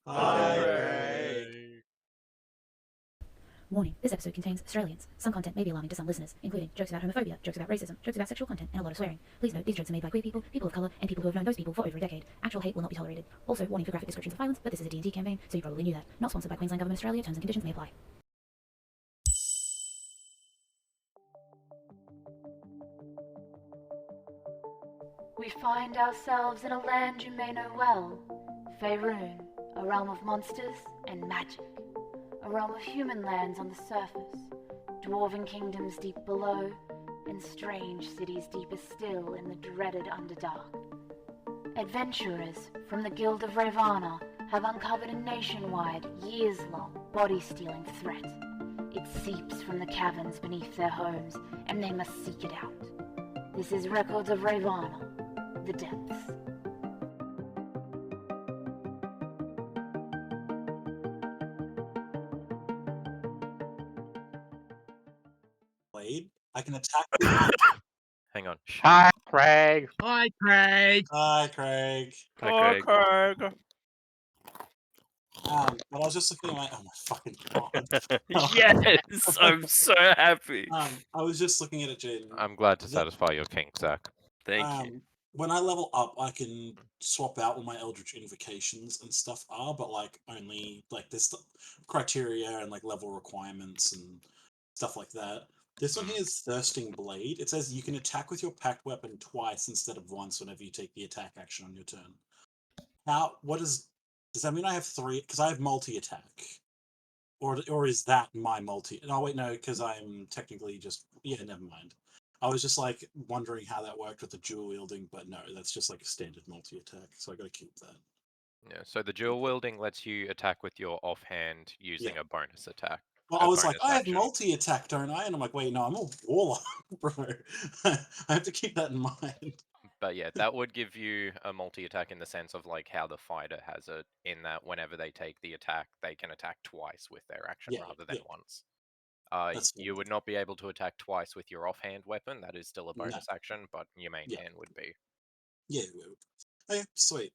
Hi, Craig. Craig. Warning, this episode contains Australians. Some content may be alarming to some listeners, including jokes about homophobia, jokes about racism, jokes about sexual content, and a lot of swearing. Please note these jokes are made by queer people, people of colour, and people who have known those people for over a decade. Actual hate will not be tolerated. Also, warning for graphic descriptions of violence, but this is a D&D campaign, so you probably knew that. Not sponsored by Queensland Government Australia, terms and conditions may apply. We find ourselves in a land you may know well, Faerun, a realm of monsters and magic, a realm of human lands on the surface, dwarven kingdoms deep below, and strange cities deeper still in the dreaded Underdark. Adventurers from the Guild of Ravana have uncovered a nationwide, years-long, body-stealing threat. It seeps from the caverns beneath their homes, and they must seek it out. This is Records of Ravana, The Depths. Blade. I can attack. Hang on. Hi, Craig. Hi, Craig. Hi, Craig. Hi, Craig. But I was just looking at my. Oh my fucking god. Yes, I'm so happy. I was just looking at it, Jaden. I'm glad to satisfy your kink, Zach. Thank you. When I level up, I can swap out what my Eldritch invocations and stuff are, but like only like there's the criteria and like level requirements and stuff like that. This one here is Thirsting Blade. It says you can attack with your packed weapon twice instead of once whenever you take the attack action on your turn. Does that mean I have three? Because I have multi-attack. Or is that my multi? No, wait, no, because I'm technically just... Yeah, never mind. I was just like wondering how that worked with the dual wielding, but no, that's just like a standard multi-attack, so I gotta keep that. Yeah, so the dual wielding lets you attack with your offhand using a bonus attack. Well, I was like, I have multi-attack, don't I? And I'm like, wait, no, I'm a warlock, bro. I have to keep that in mind. But yeah, that would give you a multi-attack in the sense of like how the fighter has it, in that whenever they take the attack, they can attack twice with their action rather than once. You would not be able to attack twice with your offhand weapon. That is still a bonus action, but your main hand would be. Yeah, it would. Okay, sweet.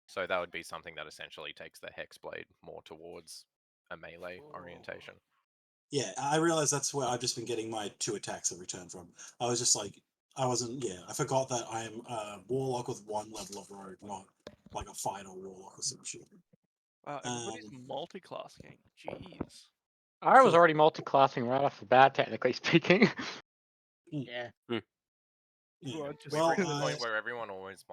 So that would be something that essentially takes the Hexblade more towards a melee orientation. Yeah, I realize that's where I've just been getting my 2 attacks every turn from. I was just like, I forgot that I am a warlock with 1 level of rogue, not like a fighter warlock or some shit. Wow, everybody's multi-classing. Jeez. I was already multi-classing right off the bat, technically speaking. Yeah. Well, to the point where everyone always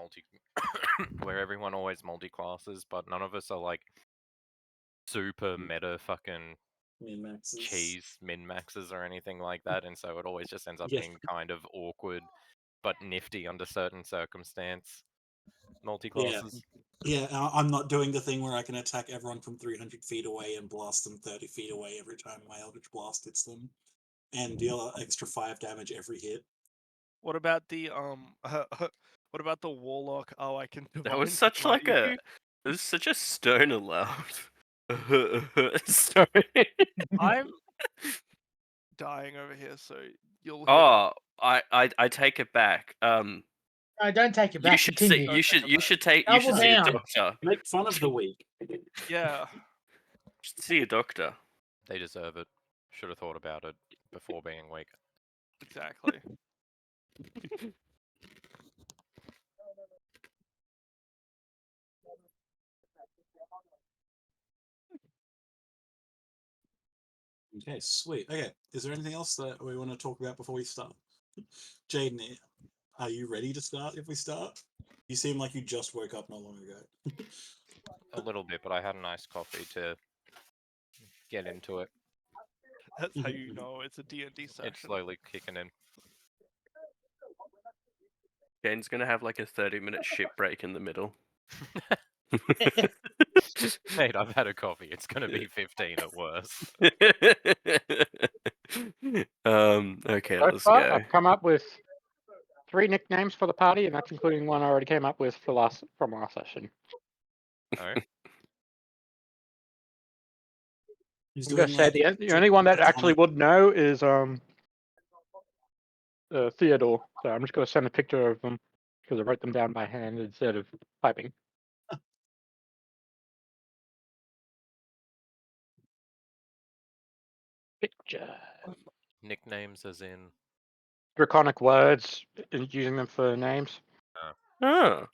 multi-classes, but none of us are like super meta fucking cheese min-maxes or anything like that, and so it always just ends up being kind of awkward but nifty under certain circumstance multi-classes. Yeah, I'm not doing the thing where I can attack everyone from 300 feet away and blast them 30 feet away every time my Eldritch Blast hits them, and deal extra 5 damage every hit. What about the what about the warlock? Oh, I can. That was such like a. It was such a stoner laugh. Sorry. I'm dying over here, so you'll. Oh, I take it back. No, don't take it back. You should see. You should take. You should see a doctor. Make fun of the weak. Yeah. You should see a doctor. They deserve it. Should have thought about it before being weak. Exactly. Okay, sweet. Okay, is there anything else that we want to talk about before we start? Jaden, are you ready to start if we start? You seem like you just woke up not long ago. A little bit, but I had a nice coffee to get into it. That's how you know it's a D&D session. It's slowly kicking in. Jane's gonna have like a 30-minute shit break in the middle. Mate, I've had a coffee. It's gonna be 15 at worst. Okay, let's go. I've come up with 3 nicknames for the party, and that's including one I already came up with from last session. Alright. I'm gonna say the only one that actually would know is Theodore. So I'm just gonna send a picture of them because I wrote them down by hand instead of typing. Nicknames as in. Draconic words, using them for names. Oh,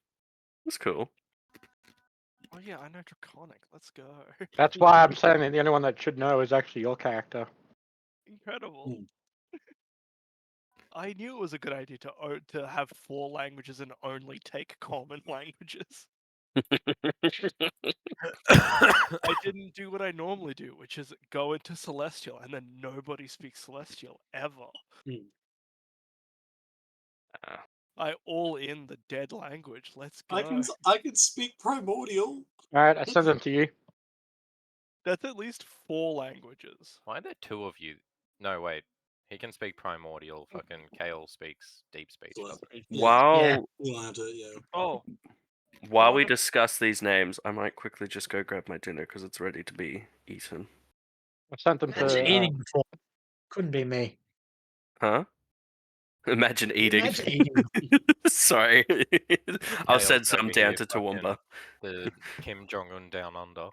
that's cool. Oh yeah, I know Draconic. Let's go. That's why I'm saying that the only one that should know is actually your character. Incredible. I knew it was a good idea to have 4 languages and only take common languages. I didn't do what I normally do, which is go into Celestial, and then nobody speaks Celestial ever. I all in the dead language. Let's go. I can speak Primordial. Alright, I send them to you. That's at least 4 languages. Why are there 2 of you? No, wait. He can speak Primordial. Fucking Kale speaks Deep Speech, doesn't he? While Oh, while we wonder- discuss these names, I might quickly just go grab my dinner because it's ready to be eaten. I sent them Imagine to. eating before. Couldn't be me. Huh? Imagine eating. Imagine eating. Sorry. I'll Kale's send some over down here to fucking Toowoomba. The Kim Jong Un down under. Oh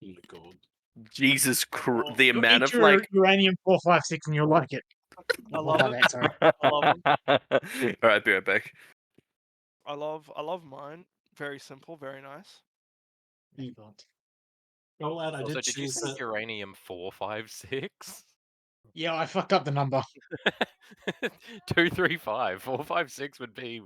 my god. Jesus Christ. Oh, The You'll amount eat of your like. uranium 456 and you'll like it. I Well, love by it. that, sorry. I love Alright, be right back. I love mine. Very simple, very nice. God. Oh, lad, I Also, did did you choose say that. uranium 456? Yeah, I fucked up the number. 235. 456 would be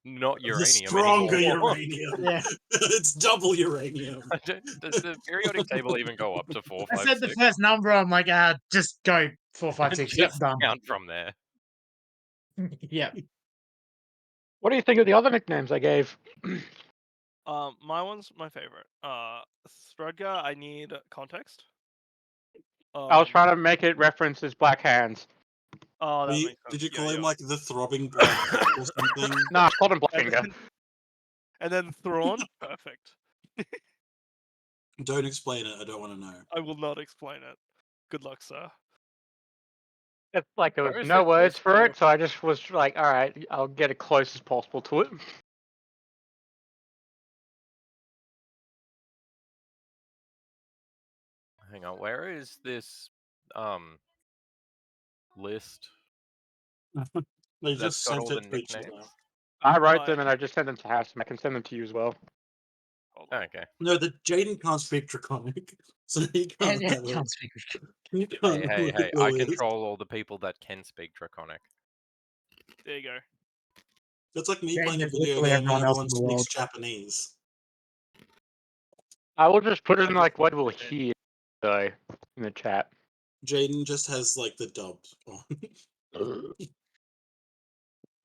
not The uranium stronger anymore. uranium. Yeah. It's double uranium. Does the periodic table even go up to I said the 456? first number, I'm like, just go 456. Yep, Just done. count from there. Yep. What do you think of the other nicknames I gave? My one's my favorite. Threadgar, I need context. I was trying to make it reference his black hands. Oh, that makes sense. Did you call Yeah, him yeah. like the throbbing black cock or something? No, I called him Blackfinger. And then Thrawn, perfect. Don't explain it. I don't want to know. I will not explain it. Good luck, sir. It's like there was Where is no it words listed? for it, so I just was like, alright, I'll get as close as possible to it. Hang on, where is this list They that's just got sent all the it to each other. nicknames? I wrote Oh, them and I just sent them to Hassan. I can send them to you as well. Hold on. Okay. No, the Jaden can't speak Draconic, so he can't Yeah, have it. can't speak. You can't Hey, look at the I list. control all the people that can speak Draconic. There you go. That's like me Jaden playing a is video literally game where everyone else everyone in the speaks world. Japanese. I will just put it in like what we'll hear though in the chat. Jaden just has like the dub on.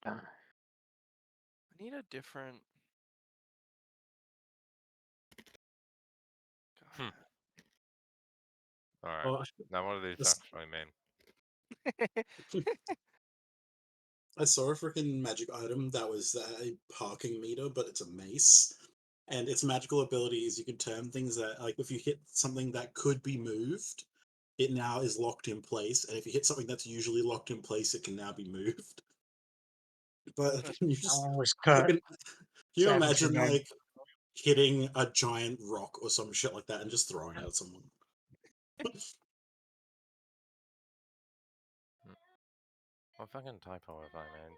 I need a different. Hmm. Alright. Oh, Now what do these This- actually mean? I saw a freaking magic item that was a parking meter, but it's a mace. And its magical ability is you can turn things that, like, if you hit something that could be moved, it now is locked in place. And if you hit something that's usually locked in place, it can now be moved. But can you just Always can you Savage imagine syndrome. like hitting a giant rock or some shit like that and just throwing it at someone? What fucking typo have I made?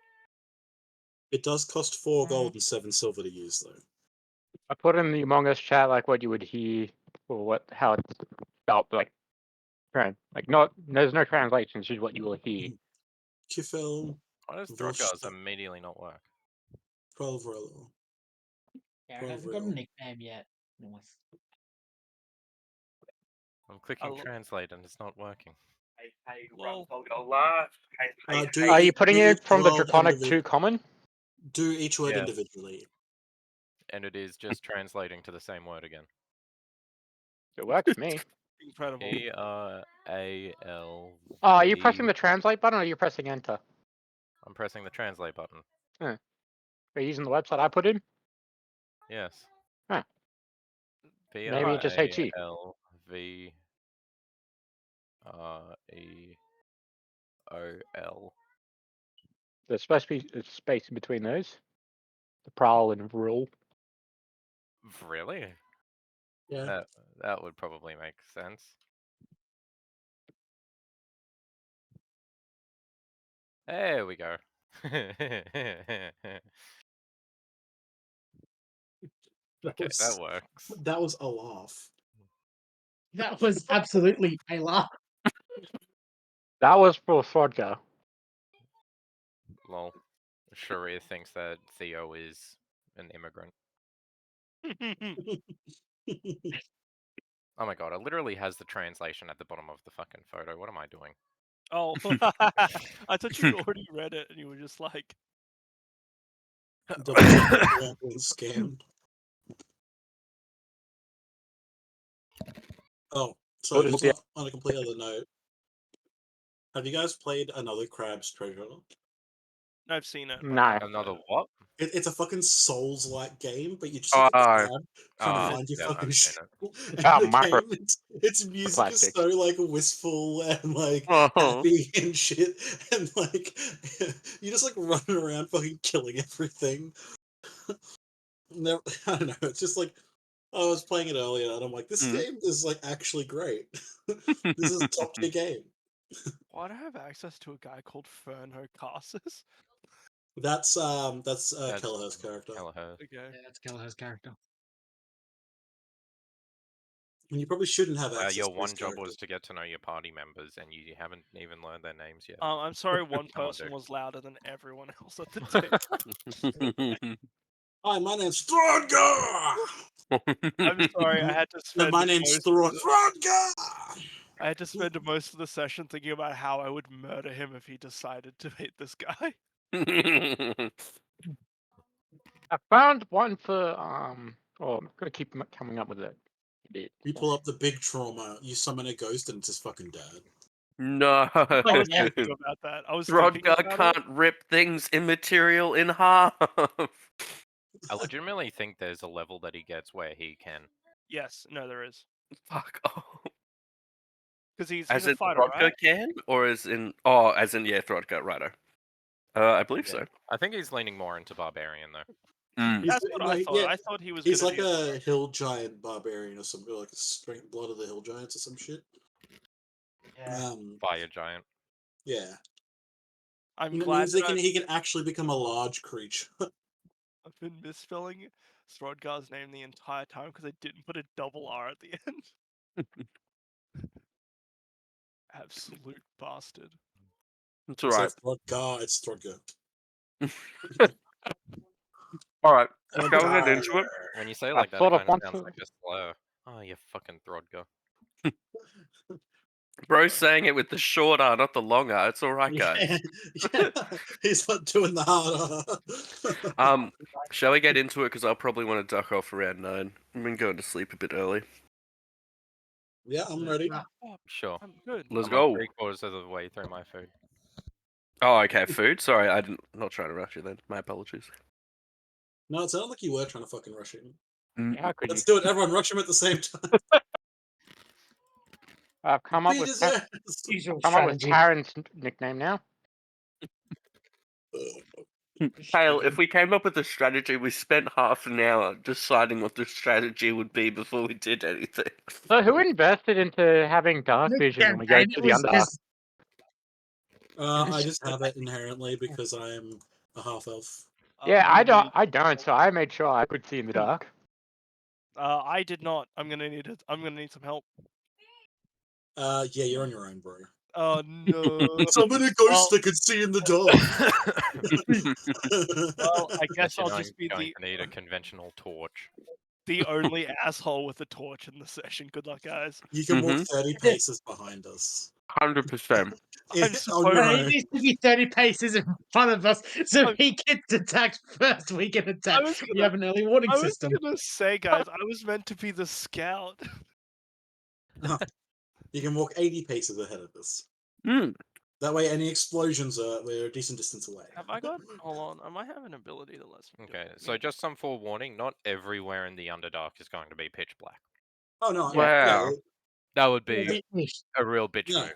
It does cost 4 gold and 7 silver to use, though. I put in the Among Us chat like what you would hear or how it's spelled, like not there's no translation, it's just what you will hear. Kifel, Why does Vosh, Threadgar's immediately not work? Provrello. Yeah, I haven't got a nickname yet. Nice. I'm clicking love- translate and it's not working. Lol. Are you putting it from the well Draconic to common? Do each word Yeah. individually. And it is just translating to the same word again. It works for me. Incredible. P-R-A-L. Oh, are you pressing the translate button or are you pressing enter? I'm pressing the translate button. Are you using the website I put in? Yes. Huh. P-R-A-L-V-R-E-O-L. Maybe it just hates you. There's supposed to be a space in between those. The prowl and rule. Really? Yeah. That would probably make sense. There we go. Okay, that works. That was a laugh. That was absolutely a laugh. That was for Srodgar. Lol. Sharia thinks that Theo is an immigrant. Oh my god, it literally has the translation at the bottom of the fucking photo. What am I doing? Oh, I thought you'd already read it and you were just like, Double check that you aren't being scammed. Oh, so What is just the- on a complete other note, have you guys played another Crab's Treasure? I've seen it. but No. I haven't Another played it. what? It's a fucking Souls-like game, but you're just like a crab trying to find your yeah, fucking I've shit. seen it. And Ah, the micro game, its music is plastic. so like wistful and like Oh. happy and shit, and like you just like running around fucking killing everything. I don't know. It's just like I was playing it earlier, and I'm like, this game is like actually great. This is a top tier game. Why do I have access to a guy called Ferno Carsus? That's That's Kelleher's character. Kelleher. Okay. Yeah, that's Kelleher's character. And you probably shouldn't have access Your to one his job character. was to get to know your party members, and you haven't even learned their names yet. I'm sorry, one Come on, person dude. was louder than everyone else at the table. Hi, my name's Throdgar! I'm sorry, I had to No, spend my name's most Throdgar! I had to spend most of the session thinking about how I would murder him if he decided to hate this guy. I found one for Oh, I'm gonna keep coming up with it. You pull up the big trauma, you summon a ghost, and it's his fucking dad. No. I was yeah. thinking about that. I was thinking Throdgar about can't rip things immaterial in half. I legitimately think there's a level that he gets where he can. Yes, no, there is. Fuck off. Because he's As a in fighter, Throdgar right? can? Or as in... Oh, as in, yeah, Throdgar, righto. I believe so. I think he's leaning more into barbarian though. Mm. That's what I thought. Yeah, I thought he was he's gonna like be a hill giant barbarian or something, like a strength blood of the hill giants or some shit. Yeah. Fire giant. Yeah. I'm And it glad means that he can actually become a large creature. I've been misspelling Throdgar's name the entire time because I didn't put a double R at the end. Absolute bastard. It's It's alright. Throdgar, it's Throdgar. Alright, going into it. When you say it I like that, it sort of kind of want sounds to. like a slur. Oh, you fucking Throdgar. Bro's saying it with the short R, not the long R. It's alright, guys. Yeah. He's not doing the hard. Shall we get into it? Because I'll probably want to duck off around 9. I've been going to sleep a bit early. Yeah, I'm ready. Sure. I'm good. Let's I'm go. like 3/4 of the way through my food. Oh, okay, food. Sorry, not trying to rush you then. My apologies. No, it sounded like you were trying to fucking rush him. How could Let's you? do it. Everyone rush him at the same time. I've come up Beat with his Ta- ass. Usual come up with strategy. Taryn's nickname now. Hale, if we came up with a strategy, we spent half an hour deciding what the strategy would be before we did anything. So who invested into having dark This vision when we go campaign, to it the was Underdark? just I just have it inherently because I am a half elf. Yeah, I'm I gonna don't. I don't. So I made sure I could see in the dark. I did not. I'm gonna need some help. Yeah, you're on your own, bro. Oh no. Summon a ghost that can see in the dark. Well, I guess You're I'll just be going to need a conventional torch. the only asshole with a torch in the session. Good luck, guys. You can walk 30 paces behind us. 100%. On your No, he own. needs to be 30 paces in front of us, so I'm- he gets attacked first. We get attacked. was We gonna- have an early warning I was system. gonna say, guys, I was meant to be the scout. You can walk 80 paces ahead of us. Mm. That way, any explosions we're a decent distance away. Have I got? Hold on, I might have an ability that lets me. do Okay, it. so just some forewarning, not everywhere in the Underdark is going to be pitch black. Oh no! Wow. Yeah, That would be It's a real bitch Yeah. move.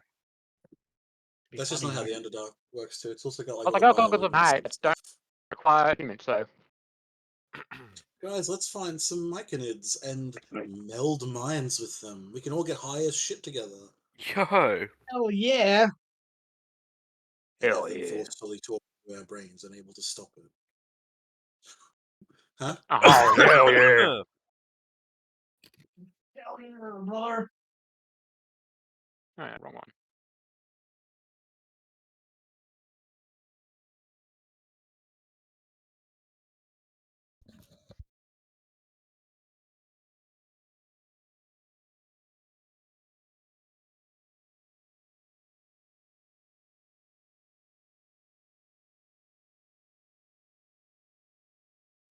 that's just not how the Underdark works too. It's also got like I was all like, the oh, goggles of bioweapons night. and It stuff. don't require humans. So Guys, let's find some myconids and meld minds with them. We can all get high as shit together. Yo. Hell yeah. Hell and then yeah. forcefully talk to our brains and able to stop it. Huh? Oh, hell yeah. Hell yeah, brother. Oh, yeah, wrong one.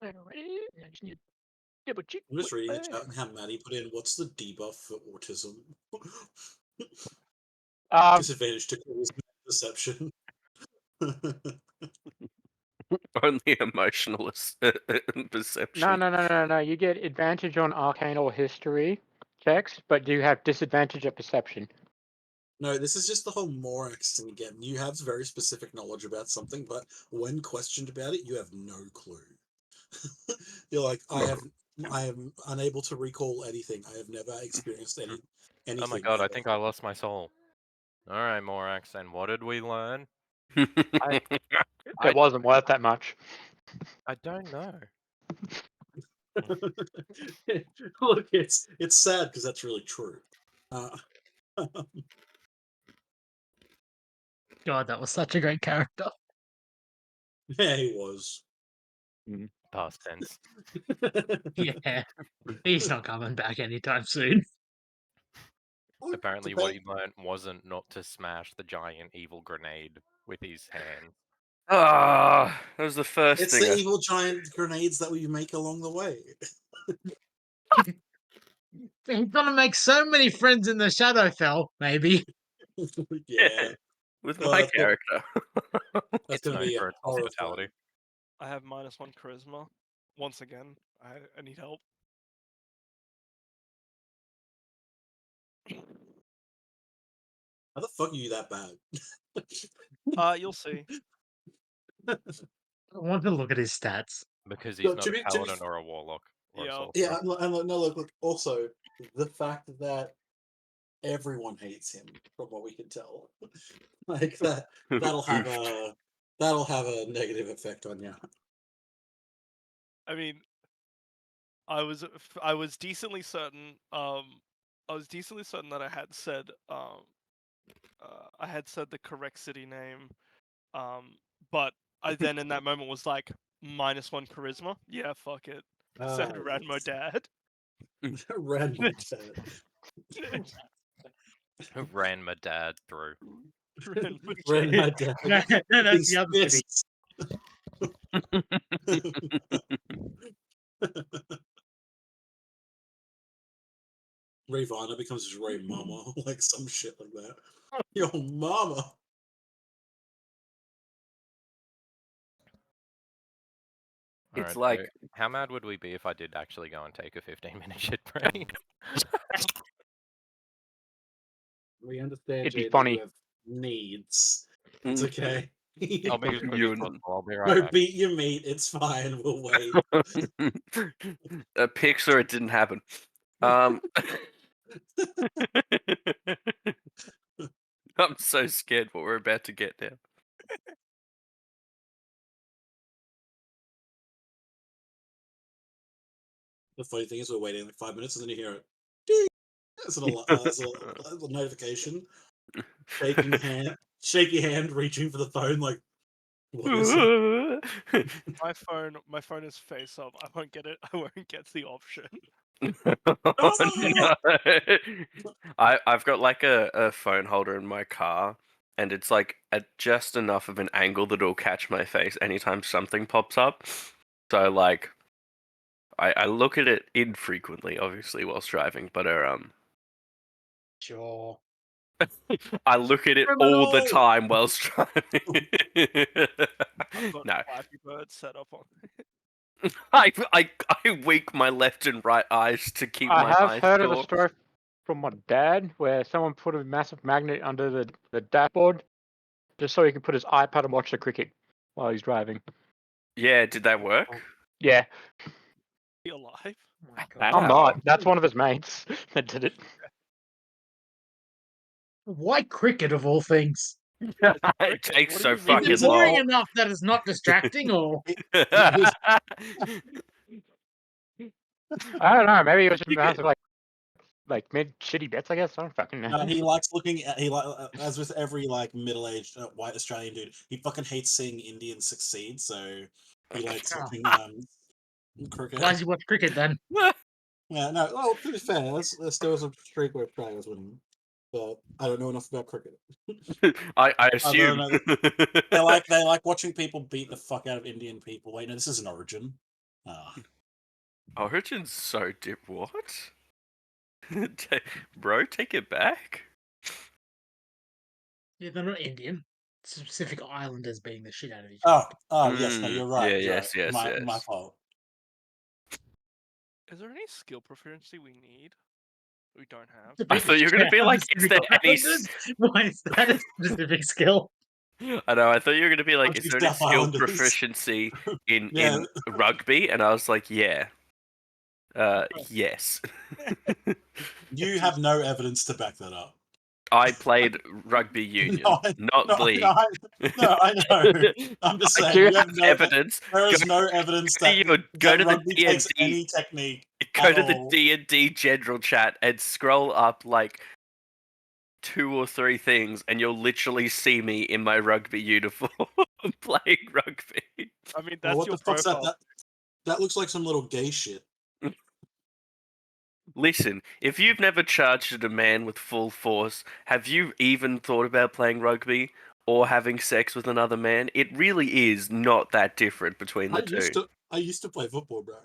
I just need to double check. I'm just reading the chat and how Maddie put in, what's the debuff for autism? Disadvantage to charisma perception. Only emotional perception. No. You get advantage on arcane or history checks, but you have disadvantage at perception. No, this is just the whole Morax thing again. You have very specific knowledge about something, but when questioned about it, you have no clue. You're like, I am unable to recall anything. I have never experienced anything. Oh my god, I ever. think I lost my soul. Alright, Morax, and what did we learn? It wasn't worth that much. I don't know. Look, it's sad because that's really true. God, that was such a great character. Yeah, he was. Past tense. Yeah. He's not coming back anytime soon. Apparently what he learned wasn't not to smash the giant evil grenade with his hand. Ah, that was the first It's thing. the evil giant grenades that we make along the way. He's gonna make so many friends in the Shadowfell, maybe. Yeah. With my character. That's It's gonna known be for its horrifying. hospitality. I have -1 charisma. Once again, I need help. How the fuck are you that bad? You'll see. I want to look at his stats. Because he's No, not a paladin or a warlock or a sorcerer. Yeah, and look, also the fact that everyone hates him, from what we can tell, like that'll have a negative effect on you. I mean, I was decently certain. I was decently certain that I had said the correct city name. But I then in that moment was like -1 charisma. Yeah, fuck it. Said Ranmo Dad. Ranmo Dad. Ran my dad through. Ran my dad. No, that's the other city. Ray Viner becomes his Ray Mama, like some shit like that. Yo, mama. It's Alright, like so how mad would we be if I did actually go and take a 15-minute shit break? We understand, It'd be Jade, funny. that you have needs. It's okay. I'll be as quick as possible. I'll be right No, back. beat your meat. It's fine. We'll wait. A picture, it didn't happen. I'm so scared what we're about to get now. The funny thing is, we're waiting like 5 minutes, and then you hear it. Ding! As a notification. Shaky hand, reaching for the phone, like, what is it? My phone is face up. I won't get it. I won't get the option. No. I've got like a phone holder in my car, and it's like at just enough of an angle that it'll catch my face anytime something pops up. So like, I look at it infrequently, obviously, whilst driving, but Sure. I look at it all the time whilst driving. I've got No. Flappy Bird set up on. I wink my left and right eyes to keep my I have eyes heard of a short. story from my dad where someone put a massive magnet under the dashboard just so he can put his iPad and watch the cricket while he's driving. Yeah, did that work? Yeah. Be alive? I'm not. That's one of his mates that did it. Why cricket of all things? It takes What do so you Is fucking it boring long. enough that it's not distracting, or I don't know. Maybe it was just massive, like mid shitty bits. I guess I don't fucking know. He likes looking at as with every like middle-aged white Australian dude, he fucking hates seeing Indians succeed. So he likes Oh. watching cricket. why does he watch cricket then? Yeah, no. Well, to be fair, there was a streak where Australia was winning, but I don't know enough about cricket. I Other assume. than that, they like watching people beat the fuck out of Indian people. Wait, no, this is an Origin. Origin's so dip. What? Bro, take it back. Yeah, they're not Indian. Specific islanders beating the shit out of each Oh, other. yes, no, you're right. Yeah, You're yes, right. yes, My yes. fault. Is there any skill proficiency we need? We don't have. I thought you were gonna be like, is there any? Why is that a specific skill? I know. I thought you were gonna be like, is Bunch there of any South skill Islanders. proficiency in Yeah. rugby? And I was like, yeah. Yes. You have no evidence to back that up. I played rugby union, not league. No, I know. I'm just I saying. do You have have no evidence. There is no evidence that, Go to the rugby takes D&D. any technique. Go at to the all. D&D general chat and scroll up like 2 or 3 things, and you'll literally see me in my rugby uniform playing rugby. I mean, Well, that's what your the fuck's profile. that? That looks like some little gay shit. Listen, if you've never charged at a man with full force, have you even thought about playing rugby or having sex with another man? It really is not that different between the two. I used to play football, bro.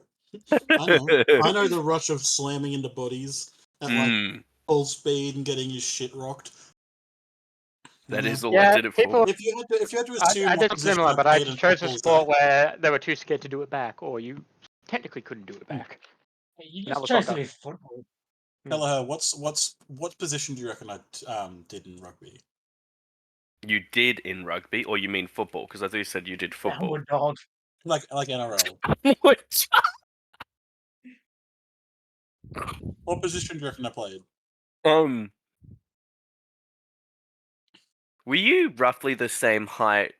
I know the rush of slamming into bodies at like full speed and getting your shit rocked. That is all Yeah, I did it people- for. If you had to assume I what did position similar, I but I played in just chose a football, sport where they were too scared to do it back, or you technically couldn't do it back. You That just was chose not to be done. football. Kelleher, what position do you reckon I did in rugby? You did in rugby, or you mean football? Because I thought you said you did football. Downward dog. Like NRL. What position do you reckon I played? Were you roughly the same height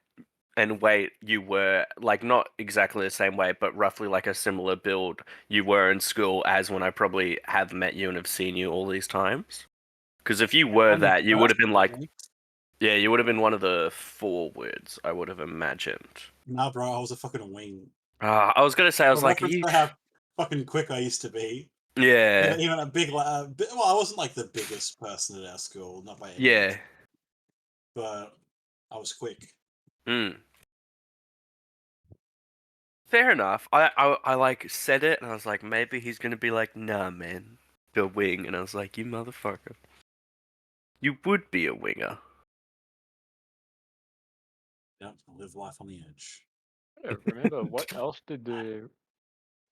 and weight you were, like not exactly the same weight, but roughly like a similar build you were in school as when I probably have met you and have seen you all these times? Because if you were that, you would have been like, yeah, you would have been one of the forwards, I would have imagined. Nah, bro, I was a fucking wing. I was gonna say, I was like, reference to how fucking quick I used to be. yeah, Even a big, well, I wasn't like the biggest person at our school, not by any yeah. means, but I was quick. Fair enough. I like said it, and I was like, maybe he's gonna be like, nah, man, the wing, and I was like, you motherfucker, you would be a winger. Yep, live life on the edge. I don't remember what else did the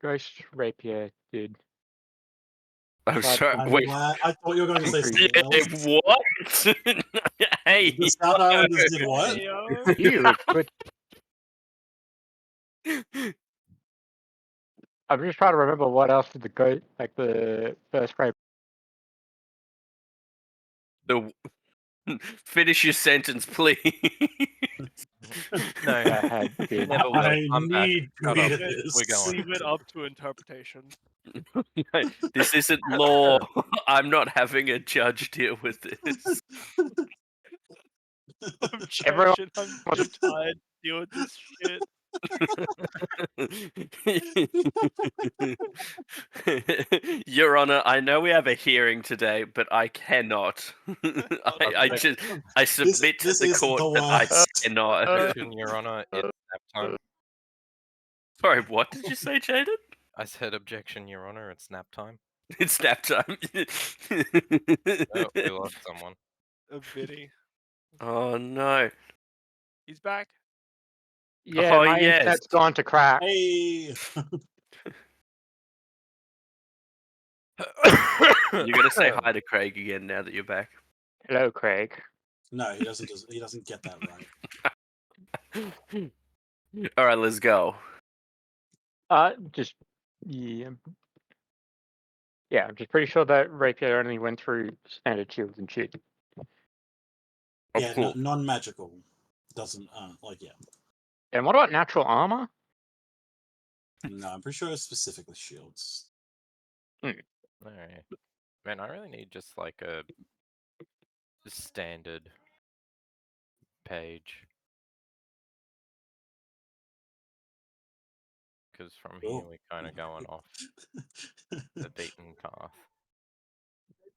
ghost rapier did. I'm sorry. Wait, I thought you were going to say something else. What? Hey, The South Islanders did what? You could. I'm just trying to remember what else did the ghost, like the first rape. Finish your sentence, please. No, I had did. never will. I'm back. need to Shut hear up. this. We're going. Leave it up to interpretation. This isn't law. I'm not having a judge deal with this. I'm Everyone- joking. I'm so tired to deal with this shit. Your Honor, I know we have a hearing today, but I cannot. I submit This to the is court the that I worst. cannot. Objection, Your Honor. It's nap time. Sorry, what did you say, Jaden? I said objection, Your Honor. It's nap time. It's nap time. Oh, we lost someone. A bitty. Oh no. He's back. Yeah, Oh, my yes. internet's gone to crap. Hey, You're gonna say hi to Craig again now that you're back. Hello, Craig. no, he doesn't. He doesn't get that right. All right, let's go. Just yeah. Yeah, I'm just pretty sure that rapier only went through standard shields and shit. Yeah, non-magical doesn't like yeah. And what about natural armor? No, I'm pretty sure it's specifically shields. Alright. Man, I really need just like a standard page. Because from here we're kind of going off the beaten path.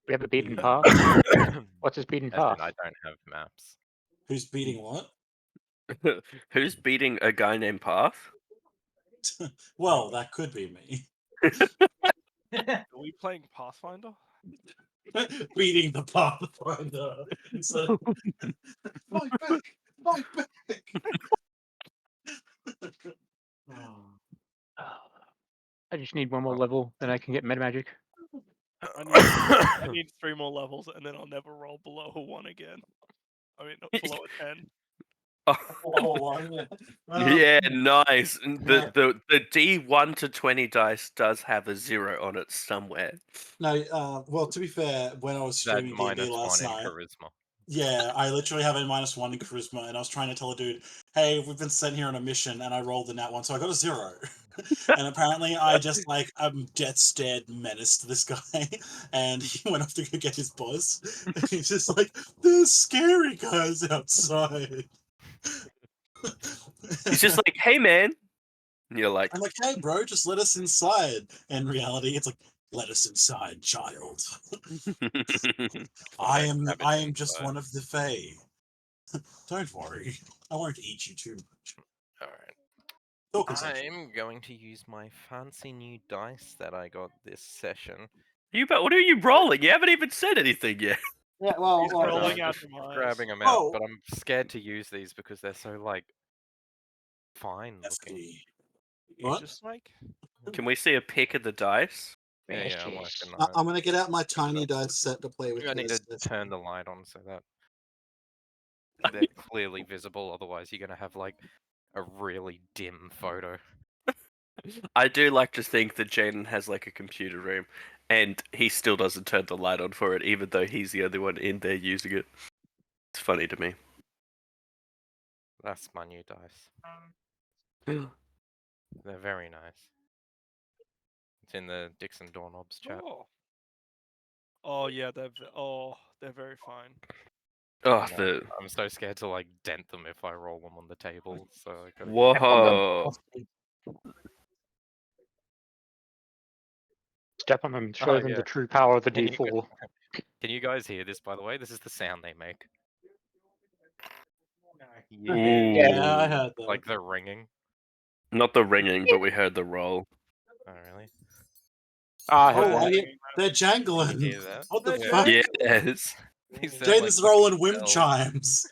We have a beaten Yeah. path. What's his beaten As path? in, I don't have maps. Who's beating what? Who's beating a guy named Path? Well, that could be me. Are we playing Pathfinder? Beating the Pathfinder. So, fight back! Fight back! I just need one more level, then I can get meta magic. I need 3 more levels, and then I'll never roll below a 1 again. I mean, not below a 10. Yeah, nice. The D1 to 20 dice does have a 0 on it somewhere. No, well, to be fair, when I was That streaming D&D last -1 in night, charisma. yeah, I literally have a -1 in charisma, and I was trying to tell a dude, "Hey, we've been sent here on a mission," and I rolled the nat 1, so I got a 0. And apparently, I just I'm death stared menaced this guy, and he went off to go get his boss. And he's just like, "There's scary guys outside." He's just like, hey, man. And you're like, I'm like, "Hey, bro, just let us inside." In reality, it's like, "Let us inside, child." I am just one of the Fae. Don't worry, I won't eat you too much. Alright. I'm going to use my fancy new dice that I got this session. What are you rolling? You haven't even said anything yet. Yeah, well, He's rolling out just the grabbing eyes. them out, but I'm scared to use these because they're so like fine looking. You What? just like Can we see a pic of the dice? Yeah, I'm working on it. I'm gonna get out my tiny dice set to play with. I need to turn the light on so that they're clearly visible. Otherwise, you're gonna have like a really dim photo. I do like to think that Jaden has like a computer room, and he still doesn't turn the light on for it, even though he's the only one in there using it. It's funny to me. That's my new dice. They're very nice. It's in the Dixon Doorknobs chat. Oh yeah, they're very fine. Oh, I'm so scared to like dent them if I roll them on the table. So I gotta. Whoa! Step on them, show them the true power of the D4. Can you guys hear this? By the way, this is the sound they make. Yeah, I heard that. Like the ringing. Not the ringing, but we heard the roll. Oh really? They're jangling. Can you hear that? What the fuck? Yes. Jaden's rolling wind chimes.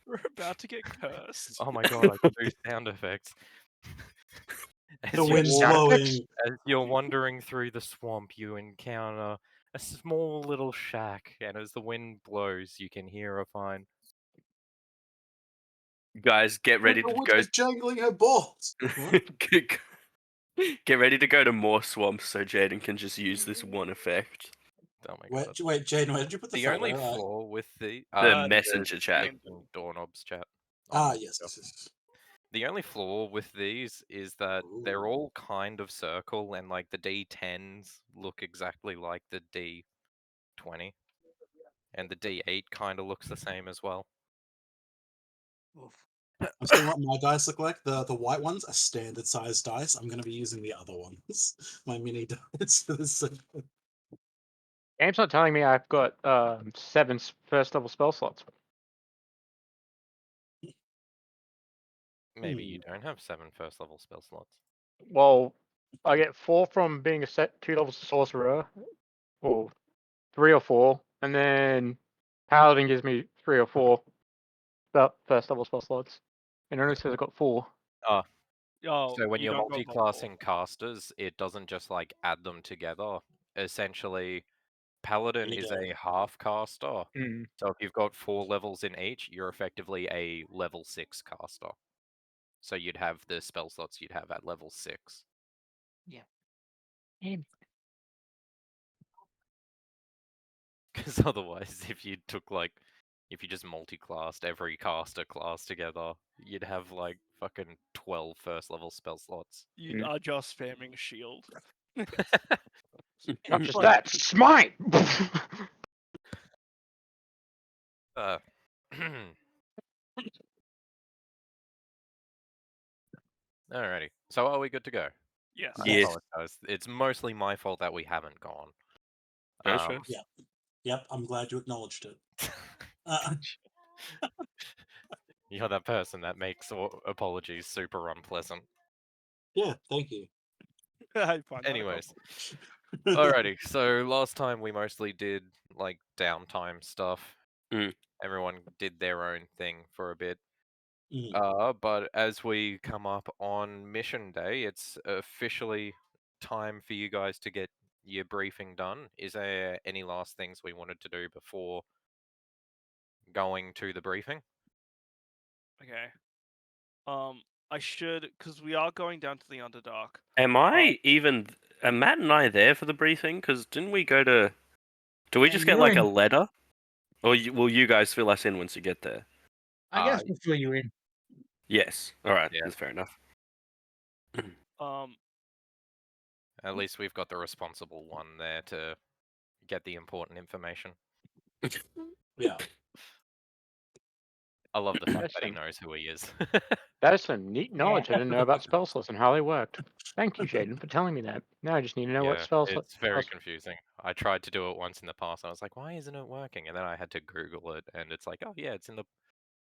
We're about to get cursed. Oh my god, I can do sound effects. The wind's blowing. As you're wandering through the swamp, you encounter a small little shack, and as the wind blows, you can hear a fine. Guys, get ready to go. Jangling her balls. Get ready to go to more swamps so Jaden can just use this one effect. Oh my god. Wait, Jaden, where did you put the only flaw with the messenger chat. Doorknobs chat. Yes. The only flaw with these is that they're all kind of circle, and like the D10s look exactly like the D20, and the D8 kind of looks the same as well. I'm seeing what my dice look like. The white ones are standard size dice. I'm going to be using the other ones, my mini dice for this. Game's not telling me I've got 7 first level spell slots. Maybe you don't have 7 first level spell slots. Well, I get 4 from being a 2 level sorcerer, or 3 or 4, and then Paladin gives me 3 or 4 first level spell slots. And it only says I've got 4. So when you're multi-classing casters, it doesn't just like add them together. Essentially, Paladin is a half caster. So if you've got 4 levels in each, you're effectively a level 6 caster. So you'd have the spell slots you'd have at level 6. Yeah. Because otherwise, if you took like, if you just multi-classed every caster class together, you'd have like fucking 12 first level spell slots. You are just spamming shield. Not just Like- that, smite. Uh, Alrighty. So are we good to go? Yes. I Yes. apologize. It's mostly my fault that we haven't gone. No stress. Yeah. Yep, I'm glad you acknowledged it. Uh, You're that person that makes apologies super unpleasant. yeah, thank you. I find that a Anyways, compliment. alrighty. So last time we mostly did like downtime stuff. Mm. Everyone did their own thing for a bit. Mhm. But as we come up on mission day, it's officially time for you guys to get your briefing done. Is there any last things we wanted to do before going to the briefing? Okay. I should, because we are going down to the Underdark. Am I even? Are Matt and I there for the briefing? Because didn't we go to? Do we Yeah, just you get were like a in- letter, or will you guys fill us in once you get there? I guess we'll fill you in. Yes. All right. Yeah. That's fair enough. At least we've got the responsible one there to get the important information. Yeah. I love the fact That's that he some- knows who he is. That is some neat knowledge I didn't know about spell slots and how they worked. Thank you, Jaden, for telling me that. Now I just need to know what Yeah, spell slots. it's very confusing. I tried to do it once in the past. And I was like, why isn't it working? And then I had to Google it, and it's like, oh yeah, it's in the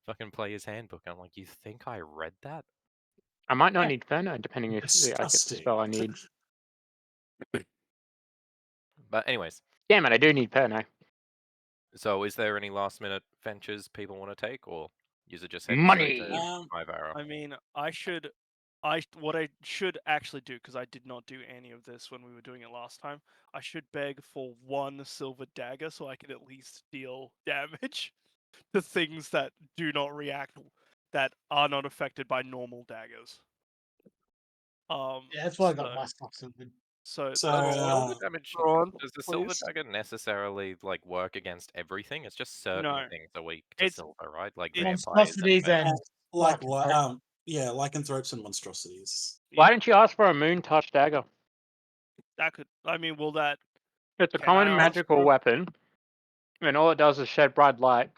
fucking player's handbook. And I'm like, you think I read that? I might not Yeah. need Ferno, depending if I get the Disgusting. spell I need. But anyways, Damn it, I do need Ferno. so is there any last minute ventures people want to take, or is it just head straight to Money! 5 Arrow? I mean, what I should actually do, because I did not do any of this when we were doing it last time, I should beg for 1 silver dagger so I can at least deal damage to things that do not react, that are not affected by normal daggers. Yeah, that's why I got so- my stuff sorted. So, So, Does drawn- silver damage, drawn, does the silver please. dagger necessarily like work against everything? It's just certain No. things are weak to It's- silver, right? Like it's vampires. Monstrosities and like Lycanthrope. yeah, lycanthropes and monstrosities. Why didn't you ask for a moon touch dagger? That could, I mean, will that... It's a Can I common ask magical for- weapon, and all it does is shed bright light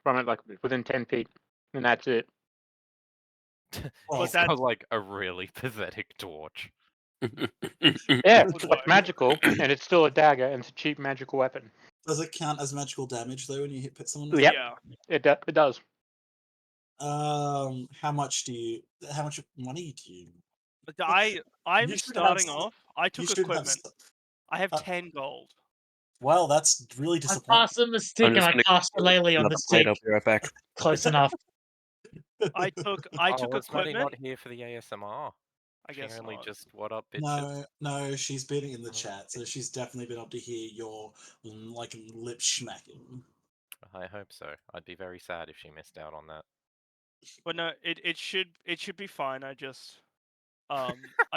from it, like within 10 feet, and that's it. Well, He's got like a really pathetic torch. Yeah, would it's work. magical, and it's still a dagger, and it's a cheap magical weapon. does it count as magical damage though when you hit someone? with Yep. it? Yeah. It does. How much money do you? I'm You should have starting stuff. off. I You took should have equipment. stuff. I have uh, 10 gold. Well, that's really I disappointing. pass them a stick I'm and just I gonna cast a Lele on Another the plate. stick. I'll be right back. Close enough. I took Was Maddie equipment. not here for the ASMR? I She guess only not. just what up, bitches? No, she's been in the Oh, chat, so she's definitely been able to hear your like lip smacking. I hope so. I'd be very sad if she missed out on that. But no, it should be fine. I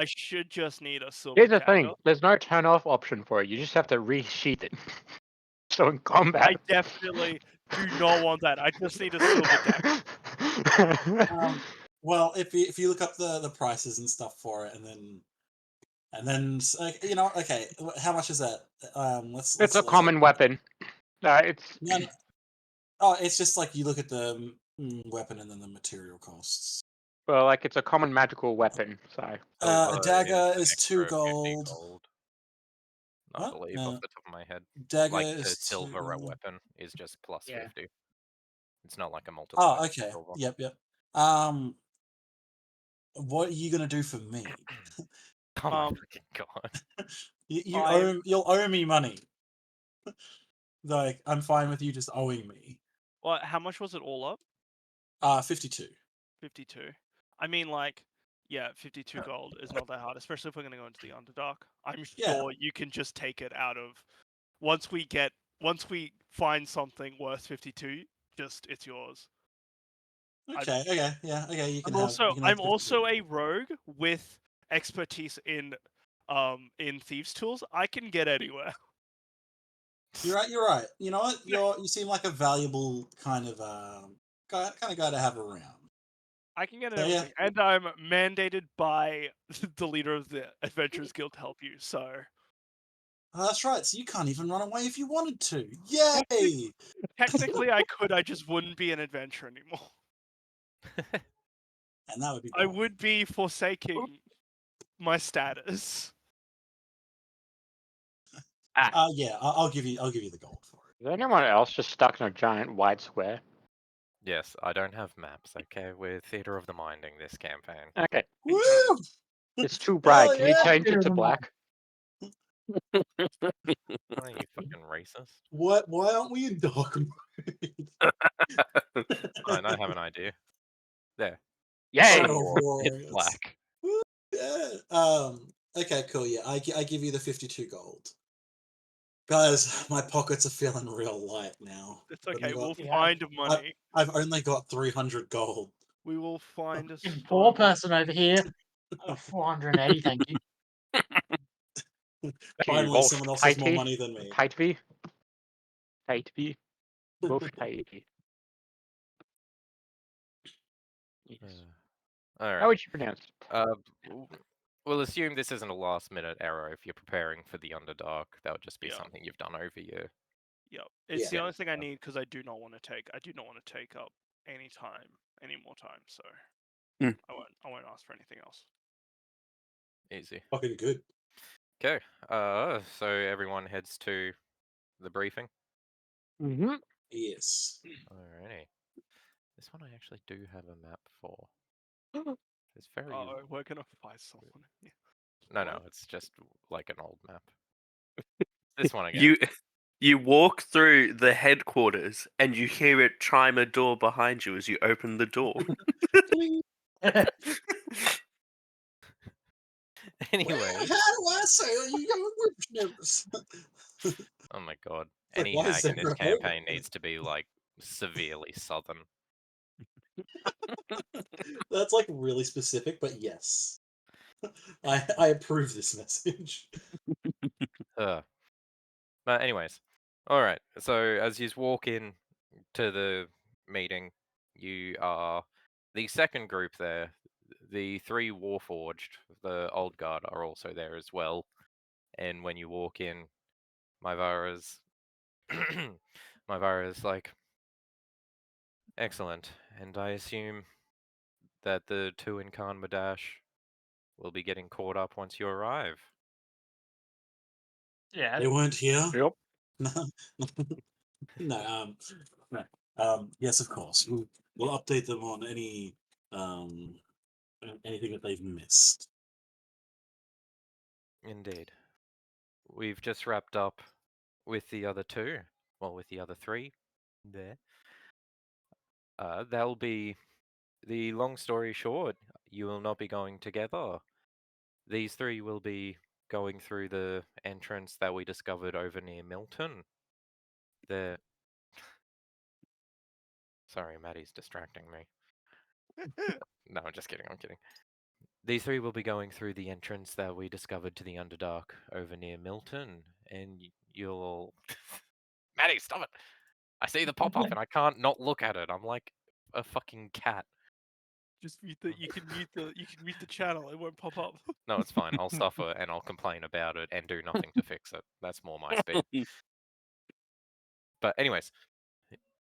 should just need a silver Here's the dagger. thing: there's no turn off option for it. You just have to resheath it. So in I combat, definitely do not want that. I just need a silver dagger. Well, if you look up the prices and stuff for it, and then you know, okay, how much is that? It's a common weapon. It's No, oh, it's just like you look at the weapon and then the material costs. well, like it's a common magical weapon. So A Silver dagger an is 2 extra 50 gold. I What? believe off the top of my head. Dagger Like the is silver 2 gold. weapon is just plus Yeah. 50. It's not like a multiplier. Oh, okay. silver. Yep. What are you gonna do for me? Oh my fucking god. You'll owe me money. Like, I'm fine with you just owing me. Well, how much was it all up? 52. 52. I mean, like, yeah, 52 gold is not that hard, especially if we're gonna go into the Underdark. I'm Yeah. sure you can just take it out of. Once we find something worth 52, just it's yours. Okay. Yeah. Okay. You can I'm have. You can have I'm 52. also a rogue with expertise in thieves tools. I can get anywhere. You're right. You're right. You know what? You seem like a valuable kind of guy to have around. I can get So, yeah. everything, and I'm mandated by the leader of the Adventurers Guild to help you. So Oh, that's right. So you can't even run away if you wanted to. Yay! technically, I could. I just wouldn't be an adventurer anymore. And that would be I boring. would be forsaking my status. Yeah, I'll give you the gold for it. Is anyone else just stuck in a giant white square? Yes, I don't have maps. Okay, we're Theater of the Minding this campaign. Okay, Woo! it's too bright. Hell Can you yeah! change it to black? Oh, you fucking racist. What? Why aren't we in dark mode? Fine, I have an idea. There. Yay! Oh, It's glorious. black. Yeah. Okay, cool. Yeah, I give you the 52 gold. Guys, my pockets are feeling real light now. It's I've only okay. We'll got- find money. I've only got 300 gold. We will find a Poor stone. person over here. 480, thank you. Finally, someone else has more money than me. Tight V. Tight V. Both tight V. Yes. All How right. would you pronounce it? We'll assume this isn't a last-minute error. If you're preparing for the Underdark, that would just be Yeah. something you've done over your. Yep. It's Yeah. the only thing I need because I do not want to take. I do not want to take up any more time. So Mm. I won't ask for anything else. Easy. Fucking good. Okay. So everyone heads to the briefing. Mm-hmm. Yes. Alrighty. This one I actually do have a map for. It's very. Oh, we're gonna fight someone. No, What? it's just like an old map. This one again. You walk through the headquarters and you hear it chime a door behind you as you open the door. Anyway. How do I say you got nervous? Oh my god. Like, Any why is hag in there this a hole? campaign needs to be like severely southern. That's like really specific, but yes. I approve this message. But anyways. Alright. So as you walk in to the meeting, you are the second group there. The three Warforged, the old guard, are also there as well. And when you walk in, Myvara's Myvara's like, excellent. And I assume that the two in Khan Madash will be getting caught up once you arrive. Yeah. They weren't here. Yep. No, no. No. Yes, of course. We'll update them on anything that they've missed. Indeed. We've just wrapped up with the other two. Well, with the other three there. They'll be the long story short, you will not be going together. These three will be going through the entrance that we discovered over near Milton. The Sorry, Maddie's distracting me. No, I'm just kidding, I'm kidding. These three will be going through the entrance that we discovered to the Underdark over near Milton, and you'll all... Maddie, stop it! I see the pop-up and I can't not look at it. I'm like a fucking cat. Just mute the. You can mute the channel. It won't pop up. No, it's fine. I'll suffer and I'll complain about it and do nothing to fix it. That's more my speed. But anyways,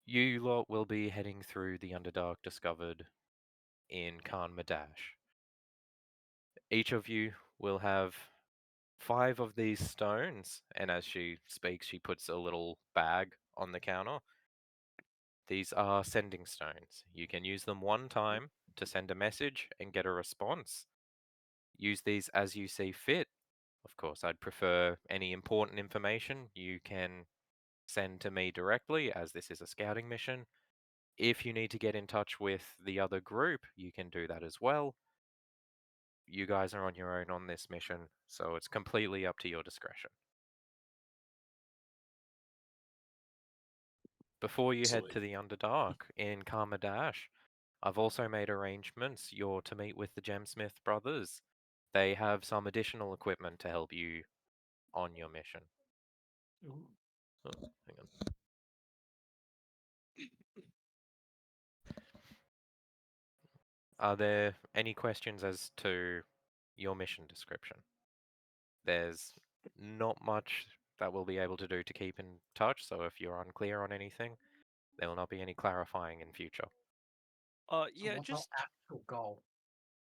you lot will be heading through the Underdark discovered in Khan Madash. Each of you will have 5 of these stones, and as she speaks, she puts a little bag on the counter. These are sending stones. You can use them one time to send a message and get a response. Use these as you see fit. Of course, I'd prefer any important information you can send to me directly, as this is a scouting mission. If you need to get in touch with the other group, you can do that as well. You guys are on your own on this mission, so it's completely up to your discretion. Before you head to the Underdark in Karmadash, I've also made arrangements. You're to meet with the Gemsmith brothers. They have some additional equipment to help you on your mission. Oh, hang on. Are there any questions as to your mission description? There's not much that we'll be able to do to keep in touch, so if you're unclear on anything, there will not be any clarifying in future. Yeah, What's our just actual goal?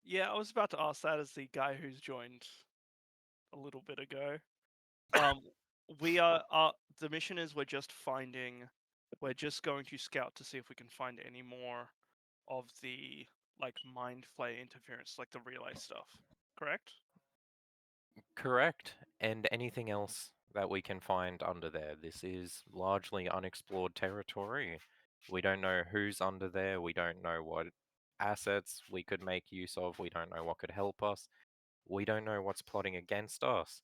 yeah, I was about to ask that as the guy who's joined a little bit ago. We are the mission is we're just going to scout to see if we can find any more of the like mind flay interference, like the relay stuff. Correct? Correct, and anything else that we can find under there. This is largely unexplored territory. We don't know who's under there, we don't know what assets we could make use of, we don't know what could help us, we don't know what's plotting against us.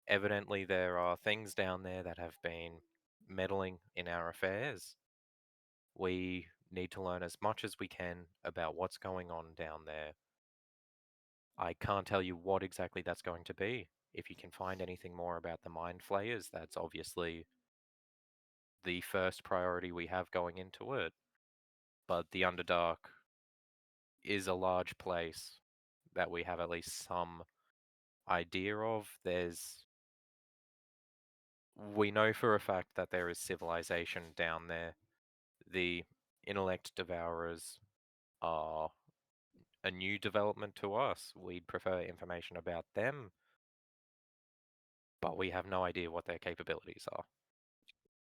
Evidently, there are things down there that have been meddling in our affairs. We need to learn as much as we can about what's going on down there. I can't tell you what exactly that's going to be. If you can find anything more about the mind flayers, that's obviously the first priority we have going into it. But the Underdark is a large place that we have at least some idea of. We know for a fact that there is civilization down there. The intellect devourers are a new development to us. We'd prefer information about them, but we have no idea what their capabilities are.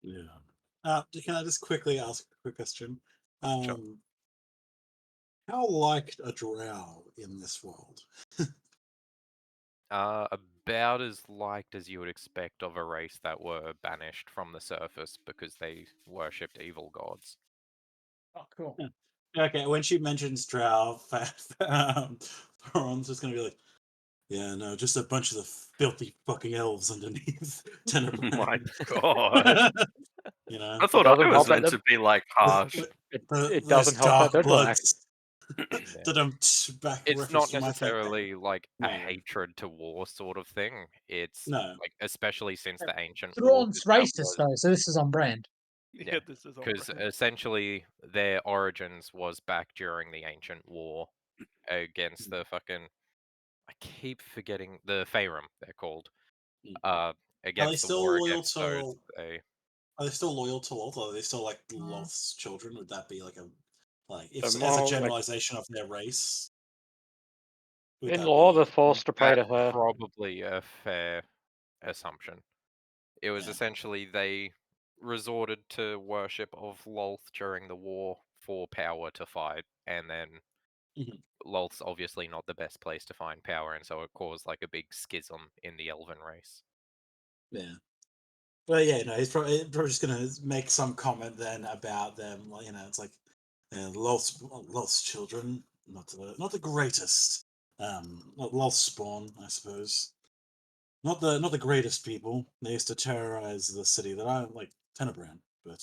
Yeah. Can I just quickly ask a quick question? Sure. How liked a drow in this world? About as liked as you would expect of a race that were banished from the surface because they worshipped evil gods. Oh, cool. Yeah. Okay, when she mentions drow, Thoron's just gonna be like, yeah, no, just a bunch of the filthy fucking elves underneath Oh my Tenebrand. god. You know, I thought doesn't I was help that meant to be like harsh. it those doesn't help that dark they're black. bloods. Yeah. Back It's reference not to my thing. necessarily like a No. hatred to war sort of thing. It's No. like, especially since the ancient war, Thrawn's racist though, so this is on brand. Yeah, this is on because brand. essentially their origins was back during the ancient war against the fucking, I keep forgetting, the Faerun they're called. Are they Against the still war loyal against those, to? Are they still loyal to Loth? Are they still like Loth's children? Would that be like a if So as a more like generalization of their race? Would in that law, they're be? forced to pray that's to her. probably a fair assumption. It was Yeah. essentially they resorted to worship of Lolth during the war for power to fight, and then Mhm. Lolth's obviously not the best place to find power, and so it caused like a big schism in the Elven race. Yeah. Well, yeah, no, he's probably just gonna make some comment then about them. Like, it's like Loth's children, not the greatest. Loth's spawn, I suppose. Not the greatest people. They used to terrorize the city that I like, Tenebrand, but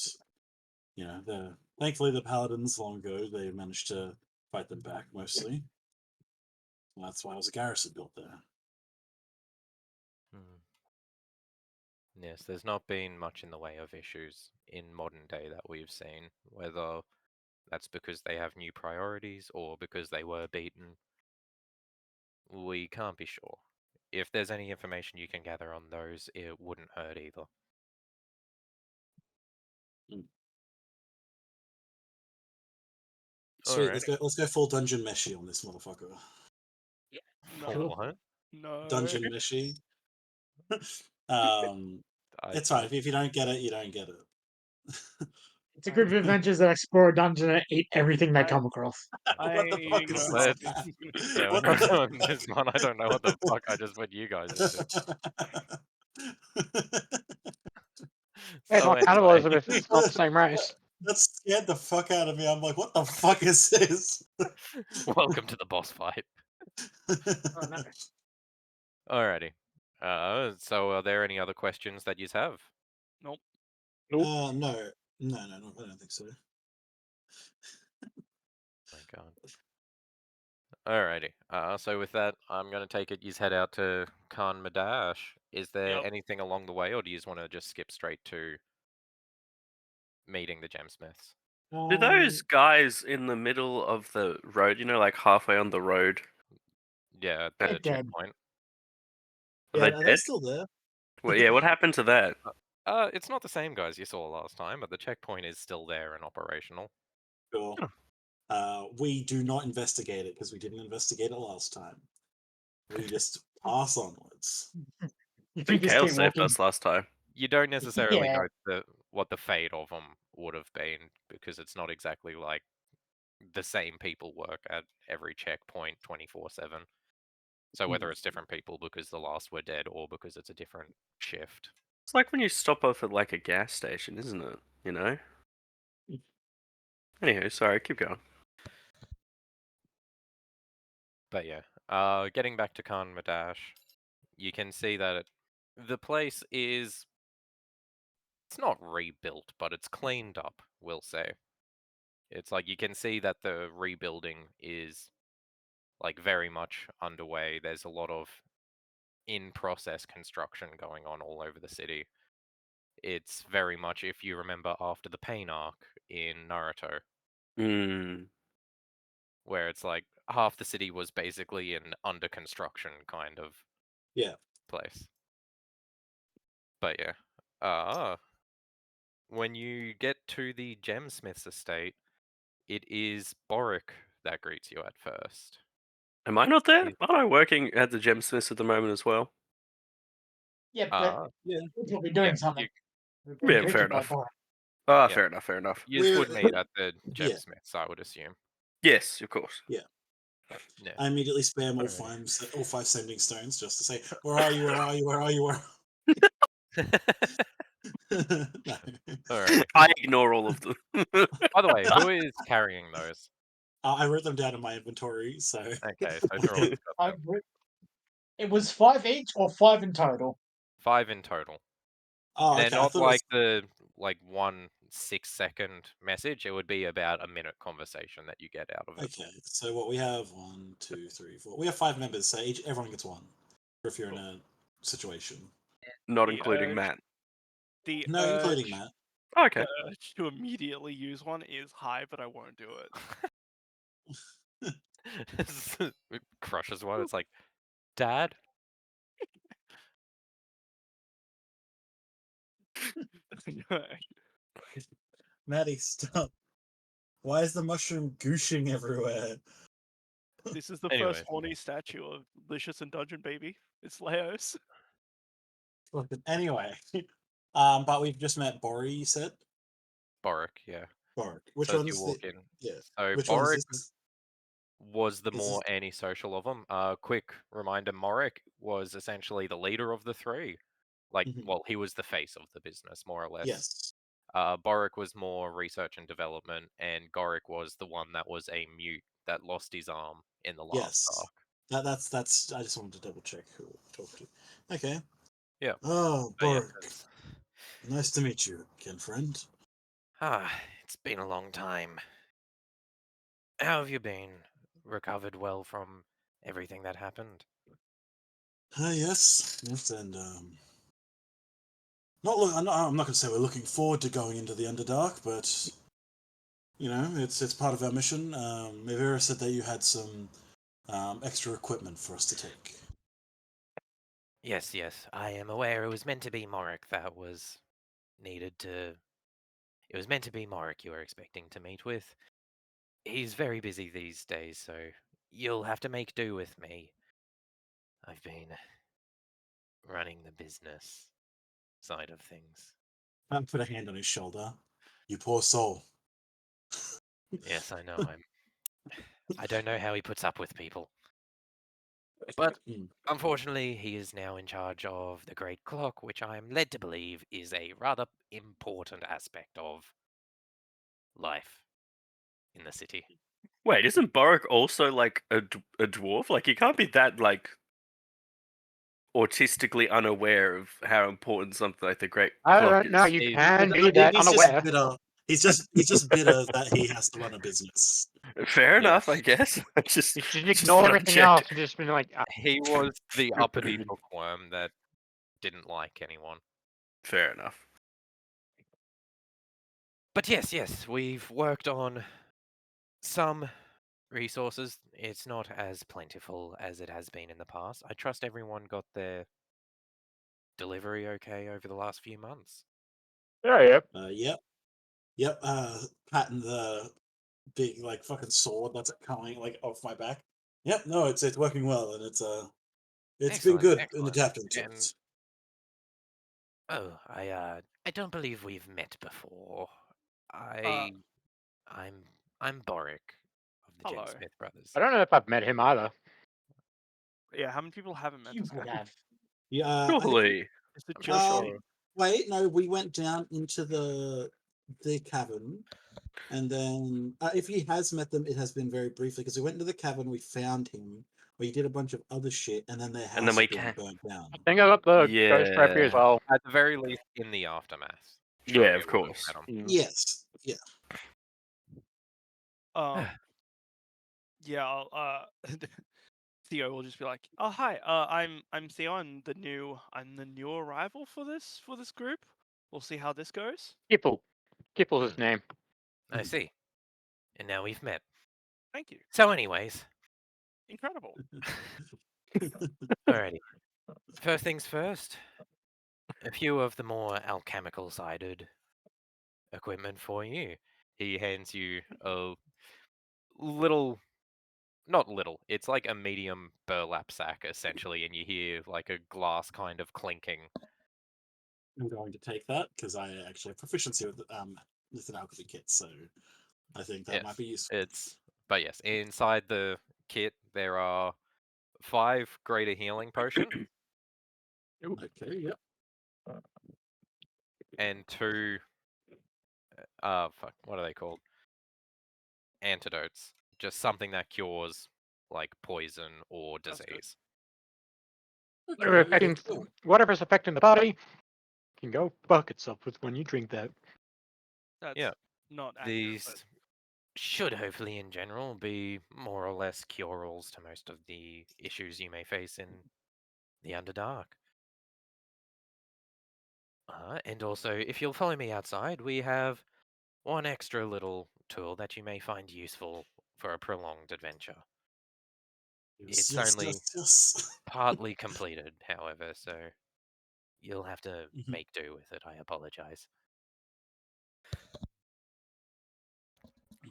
thankfully the paladins long ago they managed to fight them back mostly. And that's why it was a garrison built there. Yes, there's not been much in the way of issues in modern day that we've seen, whether that's because they have new priorities or because they were beaten. We can't be sure. If there's any information you can gather on those, it wouldn't hurt either. Sweet, let's go full dungeon meshy on this motherfucker. No. What? No. Dungeon meshy. I It's fine. If you don't get it, you don't get it. It's a group of adventurers that explore a dungeon and eat everything they come across. What the fuck is this Let's, about? yeah, we're What not the- doing this one. I don't know what the fuck I just put you guys into. It's So not anyway, cannibalism if it's not the same race. That scared the fuck out of me. I'm like, what the fuck is this? welcome to the boss fight. Oh, no. Alrighty. So are there any other questions that you have? Nope. No, I don't think so. My God. Alrighty. So with that, I'm gonna take it. You head out to Khan Madash. Is there Yep. anything along the way, or do you just want to just skip straight to meeting the gemsmiths? Do those guys in the middle of the road, like halfway on the road, Yeah, at They're the dead. checkpoint. are Yeah, they are they dead? still there? Well, yeah, what happened to that? It's not the same guys you saw last time, but the checkpoint is still there and operational. Sure. We do not investigate it because we didn't investigate it last time. We just pass onwards. You I think just Kale keep saved walking. us last time. You don't necessarily Yeah. know what the fate of them would have been, because it's not exactly like the same people work at every checkpoint 24/7. So whether it's different people because the last were dead or because it's a different shift. It's like when you stop off at like a gas station, isn't it? Anywho, sorry, keep going. But yeah, getting back to Khan Madash, you can see that the place is, it's not rebuilt, but it's cleaned up, we'll say. It's like you can see that the rebuilding is like very much underway. There's a lot of in-process construction going on all over the city. It's very much, if you remember, after the pain arc in Naruto, where it's like half the city was basically an under construction kind of place. But yeah, when you get to the Gemsmith's estate, it is Boric that greets you at first. Am I not there? He's- Aren't I working at the Gemsmiths at the moment as well? Yeah, but Yeah. we're probably doing yeah, something. you, We're being Yeah, fair greeted by enough. Boris. Ah, Yeah. fair enough, fair enough. you would meet at the Yeah. Gemsmiths, I would assume. Yes, of course. Yeah. I immediately spam all Alright. all five sending stones just to say, "Where are you? Where are you? Where are you? Where?" No. Alright. I ignore all of them. By the way, who is carrying those? I wrote them down in my inventory, so Okay, so Droid's got them. It was 5 each or 5 in total? 5 in total. Oh, They're okay. I not thought it was the 1 6-second message. It would be about a minute conversation that you get out of it. okay. So what we have 1, 2, 3, 4. We have 5 members, so everyone gets 1. If you're in a situation. Not The including urge- Matt. The No, including urge, Matt. Oh, okay. the urge to immediately use one is high, but I won't do it. It crushes one. It's like, Dad? Maddie, stop. Why is the mushroom gooshing everywhere? This is the Anyway. first horny statue of Licious and Dungeon Baby. It's Leo's. Anyway, but we've just met Bori. You said Boric, yeah. Boric. Which So as one's you walk the? in. Yeah. So Which Boric one is this? was the Is more antisocial of them. Quick reminder: Morik was essentially the leader of the 3. Like, Mhm. well, he was the face of the business, more or less. Yes. Boric was more research and development, and Goric was the one that was a mute that lost his arm in the last Yes. arc. That's. I just wanted to double check who we're talking to. Okay. Yeah. Oh, But yeah, Boric. Nice to meet you again, friend. it's been a long time. How have you been? Recovered well from everything that happened? Yes, and I'm not going to say we're looking forward to going into the Underdark, but it's part of our mission. Mivira said that you had some extra equipment for us to take. Yes, I am aware. It was meant to be Morik that was needed to. It was meant to be Morik you were expecting to meet with. He's very busy these days, so you'll have to make do with me. I've been running the business side of things. I put a hand on his shoulder. You poor soul. Yes, I know. I don't know how he puts up with people. But unfortunately, he is now in charge of the Great Clock, which I am led to believe is a rather important aspect of life in the city. Wait, isn't Boric also like a dwarf? Like, he can't be that like autistically unaware of how important something like the Great I Clock don't know. is. You can be that He's unaware. just bitter. He's just bitter that he has to run a business. Fair enough, I guess. You should ignore everything else and just be like, He was the uppity bookworm that didn't like anyone. Fair enough. But yes, we've worked on some resources. It's not as plentiful as it has been in the past. I trust everyone got their delivery okay over the last few months. Yeah. Yep. Patting the big like fucking sword that's coming like off my back. Yep. No, it's working well, and it's been Excellent, good in excellent. adapting to And it. I don't believe we've met before. Uh, I'm Boric of the hello. Jen Smith brothers. I don't know if I've met him either. Yeah, how many people haven't met You this would guy? have. Yeah. Surely. Is it I'm just sure. me? Wait, no, we went down into the cavern, and then if he has met them, it has been very briefly because we went into the cavern, we found him, we did a bunch of other shit, and then their And then house we is being can. burnt down. I think I got the ghost rapier as Yeah. well. At the very least, in the aftermath. Yeah, Surely of we would have course. met 'em. Yes. Yeah. Yeah, I'll Theo will just be like, "Oh hi, I'm Theo. I'm the new arrival for this group. We'll see how this goes." Kipple. Kipple's his name. I see. And now we've met. Thank you. So, anyways, Incredible. alrighty. First things first. A few of the more alchemical-sided equipment for you. He hands you a little, not little. It's like a medium burlap sack essentially, and you hear like a glass kind of clinking. I'm going to take that because I actually have proficiency with an alchemy kit, so I think that might be useful. But yes, inside the kit there are 5 greater healing potions Okay, yep. and 2 fuck, what are they called? Antidotes. Just something that cures like poison or That's good. disease. Okay, cool. Whatever's affecting the body can go fuck itself with when you drink that. That's Yeah. not accurate. These should hopefully in general be more or less cure-alls to most of the issues you may face in the Underdark. And also, if you'll follow me outside, we have one extra little tool that you may find useful for a prolonged adventure. It's only Yes. partly completed, however, so you'll have to Mhm. make do with it. I apologize.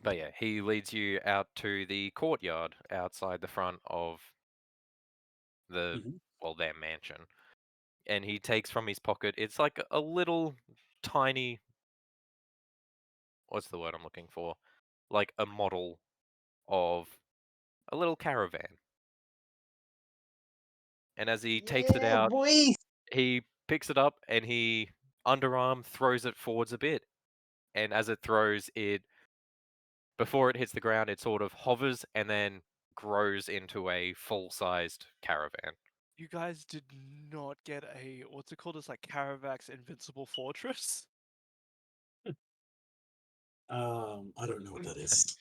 But yeah, he leads you out to the courtyard outside the front of the, Mhm. well, their mansion. And he takes from his pocket, it's like a little tiny, what's the word I'm looking for? Like a model of a little caravan. And as he takes it Yeah, out, boy. he picks it up and he underarm throws it forwards a bit. And as it throws, before it hits the ground, it sort of hovers and then grows into a full-sized caravan. You guys did not get a what's it called? It's like Caravax Invincible Fortress. I don't know what that is.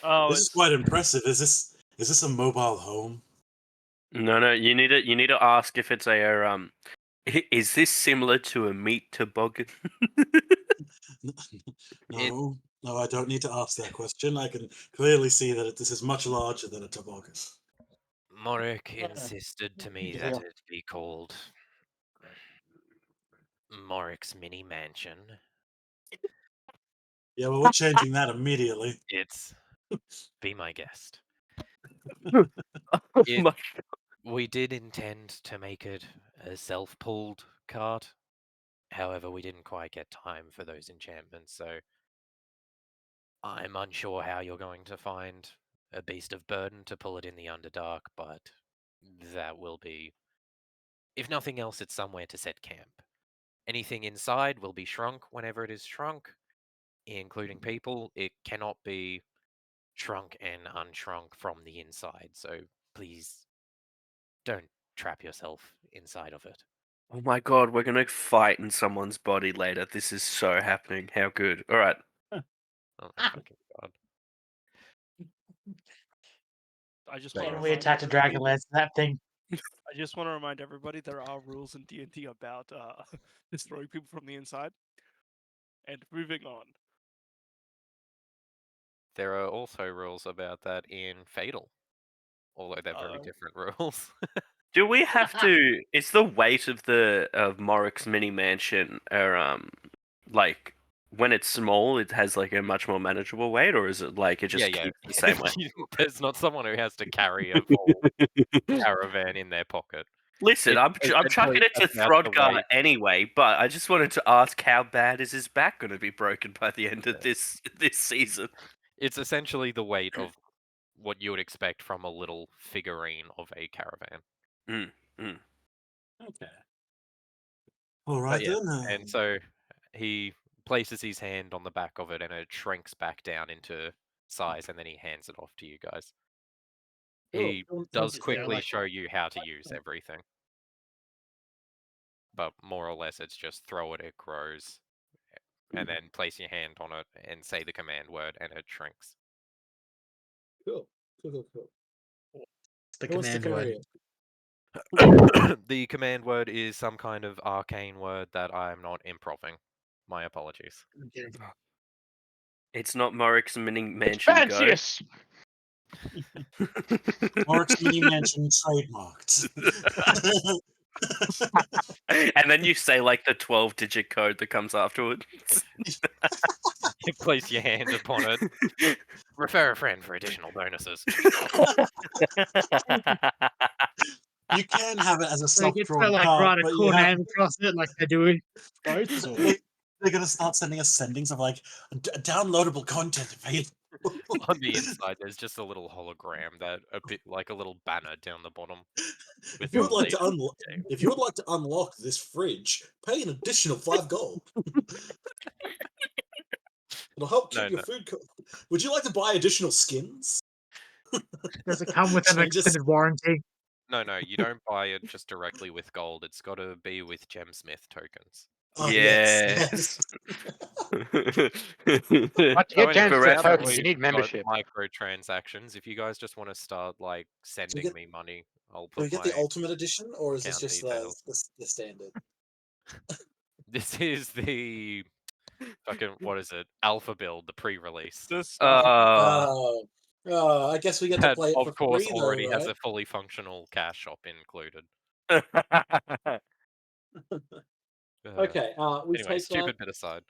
Oh, This is quite impressive. Is this a mobile home? No, you need to ask if it's is this similar to a meat toboggan? No, I don't need to ask that question. I can clearly see that this is much larger than a toboggan. Morik insisted to me that it be called Morik's Mini Mansion. Yeah, well, we're changing that immediately. It's be my guest. Oh It, my- we did intend to make it a self-pulled cart. However, we didn't quite get time for those enchantments, so I'm unsure how you're going to find a beast of burden to pull it in the Underdark, but that will be, if nothing else, it's somewhere to set camp. Anything inside will be shrunk whenever it is shrunk, including people. It cannot be shrunk and unshrunk from the inside, so please don't trap yourself inside of it. Oh my god, we're gonna fight in someone's body later. This is so happening. How good. Alright. Oh my fucking god. I just But want yeah. When we attacked a dragon lance, that thing. I just want to remind everybody there are rules in D&D about destroying people from the inside. And moving on. There are also rules about that in Fatal, although they're very different rules. Do we have to? Is the weight of the Morrick's mini mansion, like when it's small, it has like a much more manageable weight, or is it like it just Yeah. keeps the same weight? There's not someone who has to carry a full caravan in their pocket. Listen, I'm essentially chucking it to about the Throdgar weight. anyway, but I just wanted to ask how bad is his back going to be broken by the end of this season? It's essentially the weight of what you would expect from a little figurine of a caravan. Okay. All But right yeah, then. and so he places his hand on the back of it, and it shrinks back down into size, and then he hands it off to you guys. He does quickly show you how to use everything. But more or less, it's just throw it, it grows, and then place your hand on it and say the command word, and it shrinks. Cool. The Who wants to command carry word. it? The command word is some kind of arcane word that I'm not improving. My apologies. Okay. It's not Morrick's mini mansion go. Fancius! Morrick's Mini Mansion trademarked. And then you say like the 12-digit code that comes afterwards. You place your hand upon it. Refer a friend for additional bonuses. You can have it as a Like it's self-drawn like card, write a but cool name across it like they do in boats. Or... they're going to start sending us sendings of like downloadable content available. On the inside, there's just a little hologram that a bit like a little banner down the bottom. If you would like to unlock this fridge, pay an additional 5 gold. It'll help keep your food. Would you like to buy additional skins? Does it come with an Changes- extended warranty? No, you don't buy it just directly with gold. It's got to be with gemsmith tokens. Oh, yes. But to So get anyway, James now to that tokens, you we've need got membership. microtransactions. If you guys just want to start like sending me money, I'll Can we put get my the ultimate edition, or is this account just details. the standard? This is the fucking what is it? Alpha build, the pre-release. I guess we get to That play it for of course free, already though, has right? a fully functional cash shop included. Okay, we Anyway, take stupid that. bit aside.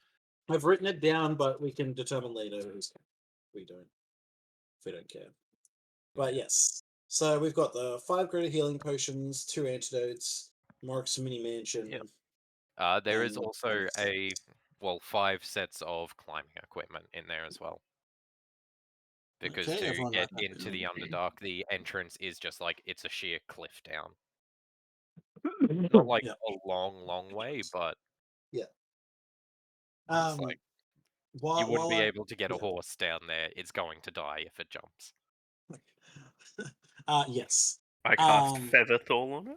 I've written it down, but we can determine later who's we don't if we don't care. But yes, so we've got the 5 greater healing potions, 2 antidotes, Mark's mini mansion. Yep. There is and also 5 sets of climbing equipment in there as well. Because Okay, to everyone get write that into the down. Underdark, the entrance is just like it's a sheer cliff down. Not like Yeah. a long way, but Yeah. it's like you wouldn't be able to get a yeah. horse down there. It's going to die if it jumps. Yes. I cast Featherthall on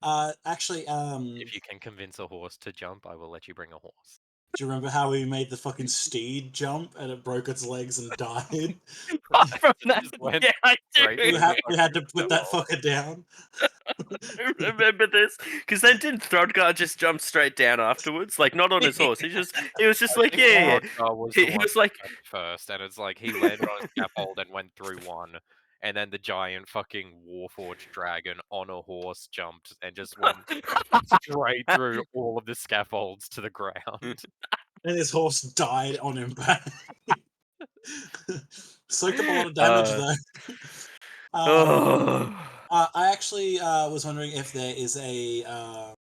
it. Actually, If you can convince a horse to jump, I will let you bring a horse. do you remember how we made the fucking steed jump and it broke its legs and died? From that, yeah, I do. We had to put that fucker down. I remember this because then didn't Throdgar just jump straight down afterwards? Like not on his horse. He was just like yeah. Was He was like first, and it's like he landed on a scaffold and went through one, and then the giant fucking warforged dragon on a horse jumped and just went straight through all of the scaffolds to the ground. And his horse died on impact. Soaked up a lot of damage though. I actually was wondering if there is a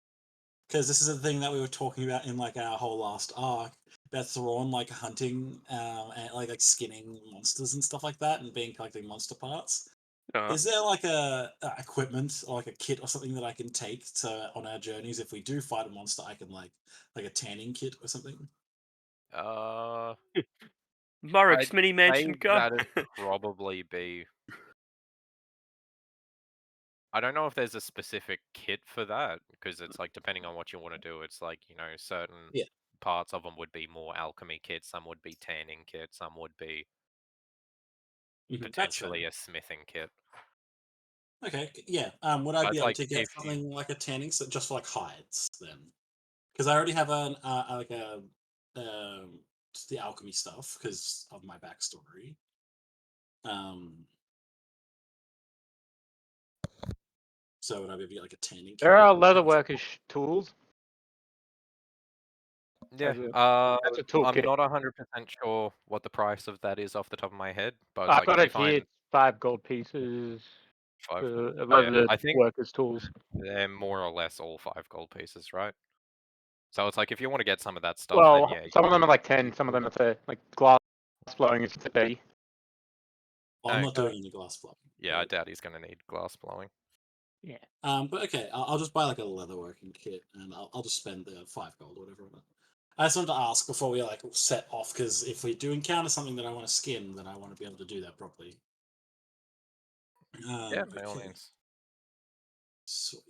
because this is a thing that we were talking about in like our whole last arc about Thrawn like hunting and like skinning monsters and stuff like that and being collecting monster parts. Is there like a equipment or like a kit or something that I can take to on our journeys if we do fight a monster? I can like a tanning kit or something. Morrick's mini mansion go. That'd probably be. I don't know if there's a specific kit for that because it's like depending on what you want to do. It's like certain parts of them would be more alchemy kits, some would be tanning kits, some would be potentially a smithing kit. Okay, yeah. Would I But be it's able like to get if you something like a tanning set just for like hides then? Because I already have like a just the alchemy stuff because of my backstory. Um, so would I be able to get like a tanning kit? There are leatherworkish tools. yeah, That's a I'm toolkit. not 100% sure what the price of that is off the top of my head, but it's I've like if got you it here. find It's 5 gold pieces. 5 gold. Oh, yeah. Leather I think workers tools. they're more or less all 5 gold pieces, right? So it's like if you want to get some of that stuff, then Well, yeah. some of them are like 10. Some of them are like glass blowing is 30. Well, I'm not Okay. doing any glass blowing. Yeah, I But, doubt he's going to need glass blowing. Yeah. but okay, I'll just buy like a leatherworking kit and I'll just spend the 5 gold or whatever on it. I just wanted to ask before we like set off because if we do encounter something that I want to skin, then I want to be able to do that properly. Yeah, by all Okay, means. sweet.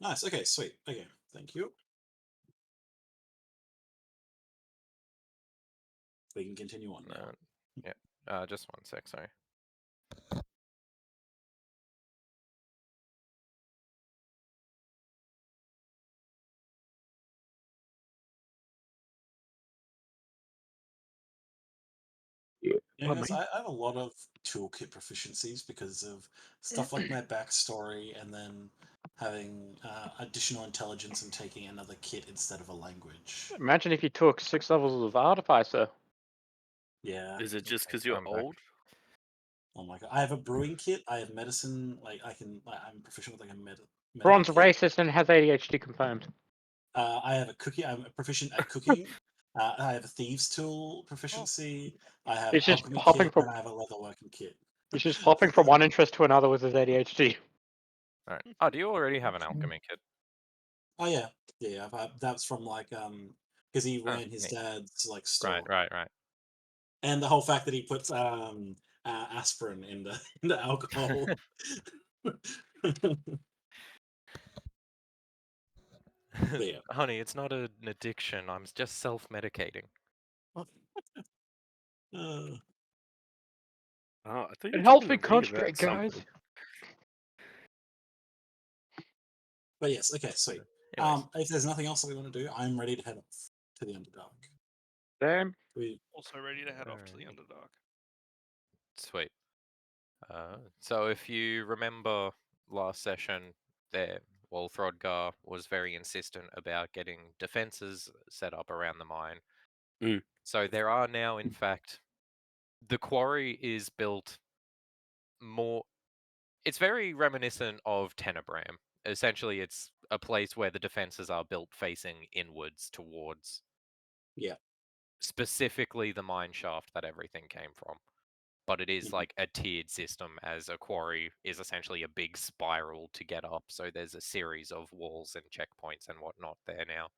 Nice. Okay, sweet. Okay, thank you. We can continue on now. Yeah. Just one sec, sorry. Yeah, guys, I have a lot of toolkit proficiencies because of stuff like my backstory and then having additional intelligence and taking another kit instead of a language. Imagine if you took 6 levels of artificer. Yeah. Is it just Okay, because you're I'm back. old? Oh my god. I have a brewing kit. I have medicine. Like I'm proficient with like a Bronze medical kit. racist and has ADHD confirmed. I have a cookie. I'm proficient at cooking. I have a thieves tool proficiency. I have He's just alchemy hopping kit, from and I have a leatherworking kit. he's just hopping from one interest to another with his ADHD. Alright. Oh, do you already have an alchemy kit? Oh yeah, yeah. That's from like because he Oh, ran his neat. dad's like Right, store, right, right. and the whole fact that he puts aspirin in the in the alcohol. Yeah. Honey, it's not an addiction. I'm just self-medicating. Uh, Oh, I thought you It were helps talking me to me about concentrate, guys. something. but yes, okay, sweet. Anyways, If there's nothing else that we want to do, I'm ready to head off to the Underdark. Damn. We Also ready to head off to the Alrighty. Underdark. Sweet. So if you remember last session there, well, Throdgar was very insistent about getting defenses set up around the mine. Mm. So there are now, in fact, the quarry is built more. It's very reminiscent of Tenebram. Essentially, it's a place where the defenses are built facing inwards towards yeah. specifically the mine shaft that everything came from. But it is Mhm. like a tiered system, as a quarry is essentially a big spiral to get up. So there's a series of walls and checkpoints and whatnot there now.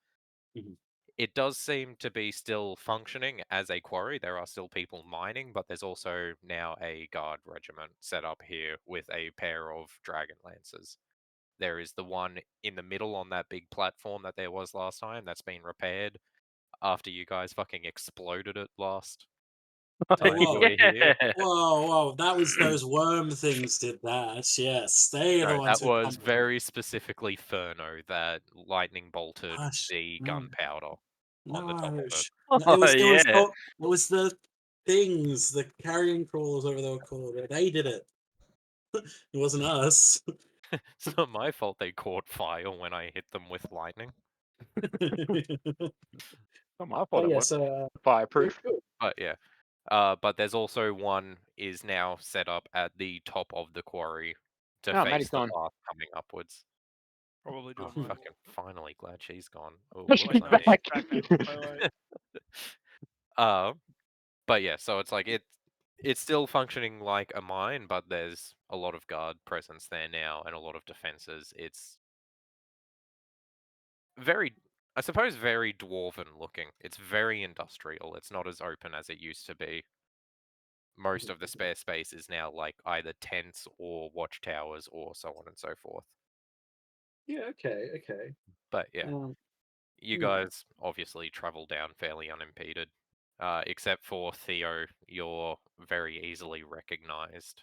Mhm. It does seem to be still functioning as a quarry. There are still people mining, but there's also now a guard regiment set up here with a pair of dragon lancers. There is the one in the middle on that big platform that there was last time that's been repaired after you guys fucking exploded it last Oh time you were here. Yeah. whoa! That was those worm things did that. Yes, they are the Right, ones that who was pumped them. very specifically Furno that lightning bolted Gosh, the no, gunpowder on the top no, of it. no, Oh yeah. it was the things, the carrion crawlers, whatever they were called. They did it. It wasn't us. It's not my fault they caught fire when I hit them with lightning. Not my Oh fault. It yeah, was so fireproof. cool. But yeah. But there's also one is now set up at the top of the quarry to Oh, face Maddie's the gone. path coming upwards. Probably Oh, doing mining. fucking finally glad she's gone. Oh, She's whoops, I No, mean. back. she's back now. Twilight. But yeah, so it's like it's still functioning like a mine, but there's a lot of guard presence there now and a lot of defenses. It's very, I suppose, very dwarven looking. It's very industrial. It's not as open as it used to be. Most of the spare space is now like either tents or watchtowers or so on and so forth. Yeah. Okay. Okay. But yeah, you Yeah. guys obviously travel down fairly unimpeded. Except for Theo, you're very easily recognized.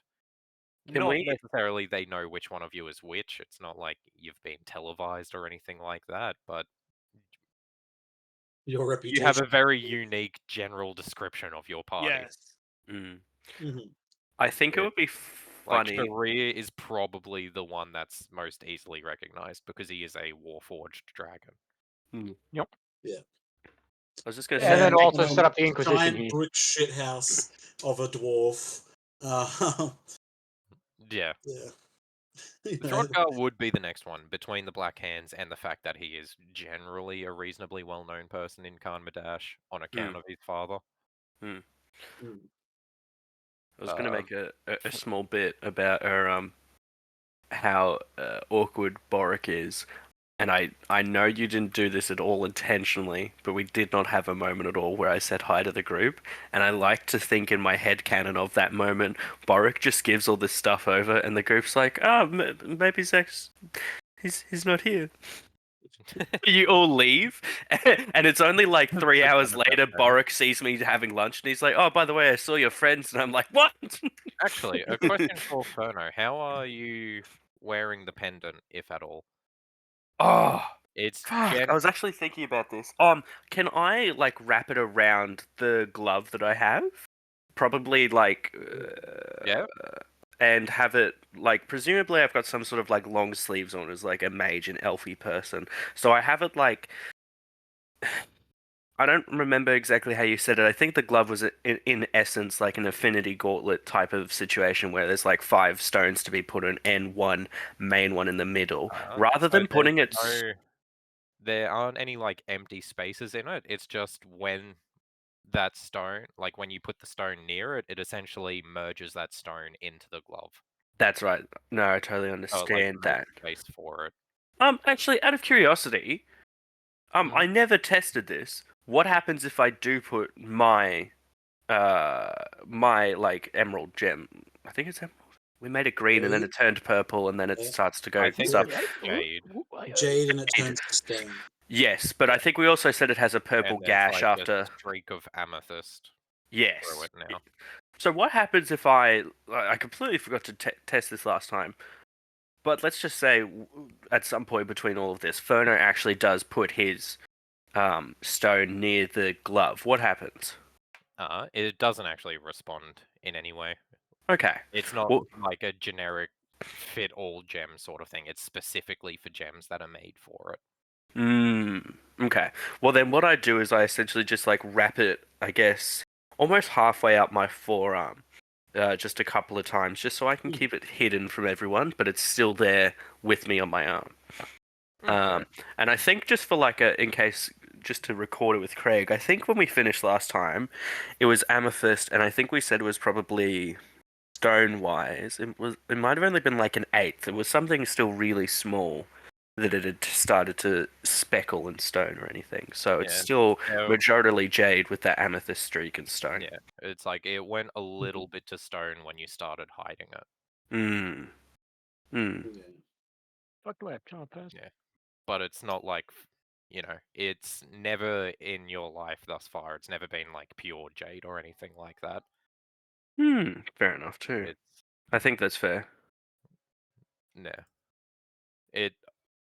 Can Not we? necessarily they know which one of you is which. It's not like you've been televised or anything like that, but Your you reputation. have a very unique general description of your party. Yes. Mm. Mhm. I think it would be Like funny. Sharir is probably the one that's most easily recognized because he is a warforged dragon. Yeah. I was just gonna And say. I then think also set up the Inquisition giant here. brick shithouse of a dwarf. Yeah. Yeah. Throdgar would be the next one between the Black Hands and the fact that he is generally a reasonably well-known person in Khan Madash on account of his father. I Mm. was gonna make a small bit about how awkward Boric is. And I know you didn't do this at all intentionally, but we did not have a moment at all where I said hi to the group. And I like to think in my head canon of that moment, Boric just gives all this stuff over, and the group's like, maybe Zach's, he's not here. You all leave, and it's only like 3 hours later, Boric sees me having lunch, and he's like, oh, by the way, I saw your friends, and I'm like, what? Actually, a question for Ferno. How are you wearing the pendant, if at all? Oh, It's fuck. I was actually thinking about this. Can I like wrap it around the glove that I have? Probably like yeah. And have it like presumably I've got some sort of like long sleeves on as like a mage and elfy person. So I have it like I don't remember exactly how you said it. I think the glove was in essence like an affinity gauntlet type of situation where there's like 5 stones to be put on and one main one in the middle. Rather than putting it there aren't any like empty spaces in it. It's just when that stone, like when you put the stone near it, it essentially merges that stone into the glove. That's right. No, I totally So understand it, like, that. makes space for it. Actually, out of curiosity, I never tested this. What happens if I do put my like emerald gem? I think it's emerald. We made it green and then it turned purple and then it starts to go. I think start... it's jade. Jade and it turns to stone. Yes, but I think we also said it has a purple And gash like after a streak of amethyst. Yes. Through it now. So what happens if I completely forgot to test this last time, but let's just say at some point between all of this, Ferno actually does put his stone near the glove. What happens? It doesn't actually respond in any way. Okay. It's not like a generic fit all gem sort of thing. It's specifically for gems that are made for it. Okay. Well, then what I do is I essentially just like wrap it, I guess, almost halfway up my forearm, just a couple of times, just so I can keep it hidden from everyone, but it's still there with me on my arm. Okay. And I think just for like in case, just to record it with Craig, I think when we finished last time, it was amethyst, and I think we said it was probably stone-wise. It might have only been like an eighth. It was something still really small that it had started to speckle in stone or anything. So it's still majority jade with that amethyst streak and stone. Yeah, it's like it went a little bit to stone when you started hiding it. Fuck do I have charm pass? Yeah, but it's not like, it's never in your life thus far. It's never been like pure jade or anything like that. Fair enough too. It's I think that's fair. It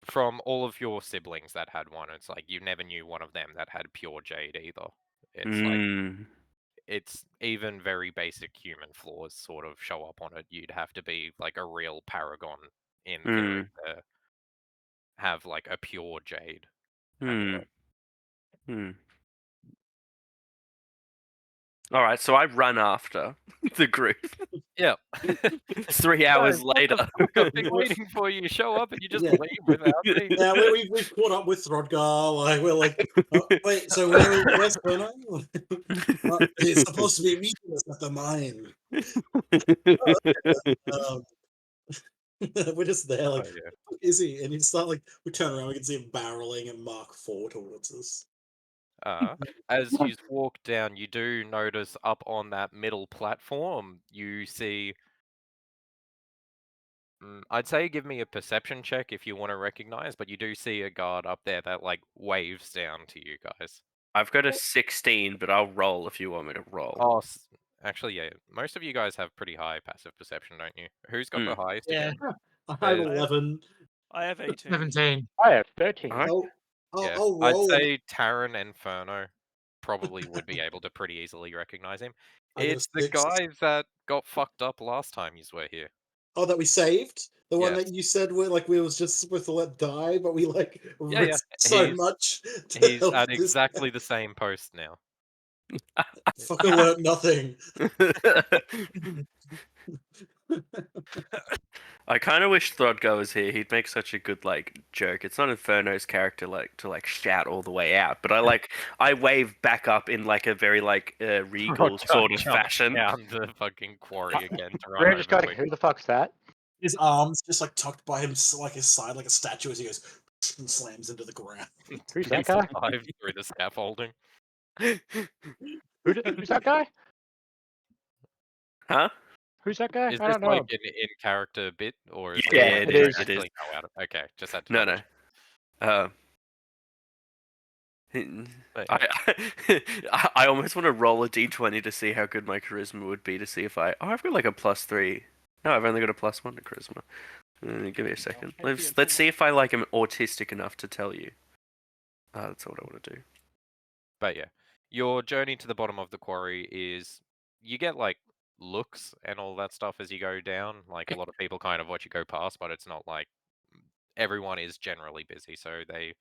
from all of your siblings that had one, it's like you never knew one of them that had pure jade either. It's like it's even very basic human flaws sort of show up on it. You'd have to be like a real paragon in theory to have like a pure jade amulet. All right, so I run after the group. Yeah. 3 hours later. I've been waiting for you to show up and you just leave without me. Yeah, we've caught up with Throdgar. Like we're like, wait, so where's Ferno? It's supposed to be meeting us at the mine. We're just there, like, is he? And he's not like we turn around, we can see him barreling at Mark 4 towards us. As you walk down, you do notice up on that middle platform, you see. I'd say give me a perception check if you want to recognize, but you do see a guard up there that like waves down to you guys. I've got a 16, but I'll roll if you want me to roll. Oh, actually, yeah. Most of you guys have pretty high passive perception, don't you? Who's got the highest Yeah. again? I have There's- 11. I have 18. 17. I have 13. Alright. Yeah, I'll I'd roll. say Taran and Inferno probably would be able to pretty easily recognize him. I got a It's the 6. guys that got fucked up last time you were here. Oh, that we saved? The one Yes. that you said we was just supposed to let die, but we Yeah, yeah. risked so He's- much to He's help at this exactly the same post now. fucker learned nothing. I kind of wish Throdgar was here. He'd make such a good joke. It's not Inferno's character to shout all the way out, but I wave back up in a very regal Throdgar sort of jumps fashion. down the fucking quarry again to run We're over just going, quick. who the fuck's that? His arms just tucked by him, his side like a statue as he goes and slams into the ground. Who's He that guy? survived through the scaffolding. Who's that guy? Huh? Who's that guy? Is I this don't know. an in-character bit, or is Yeah, it it you is, don't it is. actually know out of? Okay, just had to No, double no. check. But I almost want to roll a d20 to see how good my charisma would be to see if I've got a +3. No, I've only got a +1 to charisma. Give me a second. Let's see if I am autistic enough to tell you. That's what I want to do. But yeah, your journey to the bottom of the quarry is you get looks and all that stuff as you go down. A lot of people kind of watch you go past, but it's not everyone is generally busy, so they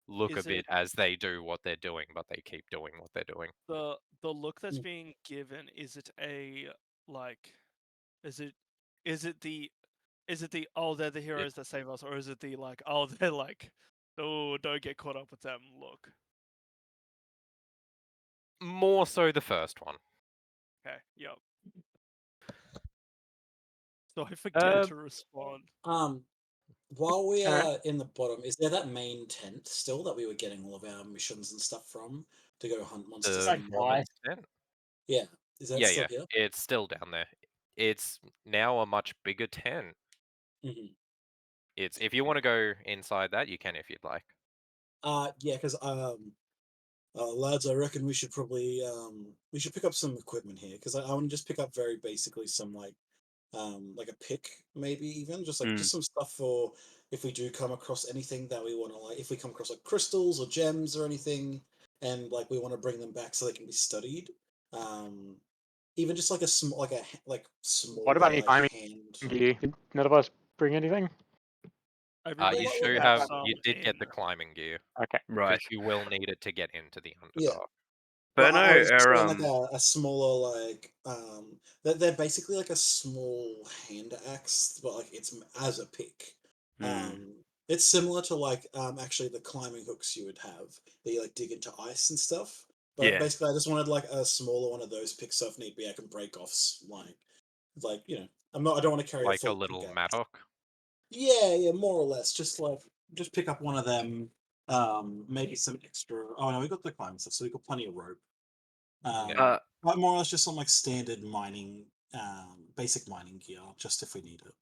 look Is a bit it as they do what they're doing, but they keep doing what they're doing. the look that's being given? Is it a is it the oh, they're the heroes that save us, or is it the oh, they're oh, don't get caught up with them look? More so the first one. Okay, yep. So I forget to respond. While we Alright. are in the bottom, is there that main tent still that we were getting all of our missions and stuff from to go hunt monsters? The and- Mormon tent? Yeah, is that Yeah, still yeah. here? It's still down there. It's now a much bigger tent. Mhm. It's if you want to go inside that, you can if you'd like. Yeah, because lads, I reckon we should probably we should pick up some equipment here because I want to just pick up very basically some a pick, maybe even just just some stuff for if we do come across anything that we want to if we come across crystals or gems or anything, and we want to bring them back so they can be studied. Even just a small small What about any climbing hand. gear? Did none of us bring anything? You what do would have. some You did get the in. climbing gear Okay. Right. because you will need it to get into the Yeah. Underdark. But I was just Inferno, saying a smaller they're basically a small hand axe, but it's as a pick. It's similar to actually the climbing hooks you would have that you dig into ice and stuff. But Yeah. basically, I just wanted a smaller one of those picks, so if need be, I can break off I'm not. I don't want to carry a Like a full little pickaxe. mattock. Yeah, more or less. Just pick up one of them. Maybe some extra. Oh no, we got the climbing stuff, so we got plenty of rope. But more or less just some standard mining, basic mining gear, just if we need it.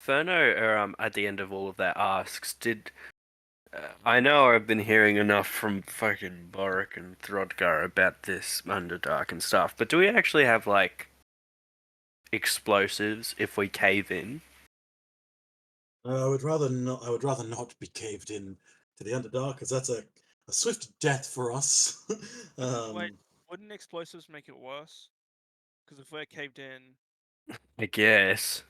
Inferno, at the end of all of that asks, did I know I've been hearing enough from fucking Boric and Throdgar about this Underdark and stuff, but do we actually have explosives if we cave in? I would rather not. I would rather not be caved in to the Underdark because that's a swift death for us. Wait, wouldn't explosives make it worse? Because if we're caved in, I guess.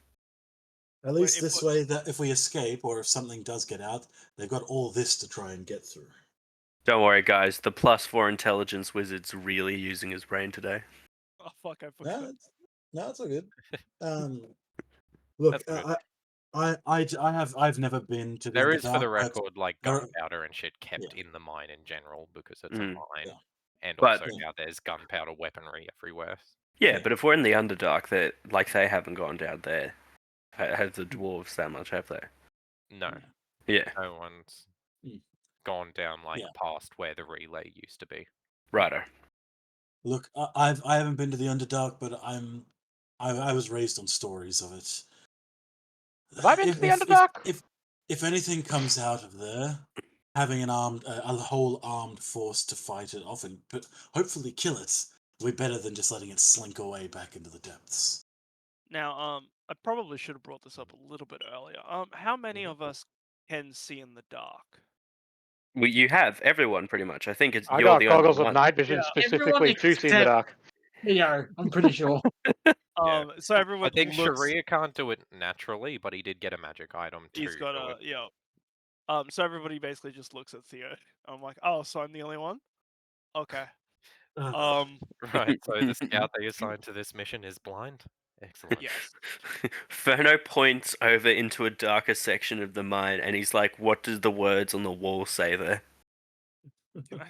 At least this way, that if we escape or if something does get out, they've got all this to try and get through. Don't worry, guys. The +4 intelligence wizard's really using his brain today. oh fuck, I forgot. No, it's all good. Look, I've never been to the There Underdark. is, for the but record, gunpowder and shit kept in the mine in general because it's a mine, and But- also now there's gunpowder weaponry everywhere. Yeah, but if we're in the Underdark, they haven't gone down there. Have the dwarves that much, have they? No, Yeah. no one's gone down past where the relay used to be. Righto. Look, I haven't been to the Underdark, but I was raised on stories of it. Have I been to the Underdark? If anything comes out of there, having a whole armed force to fight it off and hopefully kill it will be better than just letting it slink away back into the depths. Now, I probably should have brought this up a little bit earlier. How many of us can see in the dark? Well, you have everyone pretty much. I think I you're got the only goggles of one. night vision Yeah. specifically to see in the dark. Theo, I'm pretty sure. Yeah. So I everyone think looks. Sharia can't do it naturally, but he did get a magic item to He's got do a it. yeah. So everybody basically just looks at Theo. I'm like, oh, so I'm the only one. Okay. Right, so the scout that you assigned to this mission is blind? Excellent. Yes. Ferno points over into a darker section of the mine, and he's like, "What do the words on the wall say there?" Can I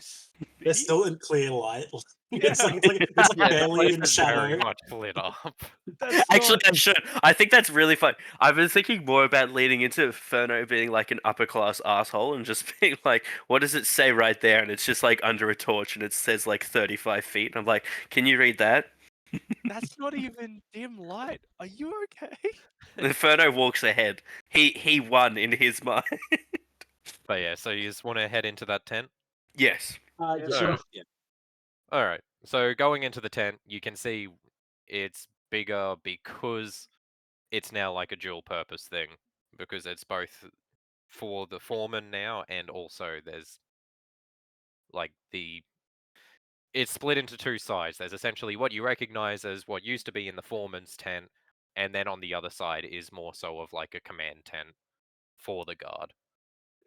They're see? still in clear light. Yeah. It's like Yeah, the barely place in is shadow. very much lit up. That's Actually, not. I should. I think that's really fun. I've been thinking more about leading into Ferno being like an upper class asshole and just being like, "What does it say right there?" And it's just like under a torch, and it says like 35 feet. And I'm like, "Can you read that?" That's not even dim light. Are you okay? Inferno walks ahead. He won in his mind. But yeah, so you just want to head into that tent? Yes. Yeah, Sure. yeah. Alright, so going into the tent, you can see it's bigger because it's now like a dual purpose thing. Because it's both for the foreman now, and also there's like it's split into two sides. There's essentially what you recognize as what used to be in the foreman's tent, and then on the other side is more so of like a command tent for the guard.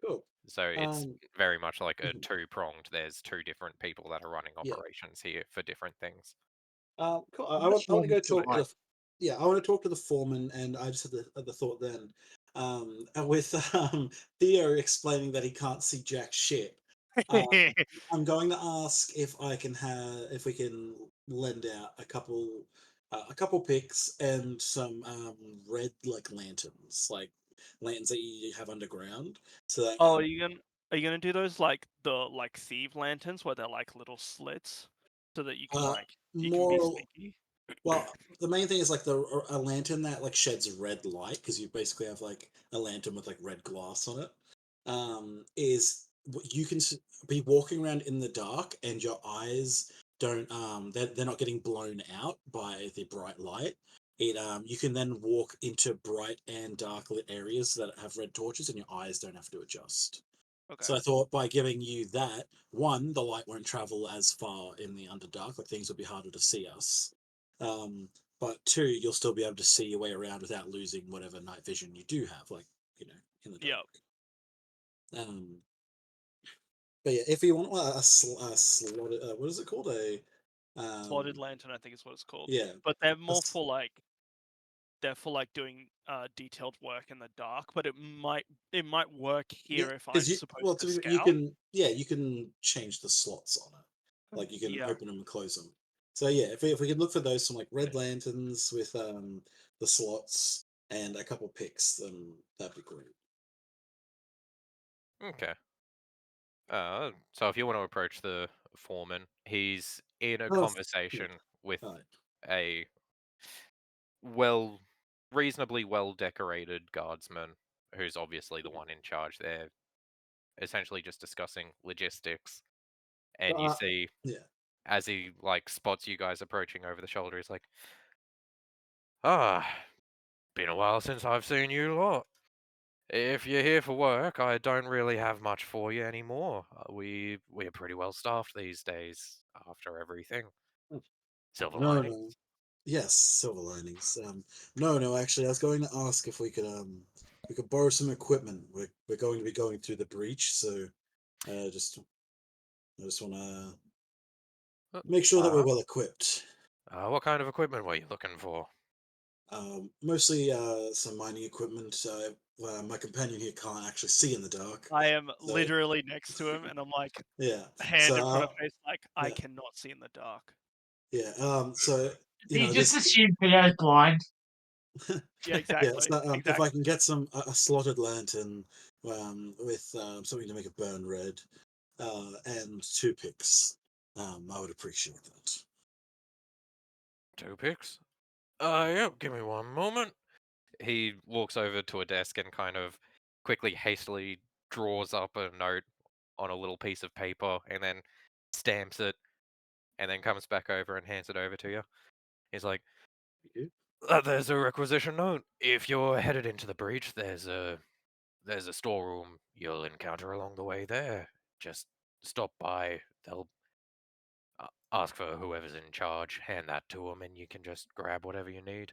Cool. So it's very much like a Mhm. two-pronged. There's two different people that are running Yeah. operations here for different things. Cool. I'm I not want sure to go who's talk to right. I want to talk to the foreman, and I just had the thought then, with Theo explaining that he can't see jack shit. I'm going to ask if we can lend out a couple picks and some red like lanterns, like lanterns that you have underground, so that Oh, are you gonna do those like the thief lanterns where they're like little slits, so that you can be more. sneaky? Well, the main thing is like a lantern that like sheds red light, because you basically have like a lantern with like red glass on it. Is you can be walking around in the dark and your eyes don't they're not getting blown out by the bright light. You can then walk into bright and dark lit areas that have red torches, and your eyes don't have to adjust. Okay. So I thought by giving you that, one, the light won't travel as far in the underdark, like things will be harder to see us. Um, but two, you'll still be able to see your way around without losing whatever night vision you do have, like, in the Yep. dark. But yeah, if you want a slotted, what is it called? Slotted lantern, I think is what it's called. Yeah, But they're more s- for doing detailed work in the dark. But it might work yeah, here if because I'm supposed to you scout. can you can change the slots on it, like you can Yeah. open them and close them. So yeah, if we could look for those, some like red lanterns with the slots and a couple picks, then that'd be great. Okay. So if you want to approach the foreman, he's in a Oh, yeah. conversation with All right. a well, reasonably well decorated guardsman who's obviously the one in charge. They're essentially just discussing logistics, and you see Yeah. as he like spots you guys approaching over the shoulder, he's like, "Ah, been a while since I've seen you lot. If you're here for work, I don't really have much for you anymore. We're pretty well staffed these days after everything. Oh, Silver no, lining." no. Yes, silver linings. No, no. Actually, I was going to ask if we could borrow some equipment. We're going to be going through the breach, so just I just want to Uh, make sure that we're uh, well equipped. what kind of equipment were you looking for? Mostly some mining equipment. My companion here can't actually see in the dark, I am so literally next to him, and I'm like, yeah. hand So in front of face, like I yeah, cannot see in the dark. yeah. So He just this assumed Theo's blind. Yeah, yeah. exactly. So if I Exactly. can get a slotted lantern with something to make it burn red, and two picks, I would appreciate that. 2 picks? Yep, give me one moment. He walks over to a desk and kind of quickly, hastily draws up a note on a little piece of paper and then stamps it and then comes back over and hands it over to you. He's like, there's a requisition note. If you're headed into the breach, there's a storeroom you'll encounter along the way there. Just stop by. They'll ask for whoever's in charge, hand that to them, and you can just grab whatever you need.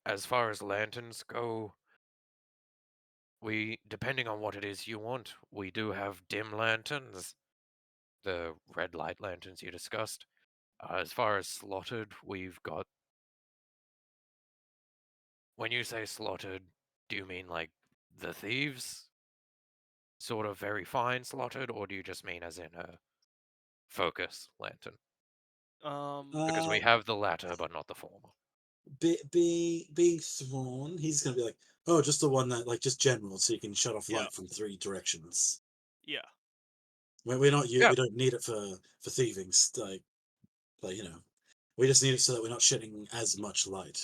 As far as lanterns go, depending on what it is you want, we do have dim lanterns, the red light lanterns you discussed. As far as slotted, we've got. When you say slotted, do you mean like the thieves? Sort of very fine slotted, or do you just mean as in a focus lantern? Because we have the latter, but not the former. Being thrown, he's gonna be like, oh, just the one that like just general, so you can shut off Yeah. light from 3 directions. Yeah. We're not Yeah. we don't need it for thieving, like you know, we just need it so that we're not shedding as much light.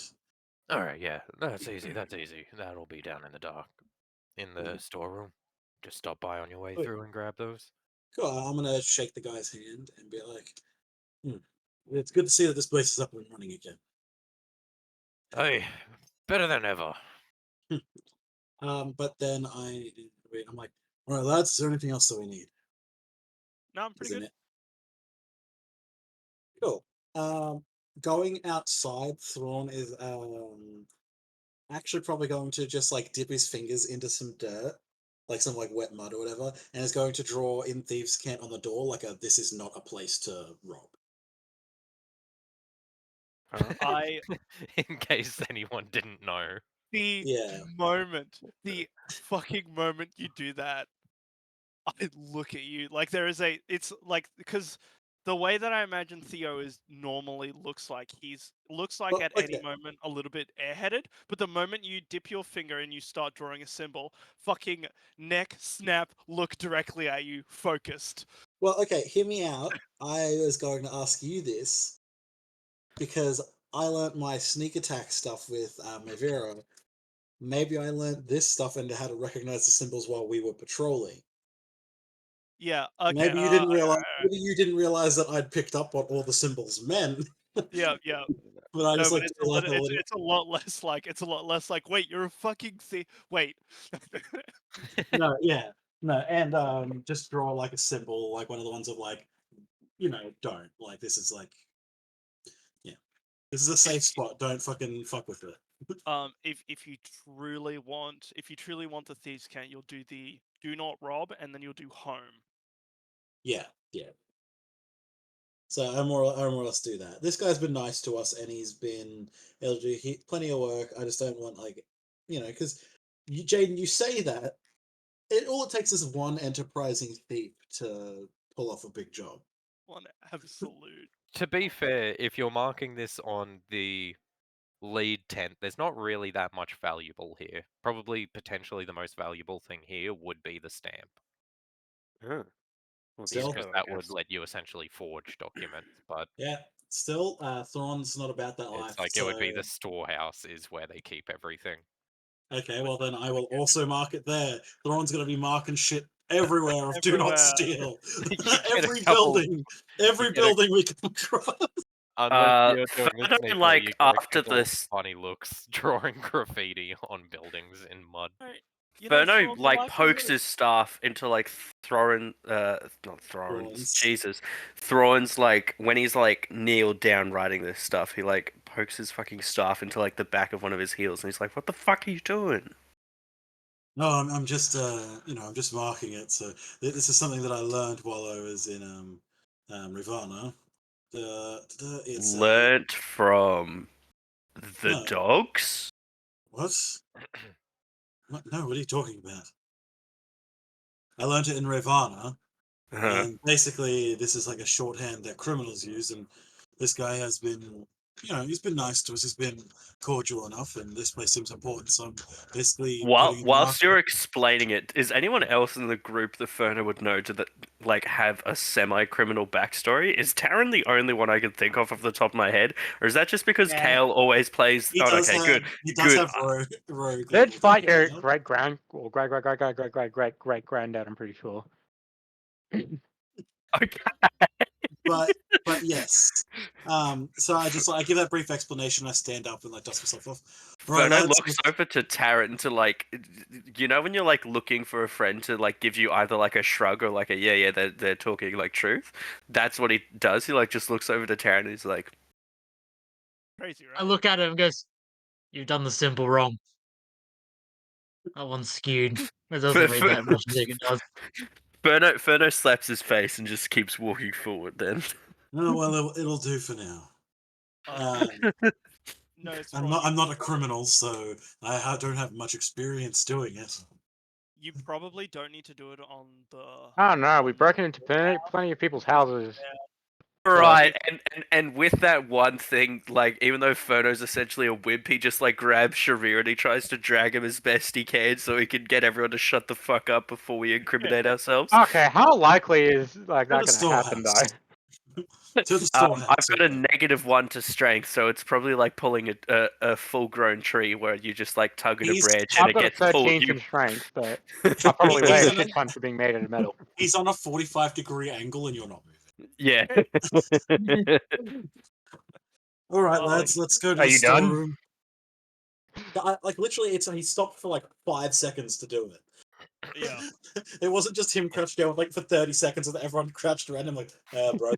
All right, yeah, that's easy. That's easy. That'll be down in the dark, in the storeroom. Just stop by on your way Wait. through and grab those. Cool. I'm gonna shake the guy's hand and be like, it's good to see that this place is up and running again. Hey, better than ever. But then I'm like, all right, lads, is there anything else that we need? No, I'm pretty Isn't good. it? Cool. Going outside, Thrawn is actually probably going to just like dip his fingers into some dirt, like some like wet mud or whatever, and is going to draw in thieves' cant on the door like a "this is not a place to rob." I In case anyone didn't know. the Yeah. the fucking moment you do that, I look at you like it's like because the way that I imagine Theo is normally looks like Well, at any okay. moment a little bit airheaded, but the moment you dip your finger and you start drawing a symbol, fucking neck snap, look directly at you, focused. Well, okay. Hear me out. I was going to ask you this because I learnt my sneak attack stuff with Mavera. Maybe I learnt this stuff and how to recognize the symbols while we were patrolling. Yeah. Okay. Maybe you didn't realize. Maybe you didn't realize that I'd picked up what all the symbols meant. Yeah. Yeah. But I No, just but like to do like a little. it's a lot less like wait, you're a fucking wait. No, yeah, no, and just draw like a symbol, like one of the ones of like, don't like this is like, yeah, this is a safe spot. Don't fucking fuck with it. If you truly want the thieves' cant, you'll do the do not rob, and then you'll do home. Yeah, yeah. So I more or less do that. This guy's been nice to us, and he's been able to do plenty of work. I just don't want like, because Jaden, you say that all it takes is one enterprising thief to pull off a big job. One absolute. To be fair, if you're marking this on the lead tent, there's not really that much valuable here. Probably potentially the most valuable thing here would be the stamp. Huh. Well, Still? Because that would let you essentially forge documents, but Yeah, still, Thrawn's not about that life. it's like it would be the storehouse is where they keep everything. Okay, well then I will also mark it there. Thrawn's gonna be marking shit everywhere of "do not Everywhere. steal." You get a every couple- building, every you get a- building we come across. Unless you're doing Further, this, Nico, like, you get a after couple of this- funny looks drawing graffiti on buildings in mud. Right. You know, Furno Thrawn's like life pokes is his staff into like Thorin, not Thorin's, Thrawn's. Jesus, Thrawn's like when he's like kneeled down writing this stuff, he like pokes his fucking staff into like the back of one of his heels, and he's like, "What the fuck are you doing?" No, I'm just I'm just marking it. So this is something that I learned while I was in Rivana. It's Learnt from the No. dogs. What? No, what are you talking about? I learned it in Ravana, Uh-huh. and basically this is like a shorthand that criminals use, and this guy has been he's been nice to us. He's been cordial enough, and this place seems important. So I'm basically Whilst you're explaining it, is anyone else in the group that Ferner would know to have a semi-criminal backstory? Is Taryn the only one I can think of off the top of my head, or is that just because Yeah. Kale always plays? He Oh, does okay, have, good, He does good. have rogue. Let's fight your great granddad. I'm pretty sure. Okay. But yes. So I give that brief explanation. I stand up and dust myself off. Right, Ferno lads. looks over to Taryn to when you're looking for a friend to give you either a shrug or a yeah they're talking truth. That's what he does. He just looks over to Taryn and he's like, Crazy, right? I look at him and goes, "You've done the symbol wrong. That one's skewed. It doesn't read that much. I think it does." Ferno slaps his face and just keeps walking forward. Then No, well, it'll do for now. No, it's I'm wrong. not. I'm not a criminal, so I don't have much experience doing it. You probably don't need to do it on the. Oh no, we've broken into plenty of people's houses. right, and with that one thing, even though Ferno's essentially a wimp, he just grabs Sharir and he tries to drag him as best he can so he can get everyone to shut the fuck up before we incriminate ourselves. Okay, how likely is that To the gonna happen though? storehouse. To the storehouse. I've got a -1 to strength, so it's probably like pulling a full-grown tree where you just tug at a branch and I've it got a gets pulled. 13 in strength, but I probably weigh a shit ton for being made out of metal. He's on a 45-degree angle, and you're not moving. Yeah. All right, lads, let's go to Are the you done? storeroom. Literally, he stopped for 5 seconds to do it. Yeah. It wasn't just him crouched down for 30 seconds and everyone crouched around him bro,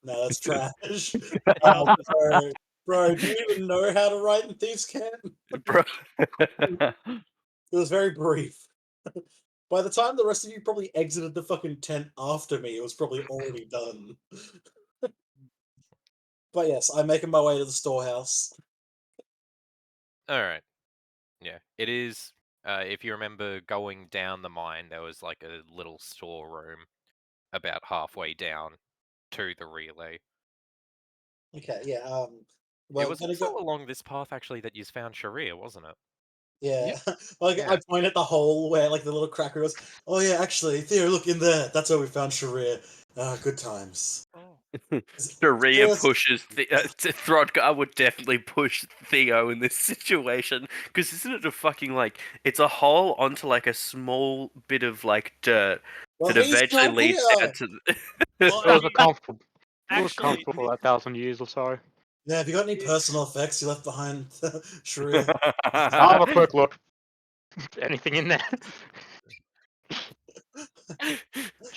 no, that's trash. Bro, do you even know how to write in Thieves' Camp? Bro. It was very brief. By the time the rest of you probably exited the fucking tent after me, it was probably already done. But yes, I'm making my way to the storehouse. All right. Yeah, it is. If you remember going down the mine, there was a little storeroom about halfway down to the relay. Okay, yeah. It was also along this path actually that you found Sharir, wasn't it? Yeah, Yeah. I point at the hole where the little cracker goes. Oh yeah, actually, Theo, look in there. That's where we found Sharir. Good times. Sharir pushes Throdgar would definitely push Theo in this situation because isn't it a fucking it's a hole onto a small bit of dirt that eventually leads down to the... Well, It was a comfortable. It was Actually, comfortable for 1,000 years or so. Yeah, have you got any personal effects you left behind, Sharir? I'll have a quick look. Anything in there?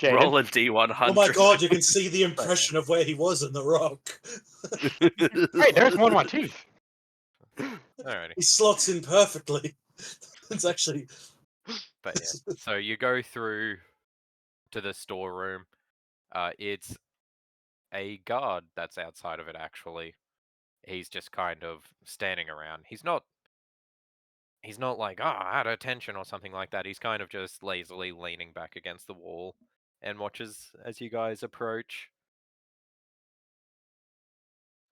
Roll a D100. Oh my god, you can see the impression of where he was in the rock. Hey, there's one of my teeth. Alrighty. He slots in perfectly. It's actually. But yeah, so you go through to the storeroom. It's a guard that's outside of it actually. He's just kind of standing around. He's not out of attention or something like that. He's kind of just lazily leaning back against the wall and watches as you guys approach.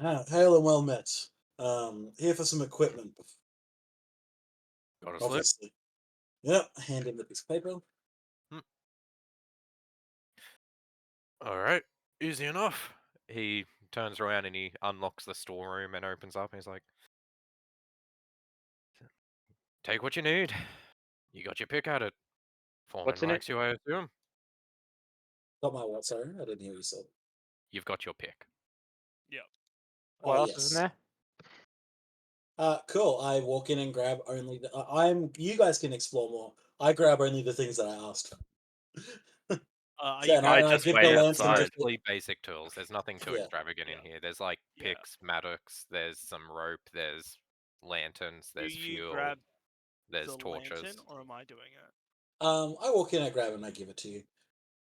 Hail and well met. Here for some equipment. Got a slip? Obviously. Yep, hand him the piece of paper. Alright, easy enough. He turns around and he unlocks the storeroom and opens up and he's like, take what you need. You got your pick at it. Foreman What's in it? likes you, I assume. Got my what? Sorry, I didn't hear you say. You've got your pick. Yeah. What else is in there? Cool. I walk in and grab only the. You guys can explore more. I grab only the things that I asked for. I just wait outside. Mostly basic tools. There's nothing too extravagant in here. There's picks, mattocks, there's some rope, there's lanterns, there's fuel, there's torches. Lantern, or am I doing it? I walk in, I grab it, and I give it to you.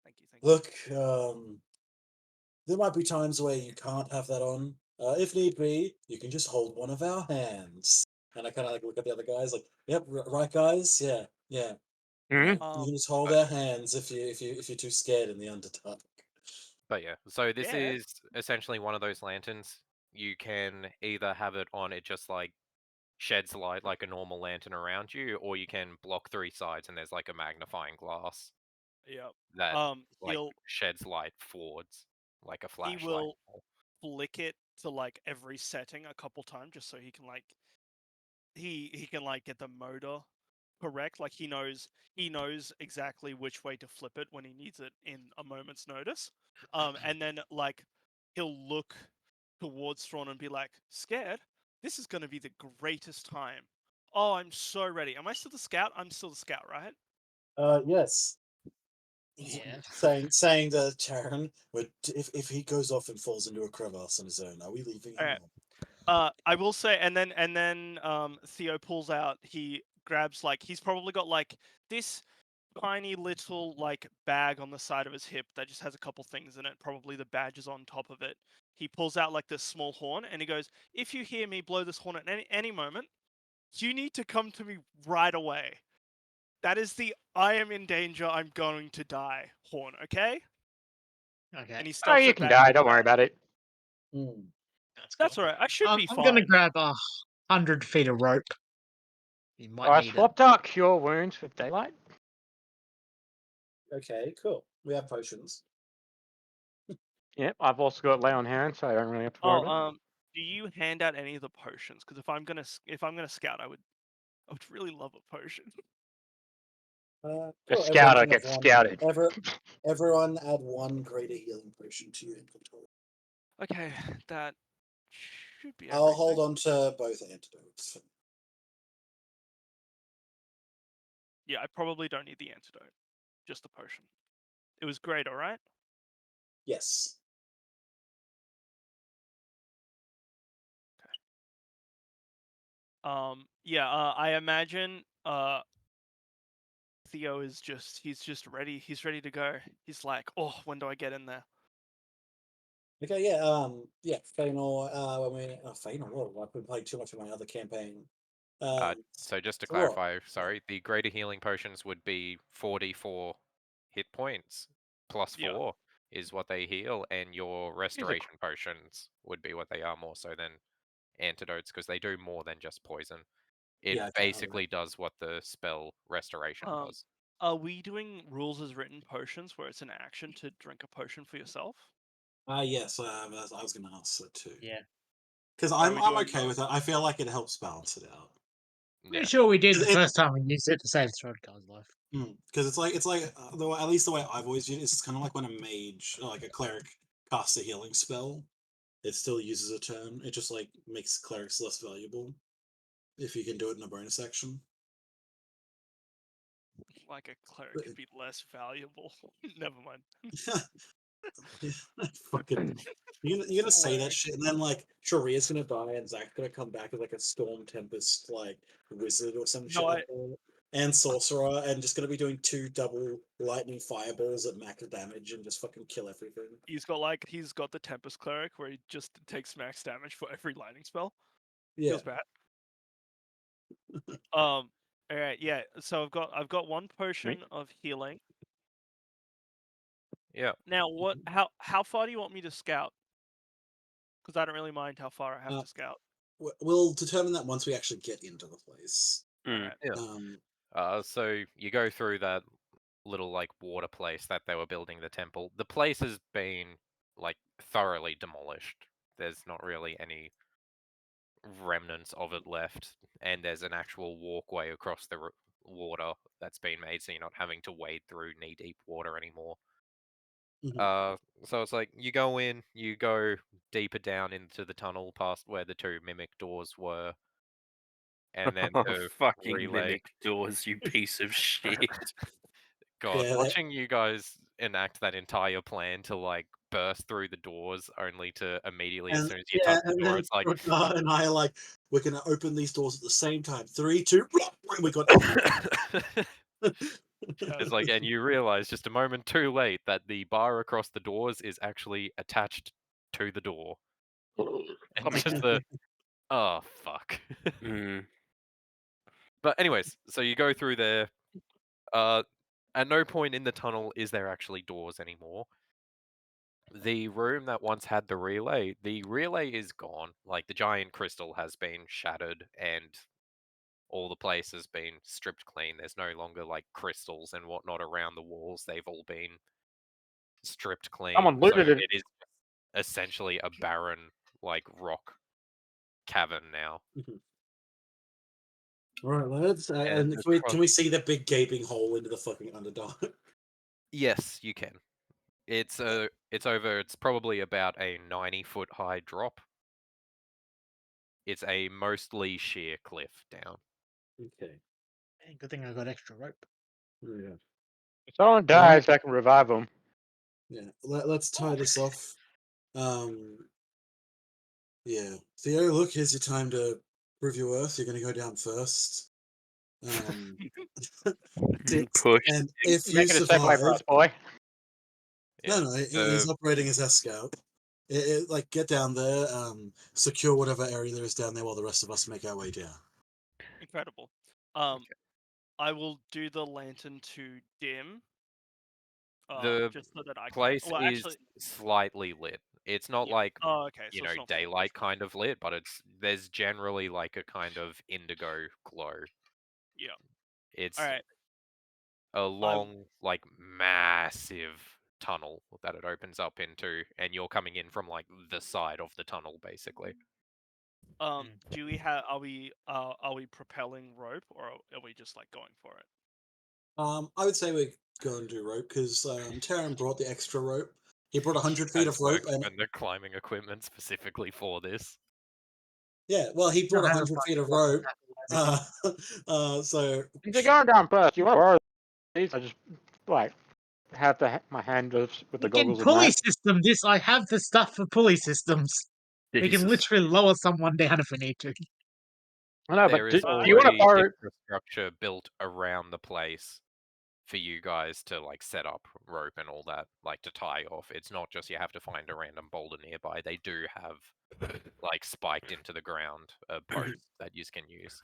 Thank you. Look, there might be times where you can't have that on. If need be, you can just hold one of our hands. And I kind of look at the other guys, yep, right, guys, yeah. Mm-hmm. You can just hold our hands if you're too scared in the Underdark. But yeah, so this is essentially one of those lanterns. you can either have it on, it just like sheds light like a normal lantern around you, or you can block 3 sides and there's like a magnifying glass Yep. that like He'll sheds light forwards like a he flashlight. will flick it to like every setting a couple times just so he can like he can like get the motor correct. Like he knows exactly which way to flip it when he needs it in a moment's notice. And then like he'll look towards Thrawn and be like, "Scared? This is going to be the greatest time. Oh, I'm so ready. Am I still the scout? I'm still the scout, right?" Yes. Yeah. Saying to Charon, if he goes off and falls into a crevasse on his own, are we leaving him? Alright. I will say, and then Theo pulls out. He grabs like he's probably got like this tiny little like bag on the side of his hip that just has a couple things in it. Probably the badge is on top of it. He pulls out like this small horn and he goes, "If you hear me blow this horn at any moment, you need to come to me right away. That is the I am in danger. I'm going to die horn. Okay?" Okay. And he Oh, stuffs you it can back. die. Don't worry about it. That's cool. That's alright. I should be I'm gonna fine. grab 100 feet of rope. You might I need it. swapped out cure wounds with daylight. Okay, cool. We have potions. Yep, I've also got lay on hand, so I don't really have to worry about it. Do you hand out any of the potions? Because if I'm gonna scout, I would really love a potion. Cool. A Everyone scouter can have gets one. scouted. Everyone add 1 greater healing potion to your inventory. Okay, that should be I'll everything. hold on to both antidotes. Yeah, I probably don't need the antidote, just the potion. It was great, all right. Yes. Yeah. I imagine Theo is he's just ready. He's ready to go. He's like, "Oh, when do I get in there?" Okay, yeah, Feanor, Feanor, whoa, I've been playing too much of my other campaign. So just to so what? clarify, sorry, the greater healing potions would be 4d4 hit points plus Yeah. 4 is what they heal, and your restoration potions would be what they are more so than antidotes, because they do more than just poison. It Yeah, okay, basically does what the spell restoration does. Are we doing rules as written potions where it's an action to drink a potion for yourself? yes, I was going to ask that too. Yeah. Because Are I'm we doing okay with it. I feel like it helps balance it out. Pretty Yeah. sure we did the It- first time we used it to save Thronecar's life. Because it's like at least the way I've always used it, it's kind of like when a mage or like a cleric casts a healing spell, it still uses a turn. It just like makes clerics less valuable if you can do it in a bonus action. Like a cleric could be less valuable. Never mind. Fucking, you're gonna say that shit, and then like Sharia's gonna die, and Zach's gonna come back as like a Storm Tempest like wizard or some shit No, like that, and sorcerer, and just gonna be doing 2 double lightning fireballs at max damage and just fucking kill everything. he's got the Tempest Cleric where he just takes max damage for every lightning spell. Yeah. Feels bad. All right, yeah. So I've got 1 potion of healing. Yeah. Now, how far do you want me to scout? Because I don't really mind how far I have to scout. We'll determine that once we actually get into the place. All right. Yeah. So you go through that little like water place that they were building the temple. The place has been like thoroughly demolished. There's not really any remnants of it left, and there's an actual walkway across the water that's been made, so you're not having to wade through knee-deep water anymore. So it's like you go in, you go deeper down into the tunnel past where the 2 mimic doors were, and then the Fucking relay. mimic doors, you piece of shit. God, Yeah, watching you guys enact that entire plan to like burst through the doors only to immediately, as soon as you touch the and door, then it's like Ragnar and I are like, we're gonna open these doors at the same time. 3, 2, we got everything. it's like, and you realize just a moment too late that the bar across the doors is actually attached to the door. And it's just the oh fuck. But anyways, so you go through there. At no point in the tunnel is there actually doors anymore. The room that once had the relay is gone. Like the giant crystal has been shattered and all the place has been stripped clean. There's no longer like crystals and whatnot around the walls. They've all been stripped clean. Someone So looted it. it is essentially a barren like rock cavern now. All right, lads. And And can we see the big gaping hole into the fucking Underdark? Yes, you can. It's probably about a 90-foot high drop. It's a mostly sheer cliff down. Okay. Good thing I got extra rope. Yeah. If someone dies, I can revive them. Yeah. Let's tie this off. Yeah. Theo, look, here's your time to prove your worth. You're going to go down first. Push. And if you Making it safe way for survive, us, boy. Yeah. no, he's operating as S-Scout. Like, get down there, secure whatever area there is down there while the rest of us make our way down. Incredible. Okay. I will do the lantern to dim. The just so that I can. place Well, is actually, slightly lit. It's not yeah. like Oh, okay. So it's not full daylight kind of lit, but there's generally like a kind of indigo glow. Yeah. It's All right. a long, like massive tunnel that it opens up into, and you're coming in from like the side of the tunnel, basically. Do we have? Are we propelling rope, or are we just like going for it? I would say we go and do rope because Taran brought the extra rope. He brought 100 feet of rope, and the climbing equipment specifically for this. yeah, well, he brought I have 100 feet of fucking rope. tackle So If you're going down first, you want to borrow these? I just like have my hand with the Fucking goggles of pulley night. system. I have the stuff for pulley systems. We can Jesus. literally lower someone down if we need to. I know, There but is do you want to already borrow? infrastructure built around the place for you guys to like set up rope and all that, like to tie off. It's not just you have to find a random boulder nearby. They do have like spiked into the ground posts that you can use.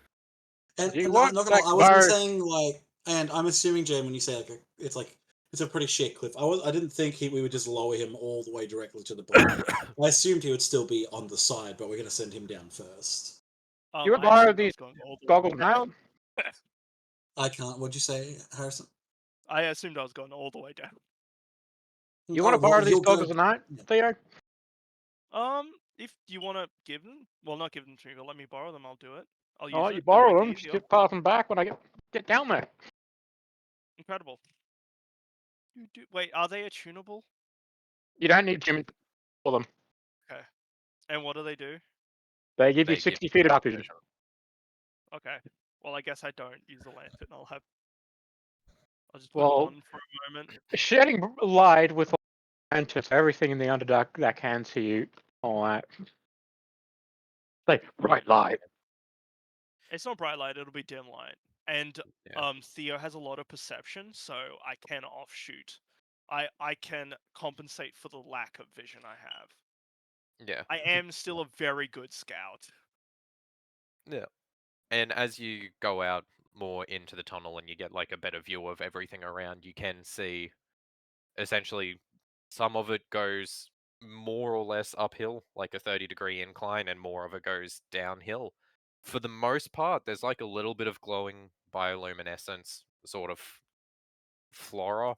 and, Do you and I'm want not gonna like lie, I wasn't borrow? saying like, and I'm assuming Jay, when you say it's a pretty sheer cliff. I didn't think we would just lower him all the way directly to the bottom. I assumed he would still be on the side, but we're gonna send him down first. You want to I borrow assumed I these was going all the way goggles down. now? I can't. What'd you say, Harrison? I assumed I was going all the way down. You want to Well, borrow these you'll go. goggles tonight, Yeah. Theo? If you want to give them, well, not give them to me, but let me borrow them, I'll do it. I'll I'll use let it. you It'll borrow make them. it easier. Just pass them back when I get down there. Incredible. Wait, are they attunable? You don't need Jimmy for them. Okay. And what do they do? They give you They give 60 feet of dark vision. Okay. Well, I guess I don't use the lantern. I'll just put Well, it on for a moment. shedding light with lanterns, everything in the Underdark that can see you, all that. Like bright light. It's not bright light, it'll be dim light. And Yeah. Theo has a lot of perception, so I can offshoot. I can compensate for the lack of vision I have. Yeah. I am still a very good scout. Yeah. And as you go out more into the tunnel and you get like a better view of everything around, you can see essentially some of it goes more or less uphill, like a 30-degree incline, and more of it goes downhill. For the most part, there's like a little bit of glowing bioluminescence sort of flora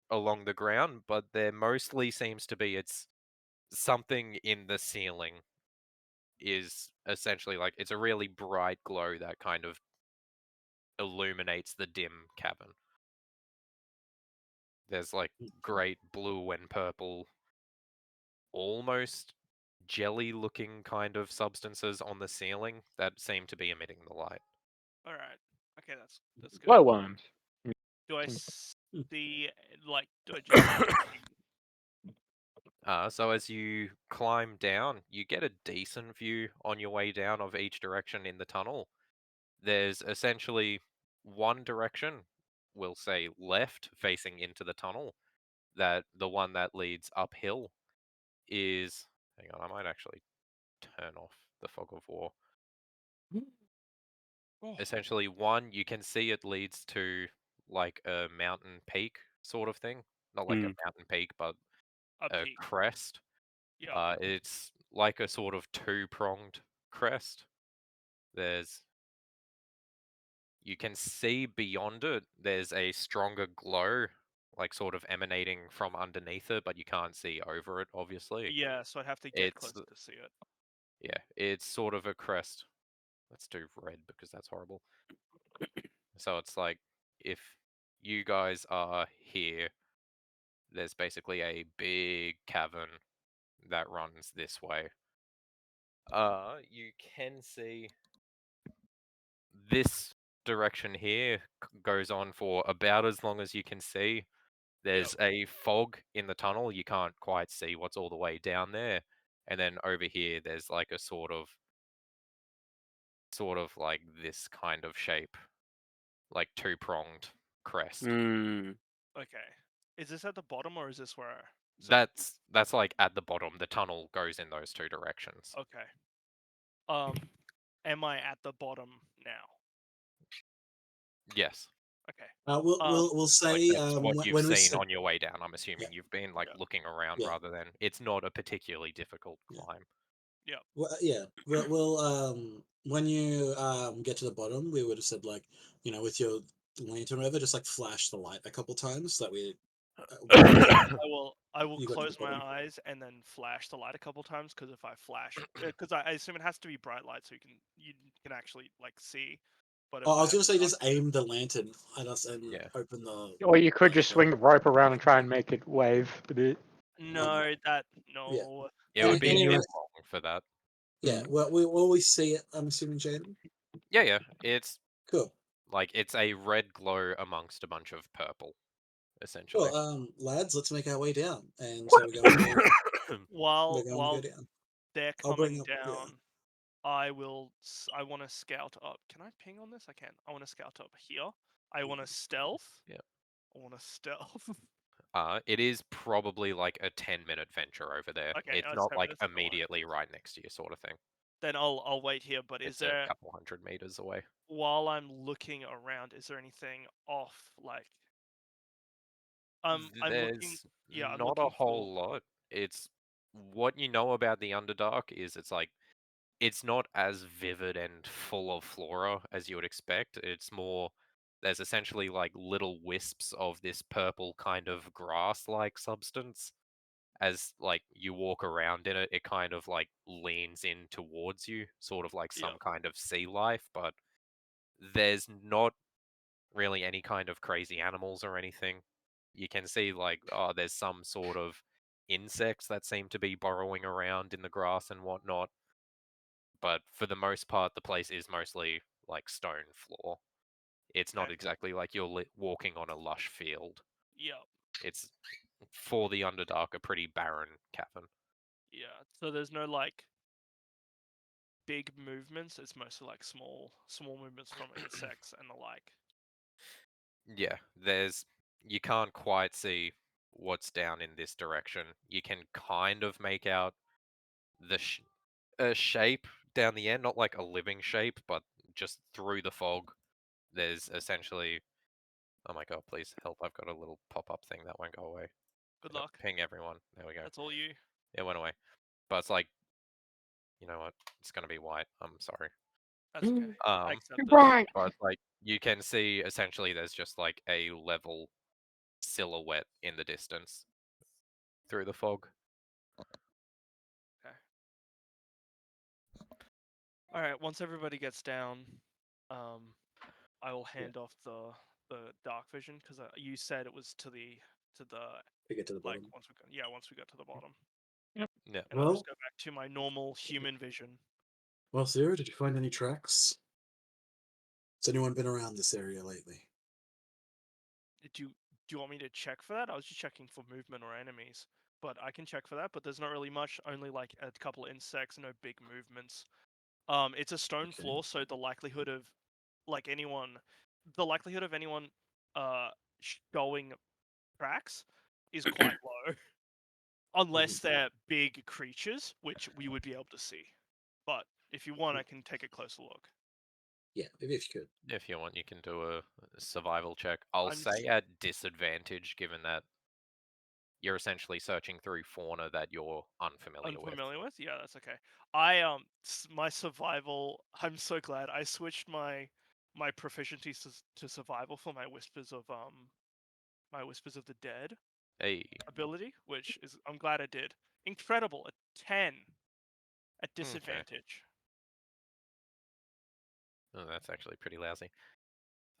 along the ground, but there mostly seems to be it's something in the ceiling is essentially like it's a really bright glow that kind of illuminates the dim cavern. There's like great blue and purple, almost jelly looking kind of substances on the ceiling that seem to be emitting the light. All right. Okay, that's good. Glowworms. Do I see like? Do I just see anything? So as you climb down, you get a decent view on your way down of each direction in the tunnel. There's essentially one direction, we'll say left, facing into the tunnel, that the one that leads uphill is. Hang on, I might actually turn off the fog of war. Oh, Essentially, one, you can see it leads to like a mountain peak sort of thing. Not like a mountain peak, but a peak. crest. Yeah. It's like a sort of two-pronged crest. You can see beyond it, there's a stronger glow, like sort of emanating from underneath it, but you can't see over it, obviously. Yeah, so I'd have to get It's, closer to see it. yeah, it's sort of a crest. Let's do red because that's horrible. So it's like, if you guys are here, there's basically a big cavern that runs this way. You can see this direction here goes on for about as long as you can see. There's a fog in the tunnel. You can't quite see what's all the way down there. And then over here, there's like a sort of like this kind of shape, like two-pronged crest. Mm. Okay. Is this at the bottom or is this where? So, That's like at the bottom. The tunnel goes in those two directions. okay. Am I at the bottom now? Yes. Okay. We'll Like say that's what you've when we seen said on your way down. I'm assuming Yeah. you've been like Yeah. looking around Yeah. rather than it's not a particularly difficult Yeah. climb. well, yeah we'll when you get to the bottom, we would have said, like, with your lantern or whatever, just like flash the light a couple times, that we I will You got to the close my bottom. eyes and then flash the light a couple times, because if I flash, because I assume it has to be bright light so you can actually like see. But if Oh, I I was have gonna say, dark, just aim the lantern at us and Yeah. open the Or you could just the- swing the rope around and try and make it wave a bit. no, no. It would be a anyway, bit long for that. yeah. Well, we always see it. I'm assuming, Jaden. Yeah. It's Cool. like it's a red glow amongst a bunch of purple, essentially. Cool. Lads, let's make our way down. And so we're going to go. While We're going to go down. they're I'll bring coming up. down, I want to scout up. Can I ping on this? I can. I want to scout up here. I want to stealth. Yeah. I want to stealth. It is probably like a 10-minute venture over there. Okay, It's it's not 10 like minutes. Alright. immediately right next to you, sort of thing. Then I'll wait here. But is It's a there, couple hundred meters away. while I'm looking around, is there anything off? Like, I'm looking. There's Yeah, I'm not a looking whole lot. It's what you know about the Underdark is it's like it's not as vivid and full of flora as you would expect. It's more there's essentially like little wisps of this purple kind of grass-like substance. As like you walk around in it, it kind of like leans in towards you, sort of like some kind of sea life, but there's not really any kind of crazy animals or anything. You can see like there's some sort of insects that seem to be burrowing around in the grass and whatnot. But for the most part, the place is mostly like stone floor. It's not Okay. exactly like you're walking on a lush field. Yeah. It's for the Underdark a pretty barren cavern. Yeah. So there's no like big movements. It's mostly like small movements from insects and the like. Yeah, you can't quite see what's down in this direction. You can kind of make out the a shape down the end, not like a living shape, but just through the fog, there's essentially. Oh my god! Please help! I've got a little pop-up thing that won't go away. Good luck. Ping everyone. There we go. That's all you. It went away. But it's like, you know what? It's gonna be white. I'm sorry. That's okay. I accept it. Right. But it's like you can see essentially there's just like a level silhouette in the distance through the fog. Okay. All right. Once everybody gets down, I will hand off the dark vision, because you said it was to the To get to the like bottom. once we got to the bottom, Yeah. and I'll Well, just go back to my normal human vision. well, Sarah, did you find any tracks? Has anyone been around this area lately? Do you want me to check for that? I was just checking for movement or enemies, but I can check for that. But there's not really much. Only like a couple of insects, no big movements. It's a stone Okay. floor, so the likelihood of anyone showing tracks is quite low, unless they're big creatures, which we would be able to see. But if you want, I can take a closer look. Yeah, maybe if you could. If you want, you can do a survival check. I'll I'm say at disadvantage, given that you're essentially searching through fauna that you're unfamiliar with. Unfamiliar with? Yeah, that's okay. My survival. I'm so glad I switched my proficiencies to survival for my whispers of the dead Hey, ability, which is I'm glad I did. Incredible, a 10 at okay. disadvantage. Oh, that's actually pretty lousy.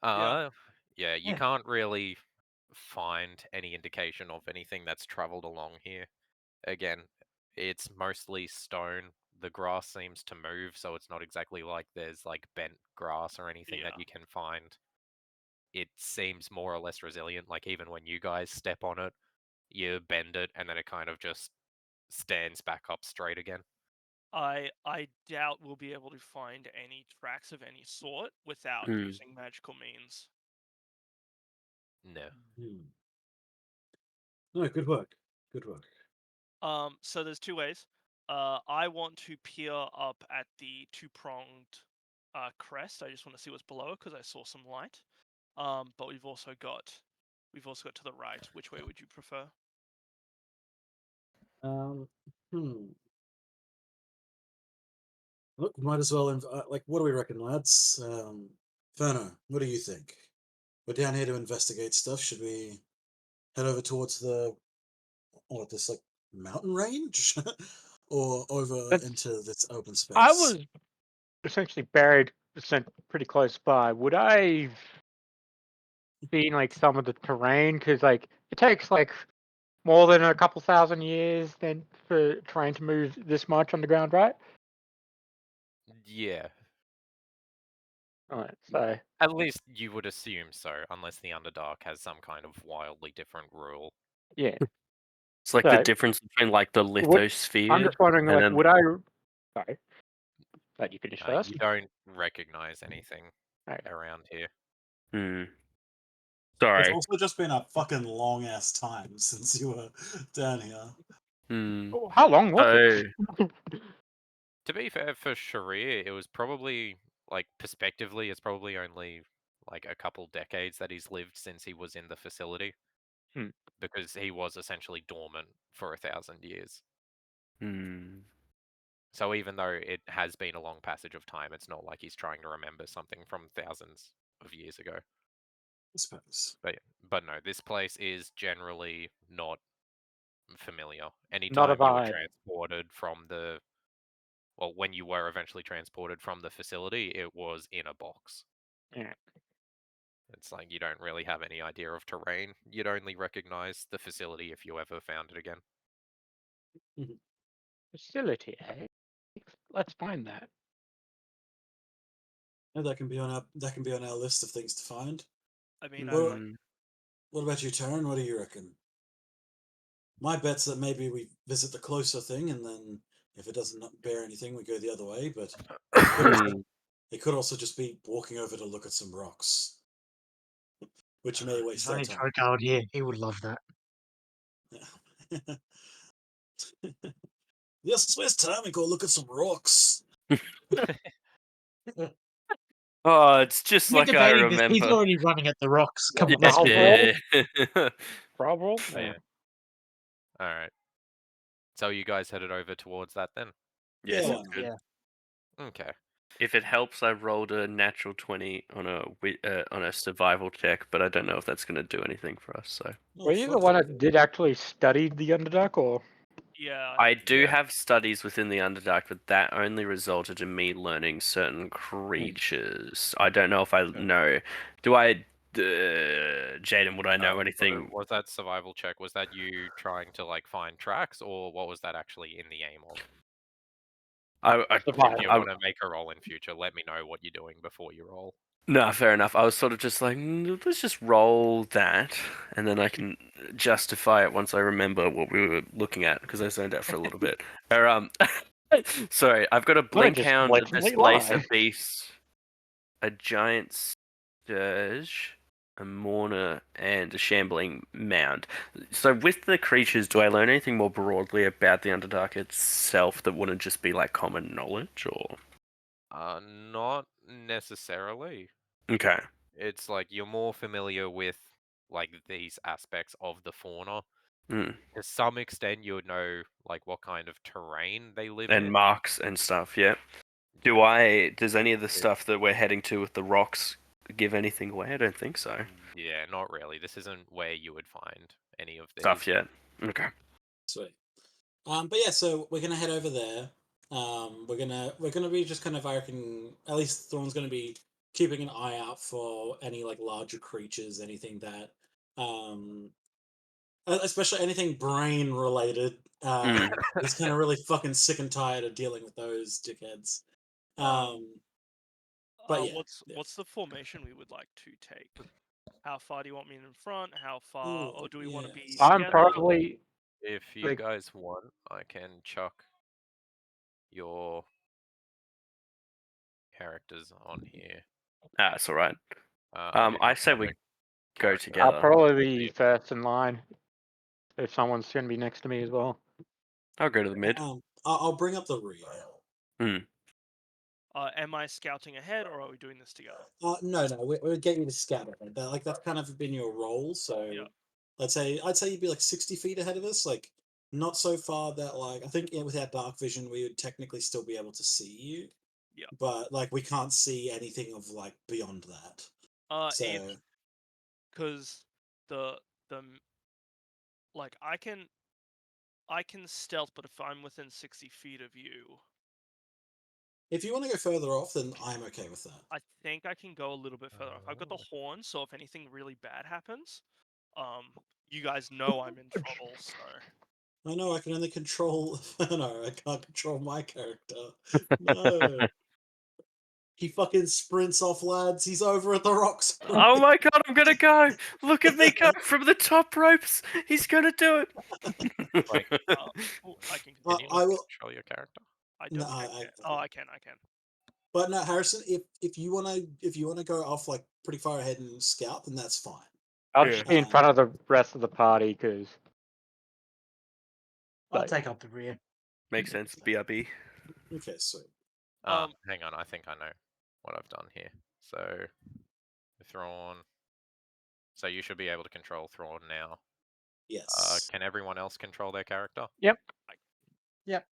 Yeah. Yeah, you Yeah. can't really find any indication of anything that's traveled along here. Again, it's mostly stone. The grass seems to move, so it's not exactly like there's like bent grass or anything Yeah. that you can find. It seems more or less resilient. Like even when you guys step on it, you bend it and then it kind of just stands back up straight again. I doubt we'll be able to find any tracks of any sort without Hmm. using magical means. No. No, good work. Good work. So there's two ways. I want to peer up at the two-pronged crest. I just want to see what's below because I saw some light. But we've also got to the right. Which way would you prefer? Hmm. Look, might as well. Like, what do we reckon, lads? Ferno, what do you think? We're down here to investigate stuff. Should we head over towards this like mountain range, or over That's, into this open I space? was essentially buried pretty close by. Would I seen like some of the terrain? Because like it takes like more than a couple thousand years then for terrain to move this much on the ground, right? Yeah. Alright, so At least you would assume so, unless the Underdark has some kind of wildly different rule. yeah. It's like the So difference between like the would, I'm lithosphere just wondering, and like, then. would I? Sorry, let you finish first. You don't recognize anything Alright. around here. Hmm. It's Sorry. also just been a fucking long ass time since you were down here. Hmm. Oh, how long was it? So To be fair, for Sharir, it was probably, like, perspectively, it's probably only, like, a couple decades that he's lived since he was in the facility. Hmm. Because he was essentially dormant for 1,000 years. Hmm. So even though it has been a long passage of time, it's not like he's trying to remember something from thousands of years ago. I suppose. But no, this place is generally not familiar. Not a Anytime you were vibe. transported from well, when you were eventually transported from the facility, it was in a box. Yeah. It's like you don't really have any idea of terrain. You'd only recognize the facility if you ever found it again. Facility, eh? Let's find that. Yeah, that can be on our list of things to find. I mean, What, Hmm. what about you, Taryn? What do you reckon? My bet's that maybe we visit the closer thing, and then if it doesn't bear anything, we go the other way. But it could also just be walking over to look at some rocks, which may waste our Johnny time. Trout out here. He would love that. Yeah. Yes, it's waste time. We go look at some rocks. Oh, it's just We're like I debating this. He's remember. already running at the rocks. Come What, on, the let's whole move on. Yeah. Problem? Oh, yeah. Alright. So you guys headed over towards that then? Yeah, Yeah, why sounds not? good. Yeah. Okay. If it helps, I rolled a natural 20 on a survival check, but I don't know if that's going to do anything for us. So Oh, Were you the fuck one it. that did actually study the Underdark, or? yeah. I do Yeah. have studies within the Underdark, but that only resulted in me learning certain creatures. I don't know if I know. Do I, Jaden? Would I know So anything? was that survival check? Was that you trying to like find tracks, or what was that actually in the aim of? If you Survival. want to make a roll in future, let me know what you're doing before you roll. No, fair enough. I was sort of just like, let's just roll that, and then I can justify it once I remember what we were looking at, because I zoned out for a little bit. Sorry, I've got a Let me blink just hound, a blatantly displace, a lie. beast, a giant scourge, a mourner, and a shambling mound. So with the creatures, do I learn anything more broadly about the Underdark itself that wouldn't just be like common knowledge, or? Not necessarily. Okay. It's like you're more familiar with like these aspects of the fauna. Mm. To some extent, you would know like what kind of terrain they live And in. marks and stuff. Yeah. Does any of the stuff that we're heading to with the rocks give anything away? I don't think so. Yeah, not really. This isn't where you would find any of Stuff these. yet. Okay. Sweet. But yeah, so we're gonna head over there. We're gonna be just kind of, I reckon, at least Thorn's gonna be keeping an eye out for any like larger creatures, anything that, especially anything brain related. Mm. He's kind of really fucking sick and tired of dealing with those dickheads. But yeah, What's the formation we would like to take? How far do you want me in front? How far, Ooh, or do we want to be yes. I'm together? probably If you like guys want, I can chuck your characters on here. That's all right. I do I not say have we a go character I'll together. probably be first in line if someone's gonna be next to me as well. I'll go to the mid. I'll bring up the rear. Mm. Am I scouting ahead, or are we doing this together? No, we'll get you to scatter. Like that's kind of been your role. So Yeah. I'd say you'd be like 60 feet ahead of us. Like not so far that, like, I think, yeah, with our dark vision we would technically still be able to see you. Yeah. But like we can't see anything of like beyond that. If So because the like I can stealth, but if I'm within 60 feet of you, if you want to go further off, then I'm okay with that. I think I can go a little bit further off. I've got the horn, so if anything really bad happens, you guys know I'm in trouble. So I know I can only control. No, I can't control my character. No. He fucking sprints off, lads. He's over at the rocks. Oh my god, I'm gonna go! Look at me go from the top ropes! He's gonna do it! Like, I can. can you I not will. control your character? I No, don't think I I can. Oh, I can. I can. But no, Harrison. If you wanna go off like pretty far ahead and scout, then that's fine. I'll Yeah. just be in front of the rest of the party because I'll like take up the rear. Makes sense. BRB. Okay, sweet. Hang on, I think I know what I've done here. So, Thrawn. So you should be able to control Thrawn now. Yes. Can everyone else control their character? Yep. Yep.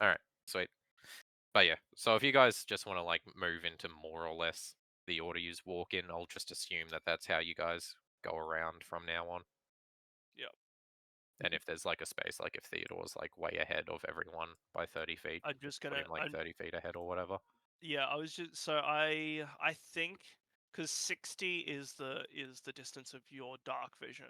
Alright, sweet. But yeah, so if you guys just want to like move into more or less the order you walk in, I'll just assume that that's how you guys go around from now on. Yep. And if there's like a space, like if Theodore's like way ahead of everyone by 30 feet, I'm just put gonna. him like 30 feet ahead or whatever. Yeah, I was just so I think because 60 is the distance of your dark vision.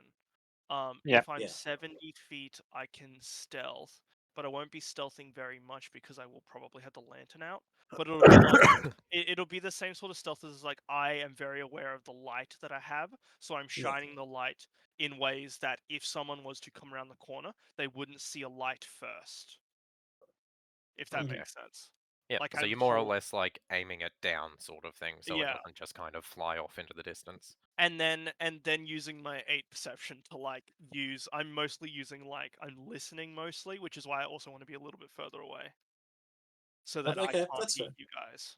Yeah. If I'm Yeah. 70 feet, I can stealth, but I won't be stealthing very much because I will probably have the lantern out. But it'll be like it'll be the same sort of stealth as like I am very aware of the light that I have, so I'm Yeah. shining the light in ways that if someone was to come around the corner, they wouldn't see a light first. If that Okay. makes sense. Yeah, Like so I'm you're more or hold- less like aiming it down sort of thing, so it Yeah. doesn't just kind of fly off into the distance. and then using my 8 perception to like use I'm mostly using like I'm listening mostly, which is why I also want to be a little bit further away so that I Okay, can't that's hear fair. you guys.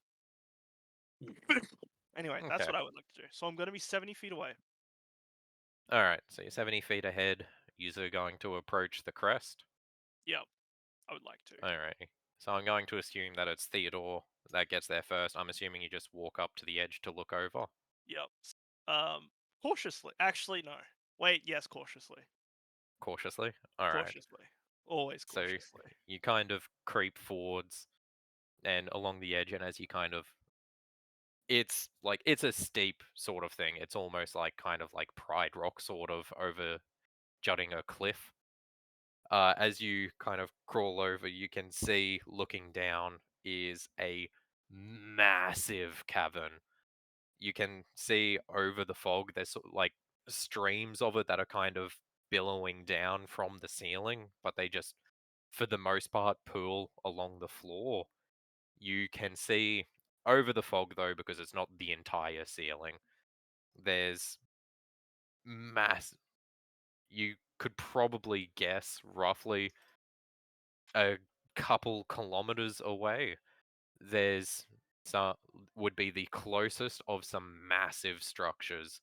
Mm. Anyway, that's Okay. what I would like to do. So I'm going to be 70 feet away. Alright, so you're 70 feet ahead. You're going to approach the crest. Yep, I would like to. Alright. So I'm going to assume that it's Theodore that gets there first. I'm assuming you just walk up to the edge to look over. Yep. Cautiously. Actually, no. Wait, yes, cautiously. Cautiously. Alright. Cautiously. Always So cautiously. you kind of creep forwards and along the edge, and as you kind of it's like it's a steep sort of thing. It's almost like kind of like Pride Rock sort of over jutting a cliff. As you kind of crawl over, you can see looking down is a massive cavern. You can see over the fog, there's sort of like streams of it that are kind of billowing down from the ceiling, but they just, for the most part, pool along the floor. You can see over the fog, though, because it's not the entire ceiling, there's mass. You could probably guess roughly a couple kilometers away, there's some would be the closest of some massive structures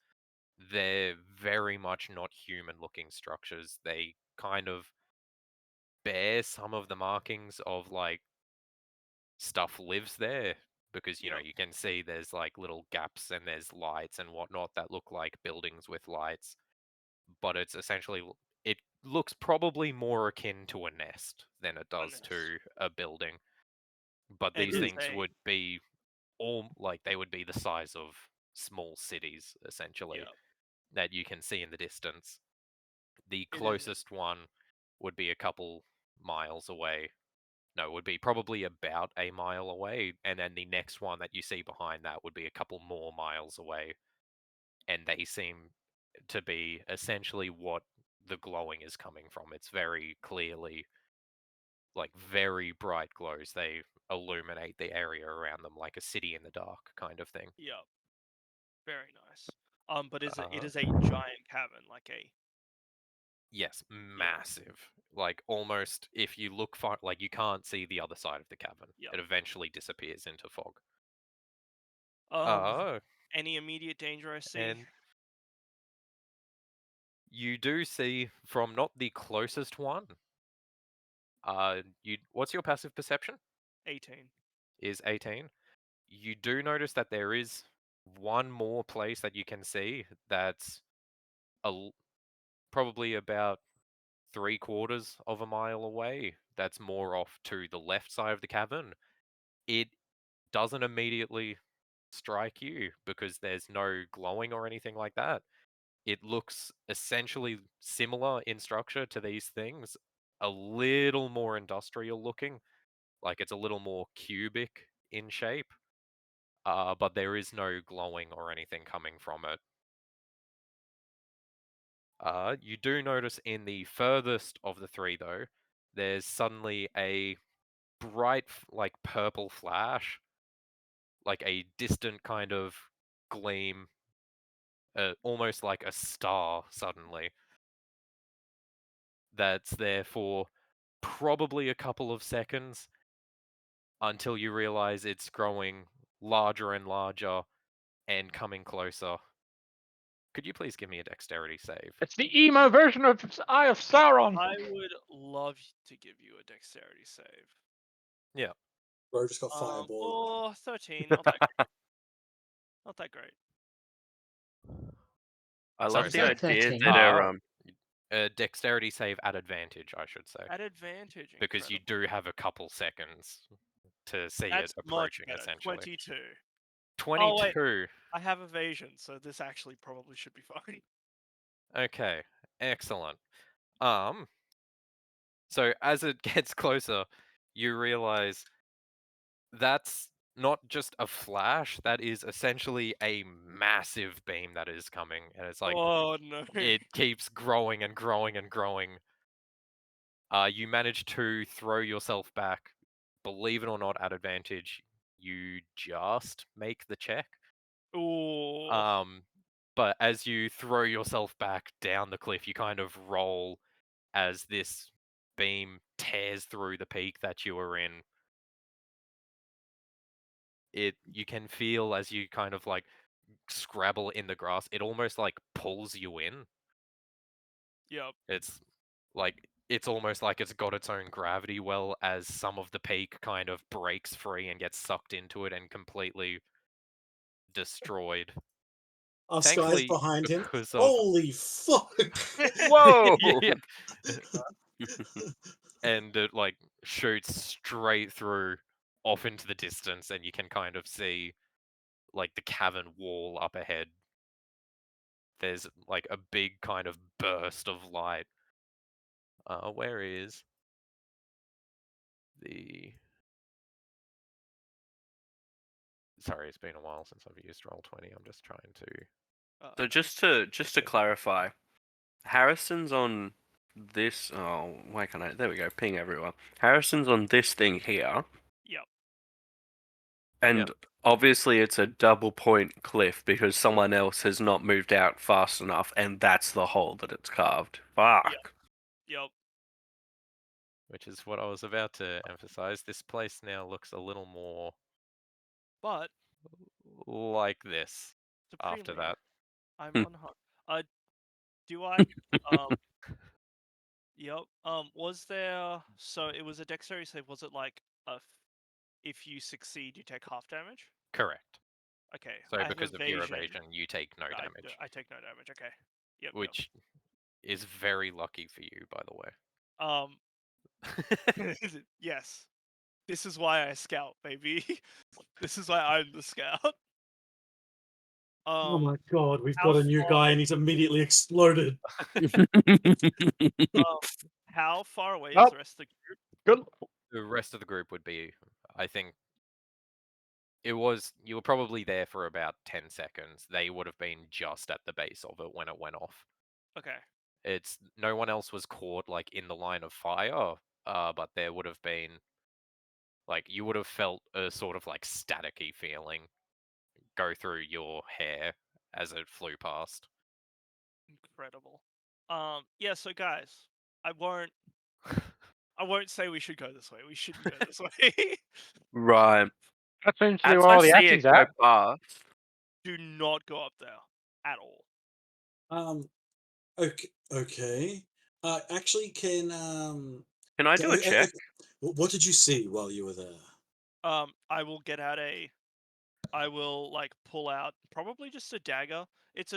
they're very much not human-looking structures. They kind of bear some of the markings of like stuff lives there because Yep. you can see there's like little gaps and there's lights and whatnot that look like buildings with lights, but it's essentially it looks probably more akin to a nest than it does nest. to a building. But And these it's things a would be all like they would be the size of small cities essentially Yep. that you can see in the distance. The It is closest one would be a couple miles away. No, it would be probably about a mile away, and then the next one that you see behind that would be a couple more miles away. And they seem to be essentially what the glowing is coming from. It's very clearly like very bright glows. They illuminate the area around them like a city in the dark kind of thing. Yep. Very nice. But it Uh, is a giant cavern, like a yes, massive. Like almost if you look far, like you can't see the other side of the cavern. Yep. It eventually disappears into fog. um any immediate danger I see. And you do see from not the closest one. What's your passive perception? 18. Is 18. You do notice that there is one more place that you can see that's probably about 3/4 of a mile away. That's more off to the left side of the cavern. It doesn't immediately strike you because there's no glowing or anything like that. It looks essentially similar in structure to these things, a little more industrial looking, like it's a little more cubic in shape, but there is no glowing or anything coming from it. You do notice in the furthest of the three, though, there's suddenly a bright, like purple flash, like a distant kind of gleam, almost like a star suddenly, that's there for probably a couple of seconds until you realize it's growing larger and larger and coming closer. Could you please give me a dexterity save? It's the emo version of Eye of Sauron. I would love to give you a dexterity save. Yeah. Bro just got fireball. 13. Not that great. Not that great. I Sorry, love the so- idea 13? that dexterity save at advantage, I should say, At advantage, because you incredible. do have a couple seconds to see That's it much approaching. better. Essentially, 22. 22. I have evasion, so this actually probably should be fine. Okay, excellent. So as it gets closer, you realize that's not just a flash, that is essentially a massive beam that is coming. And it's like, Oh no. it keeps growing and growing and growing. You manage to throw yourself back. Believe it or not, at advantage, you just make the check. Ooh. But as you throw yourself back down the cliff, you kind of roll as this beam tears through the peak that you were in. You can feel as you kind of like scrabble in the grass, it almost like pulls you in. Yep. It's almost like it's got its own gravity well as some of the peak kind of breaks free and gets sucked into it and completely destroyed. Our skies Thankfully, behind him. because of Holy fuck! Whoa! yeah, and it like shoots straight through off into the distance, and you can kind of see like the cavern wall up ahead. There's like a big kind of burst of light. Where is the? Sorry, it's been a while since I've used Roll20. I'm just trying to. So just to clarify, Harrison's on this. Oh, why can't I? There we go. Ping everyone. Harrison's on this thing here, Yep. and obviously it's a double point cliff because someone else has not moved out fast enough, and that's the hole that it's carved. Fuck. Yep. Which is what I was about to emphasize. This place now looks a little more But like this Supreme after Leader, that. I'm Hmm. on hunt. Do I? Um. Yep. Was there? So it was a dexterity save. Was it like if you succeed, you take half damage? Correct. Okay. So I have because of your evasion. evasion, you take no I, damage, I take no damage. Okay. Yep. which is very lucky for you, by the way. Yes. This is why I scout, baby. This is why I'm the scout. Oh my god, we've how got a new far- guy and he's immediately exploded. How far away Oh. is the rest of the group? Good. The rest of the group would be, I think, you were probably there for about 10 seconds. They would have been just at the base of it when it went off. Okay. It's no one else was caught like in the line of fire, but there would have been like you would have felt a sort of like staticky feeling go through your hair as it flew past. Incredible. Yeah, so guys, I won't say we should go this way. We shouldn't go this way. Right. That seems to be As where I all the see it action's go at. past, Do not go up there at all. Okay. Actually, can can I do a check? what did you see while you were there? I will get out I will like pull out probably just a dagger. It's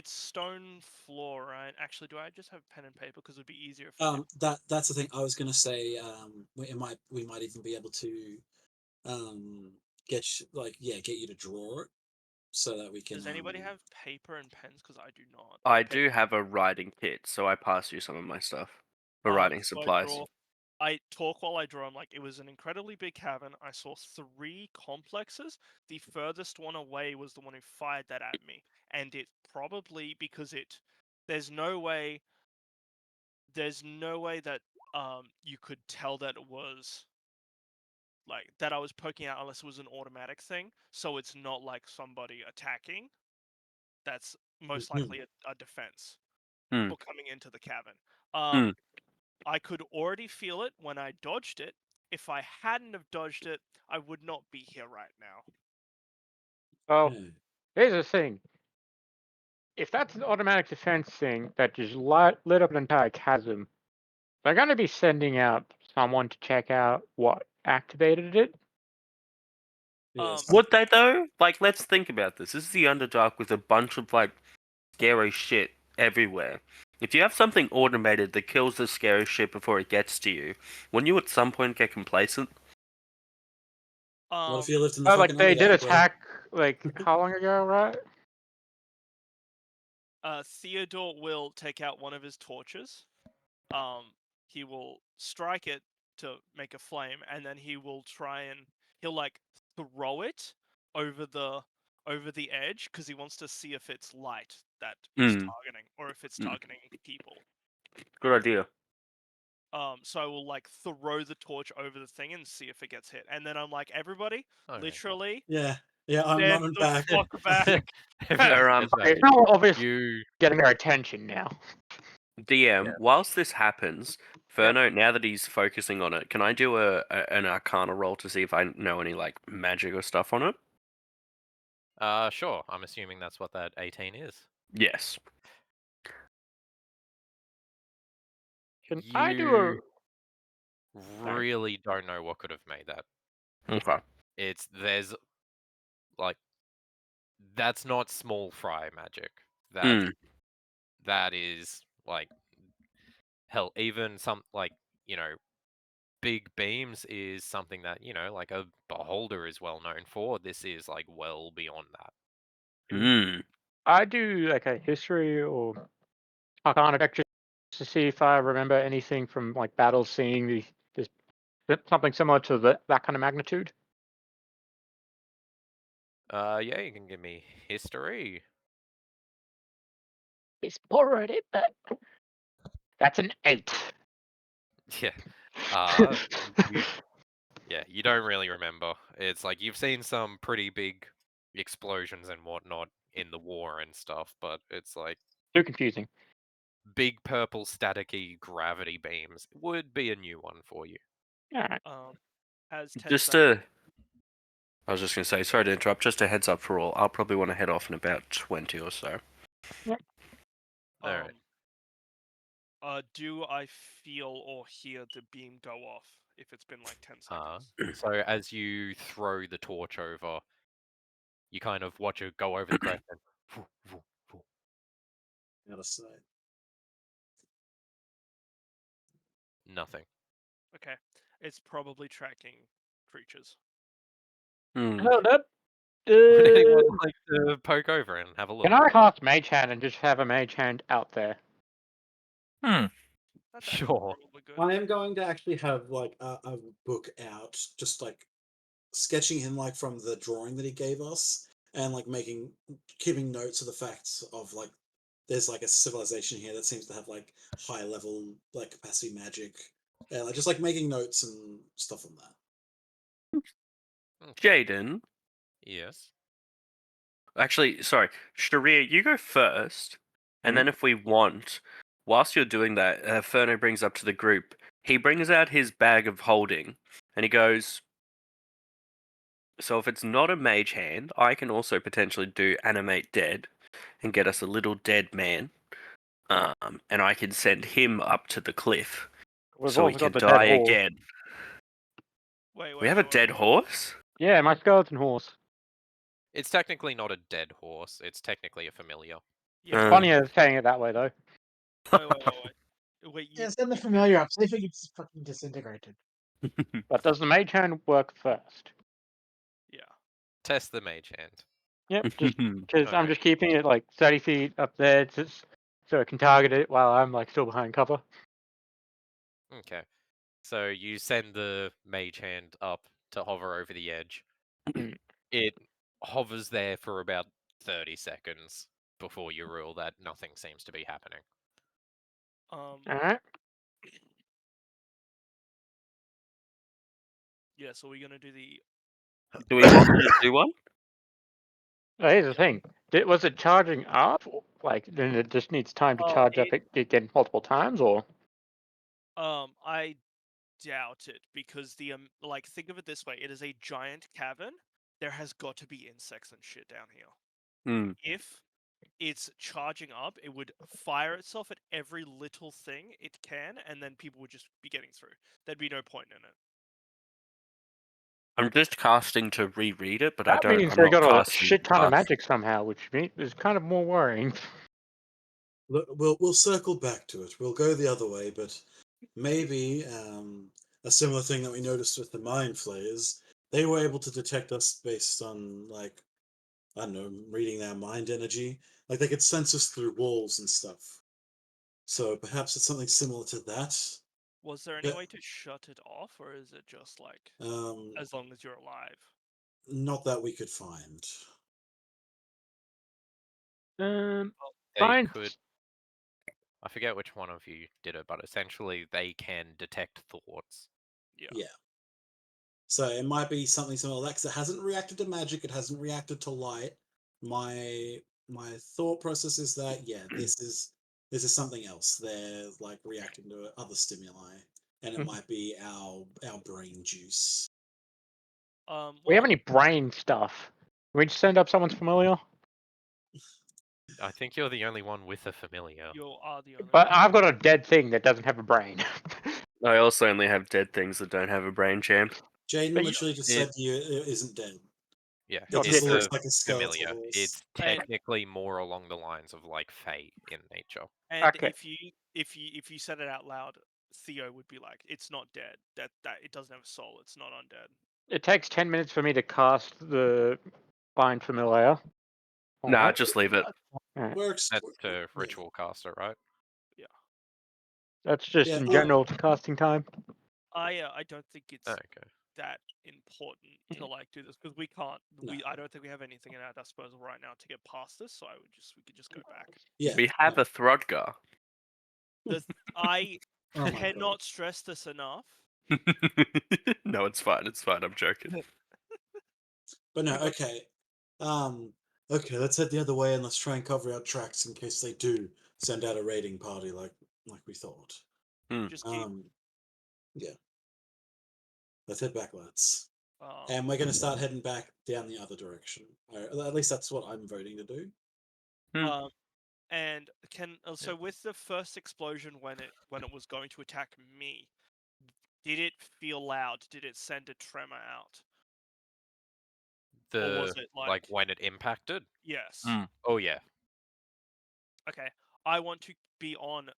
stone floor, right? Actually, do I just have pen and paper because it'd be easier if I That's the thing. I was gonna say. We might even be able to get you to draw it so that we can. Does anybody have paper and pens? Because I do not. I do have a writing kit, so I pass you some of my stuff for writing So supplies. I talk while I draw. I'm like, it was an incredibly big cavern. I saw 3 complexes. The furthest one away was the one who fired that at me, and it probably because there's no way, that you could tell that it was like that I was poking out unless it was an automatic thing. So it's not like somebody attacking. That's most likely a defense Hmm. for coming into the cavern. Hmm. I could already feel it when I dodged it. If I hadn't have dodged it, I would not be here right now. Well, here's the thing. If that's an automatic defense thing that just lit up an entire chasm, they're going to be sending out someone to check out what activated it. Yes. Would they though? Like, let's think about this. This is the Underdark with a bunch of like scary shit everywhere. If you have something automated that kills the scary shit before it gets to you, wouldn't you at some point get complacent? What if you lived in the Like fucking they did Underdark, bro? attack like how long ago, right? Theodore will take out one of his torches. He will strike it to make a flame, and then he'll like throw it over the edge because he wants to see if it's light that is targeting or if it's targeting people. Good idea. So I will like throw the torch over the thing and see if it gets hit, and then I'm like, everybody, literally, Yeah, I'm stand running the back. fuck back. Okay, No, obviously You getting their attention now. DM, whilst this happens, Ferno, now that he's focusing on it, can I do an Arcana roll to see if I know any like magic or stuff on it? sure. I'm assuming that's what that 18 is. Yes. Can I do a Really don't know what could have made that. Okay. There's like that's not small fry magic. That is like hell. Even some like big beams is something that like a beholder is well known for. This is like well beyond that. I do like a history or Arcana check just to see if I remember anything from like battles, seeing this something similar to that kind of magnitude. Yeah, you can give me history. It's borrowed it, but that's an 8. Yeah. You don't really remember. It's like you've seen some pretty big explosions and whatnot in the war and stuff, but it's like Too confusing. big purple staticky gravity beams would be a new one for you. Yeah. Has 10 Just seconds. I was just gonna say, sorry to interrupt. Just a heads up for all. I'll probably want to head off in about 20 or so. Alright. Do I feel or hear the beam go off if it's been like 10 seconds? So as you throw the torch over, you kind of watch it go over the crest and Out of sight. nothing. Okay, it's probably tracking creatures. Hold up. Would anyone like to poke over and have a look? Can I cast Mage Hand and just have a Mage Hand out there? That's actually Sure. probably good. I am going to actually have like a book out, just like sketching him like from the drawing that he gave us, and like keeping notes of the facts of like there's like a civilization here that seems to have like high level like capacity magic, and like, just like making notes and stuff on that. Okay. Jaden, Yes. actually, sorry, Sharia, you go first, and then if we want, whilst you're doing that, Ferno brings up to the group. He brings out his bag of holding, and he goes, "So if it's not a mage hand, I can also potentially do animate dead, and get us a little dead man, and I can send him up to the cliff, We've so he also got can the dead die horse. again." Wait, We have a dead horse. Yeah, my skeleton horse. It's technically not a dead horse. It's technically a familiar. It's Yeah. funnier saying it that way, though. Wait, Yeah, send the familiar up. See if it gets fucking disintegrated. But does the Mage Hand work first? yeah. Test the mage hand. Yep, just because I'm Alright. just keeping it like 30 feet up there, just so it can target it while I'm like still behind cover. Okay. So you send the mage hand up to hover over the edge. Mm. It hovers there for about 30 seconds before you rule that nothing seems to be happening. All right. Yeah, so we're gonna do the. Do we want to do one? Here's the thing: was it charging up? Like, then it just needs time to charge up again multiple times, or? I doubt it because like think of it this way: it is a giant cavern. There has got to be insects and shit down here. If it's charging up, it would fire itself at every little thing it can, and then people would just be getting through. There'd be no point in it. I'm just casting to reread it, but I That don't. means I'm they not got a casting shit to ton of cast. magic somehow, which is kind of more worrying. Look, we'll circle back to it. We'll go the other way, but maybe a similar thing that we noticed with the mind flayers, they were able to detect us based on like I don't know, reading their mind energy. Like they could sense us through walls and stuff. So perhaps it's something similar to that. Was there any Yeah. way to shut it off, or is it just like Um, as long as you're alive? not that we could find. They Fine. could. I forget which one of you did it, but essentially they can detect thoughts. Yeah. So it might be something similar to that because it hasn't reacted to magic. It hasn't reacted to light. My thought process is that this is something else. They're like reacting to other stimuli, and it might be our brain juice. We have any brain stuff? Can we just send up someone's familiar? I think you're the only one with a familiar. You are the only But one. I've got a dead thing that doesn't have a brain. I also only have dead things that don't have a brain, champ. Jaden But literally just said to you it isn't dead. Yeah, It Oh, just shit. looks a like a skeletal familiar. horse. It's And- technically more along the lines of like fate in nature. And Okay. if you said it out loud, Theo would be like, "It's not dead. That it doesn't have a soul. It's not undead." It takes 10 minutes for me to cast the Find Familiar. Nah, Alright. just leave it. Alright. Works. That's to ritual caster, right? That's just Yeah, in general casting time. I don't think it's Okay. that important to like do this because we can't. No. I don't think we have anything at our disposal right now to get past this. So we could just go back. Yeah. We have a Throdgar. I Oh my God. cannot stress this enough. No, it's fine. It's fine. I'm joking. But no, okay. Okay, let's head the other way and let's try and cover our tracks in case they do send out a raiding party like we thought. Just keep. Yeah. Let's head back, lads. And we're gonna start heading back down the other direction. Or at least that's what I'm voting to do. And so with the first explosion when it was going to attack me, did it feel loud? Did it send a tremor out? Or was it like when it impacted? Yes. Mm. Oh yeah. Okay. I want to be on.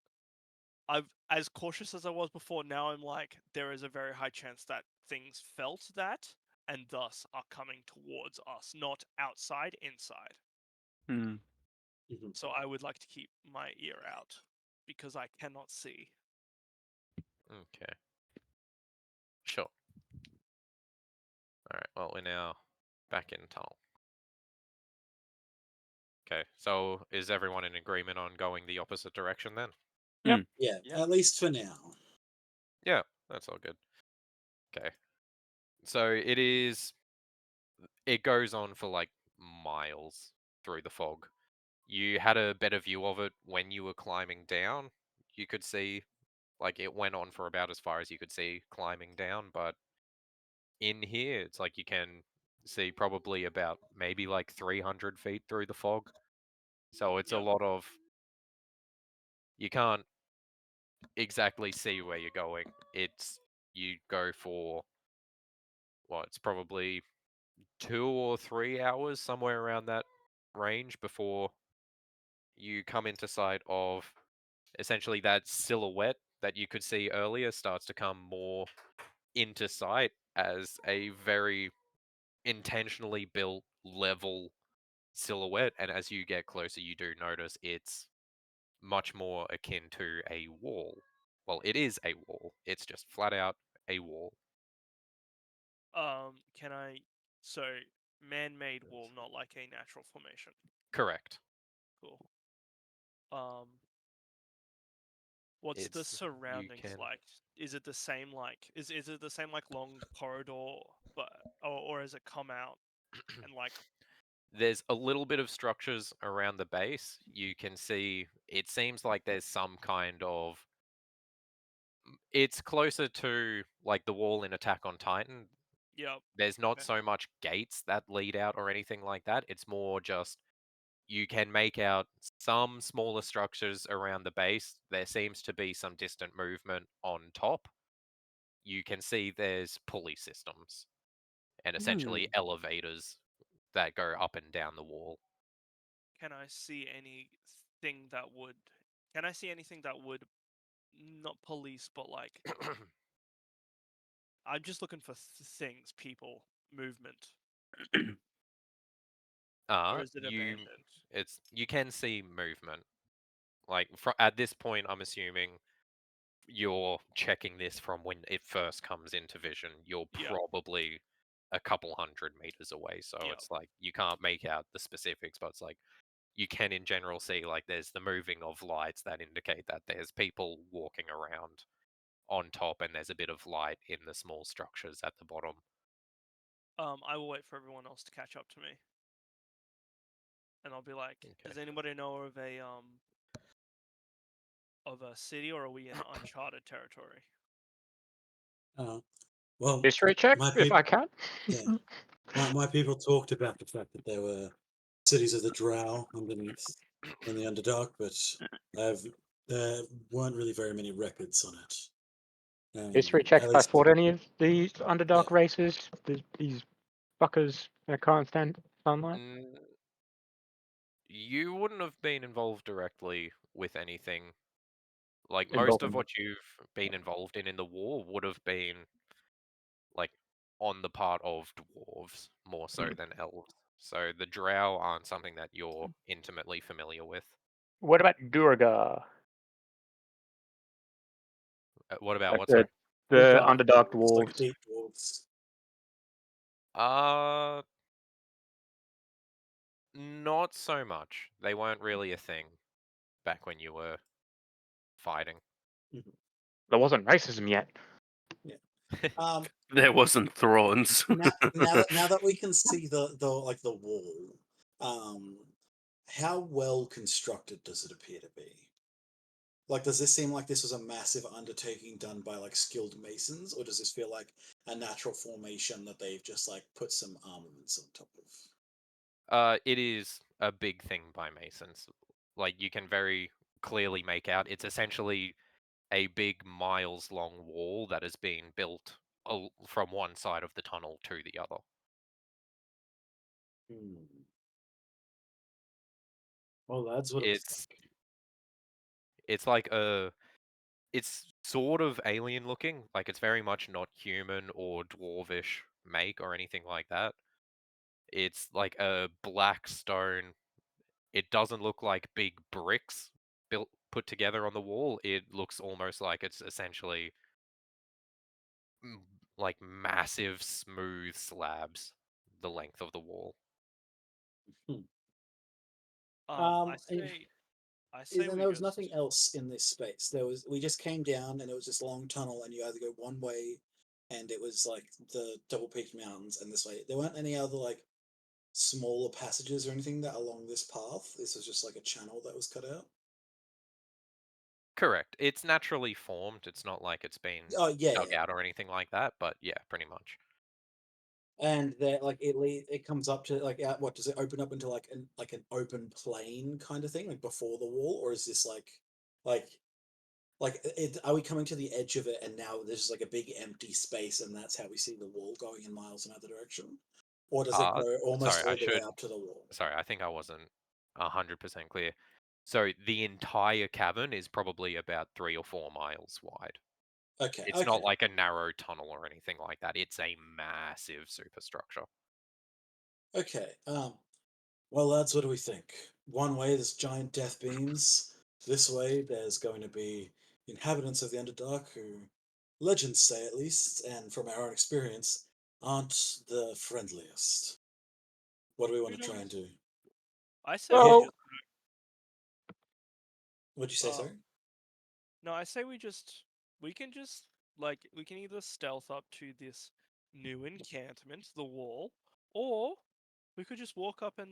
I've as cautious as I was before. Now I'm like, there is a very high chance that things felt that and thus are coming towards us, not outside, inside. Hmm. So I would like to keep my ear out because I cannot see. Okay. Sure. All right. Well, we're now back in tunnel. Okay. So is everyone in agreement on going the opposite direction then? Yeah, Yeah. at least for now. Yeah, that's all good. Okay. So it goes on for like miles through the fog. You had a better view of it when you were climbing down. You could see, like, it went on for about as far as you could see climbing down, but in here, it's like you can see probably about maybe like 300 feet through the fog. So it's a Yep. lot of. You can't exactly see where you're going. You go for it's probably 2 or 3 hours, somewhere around that range, before you come into sight of essentially that silhouette that you could see earlier starts to come more into sight as a very intentionally built level silhouette. And as you get closer, you do notice it's much more akin to a wall. Well, it is a wall. It's just flat out a wall. Can I? So man-made wall, not like a natural formation. Correct. Cool. What's the It's you surroundings can. like? Is it the same like is it the same like long corridor, but or has it come out and like There's a little bit of structures around the base. You can see it seems like there's some kind of. It's closer to like the wall in Attack on Titan. yep. There's not Okay. so much gates that lead out or anything like that. It's more just you can make out some smaller structures around the base. There seems to be some distant movement on top. You can see there's pulley systems and essentially elevators that go up and down the wall. Can I see anything that would can I see anything that would not police but like I'm just looking for things, people, movement. Or is it You abandoned? you can see movement. Like at this point, I'm assuming you're checking this from when it first comes into vision. You're Yep. probably a couple 100 meters away, so Yep. it's like you can't make out the specifics, but it's like you can in general see like there's the moving of lights that indicate that there's people walking around on top, and there's a bit of light in the small structures at the bottom. I will wait for everyone else to catch up to me. And I'll be like, Okay. does anybody know of a city, or are we in uncharted territory? Well, History check, my if I people, can. yeah, my people talked about the fact that there were cities of the Drow underneath in the Underdark, but there weren't really very many records on it. History check At if I least, fought any of these Underdark yeah. races, these fuckers that can't stand sunlight. You wouldn't have been involved directly with anything. Like most of Involving what you've been involved in the war would have been like on the part of dwarves more so than elves. So the drow aren't something that you're intimately familiar with. What about Durga? What about Like what, sorry? the Dark Underdark dwarves, like dwarves. deep dwarves. Not so much. They weren't really a thing back when you were fighting. There wasn't racism yet. Um, There wasn't thrones. now that we can see the like the wall, how well constructed does it appear to be? Like, does this seem like this was a massive undertaking done by like skilled masons, or does this feel like a natural formation that they've just like put some armaments on top of? It is a big thing by masons. like you can very clearly make out it's essentially a big miles-long wall that has been built from one side of the tunnel to the other. Well, that's what It's it's like it's sort of alien looking, like it's very much not human or dwarvish make or anything like that. It's like a black stone. It doesn't look like big bricks put together on the wall. It looks almost like it's essentially like massive smooth slabs the length of the wall. I and say then we there was just nothing else in this space. We just came down and it was this long tunnel, and you either go one way, and it was like the double peaked mountains, and this way. There weren't any other like smaller passages or anything that along this path. This was just like a channel that was cut out. Correct. It's naturally formed. It's not like it's been Oh yeah, dug yeah. out or anything like that, but yeah, pretty much. And there, like it comes up to like what does it open up into like an open plain kind of thing, like before the wall, or is this like are we coming to the edge of it and now there's like a big empty space and that's how we see the wall going in miles in either direction, or does it go almost Sorry, all the way up to the wall? Sorry, I think I wasn't 100% clear. So the entire cavern is probably about 3 or 4 miles wide. Okay, It's okay, not like a narrow tunnel or anything like that. It's a massive superstructure. okay. Well, lads, what do we think? One way there's giant death beams. This way there's going to be inhabitants of the Underdark who, legends say at least, and from our own experience, aren't the friendliest. What do we want who to try and knows? do? I say we Hit. So, just What'd you say, uh sorry? no, I say we can just like we can either stealth up to this new encampment, the wall, or we could just walk up and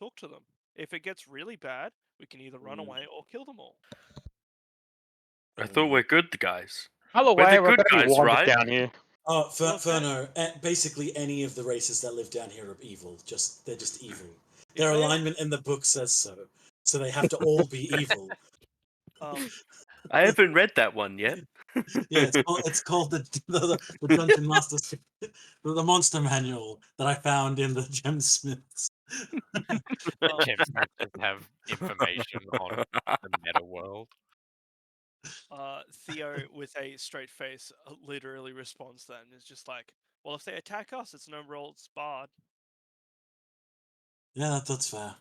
talk to them. If it gets really bad, we can either run away or kill them all. I thought we're good guys. either We're way, the we're good going to be guys, wanted right? down here. Oh, Well, Furno, basically any of the races that live down here are evil. They're just evil. Their they alignment in the book says so. So they have to all be evil. I haven't read that one yet. Yeah, it's called the Dungeon Master's the Monster Manual that I found in the Gemsmiths. Gemsmith just have information on the meta world. Theo, with a straight face, literally responds then. It's just like, well, if they attack us, it's no rolls barred. Yeah, that's fair.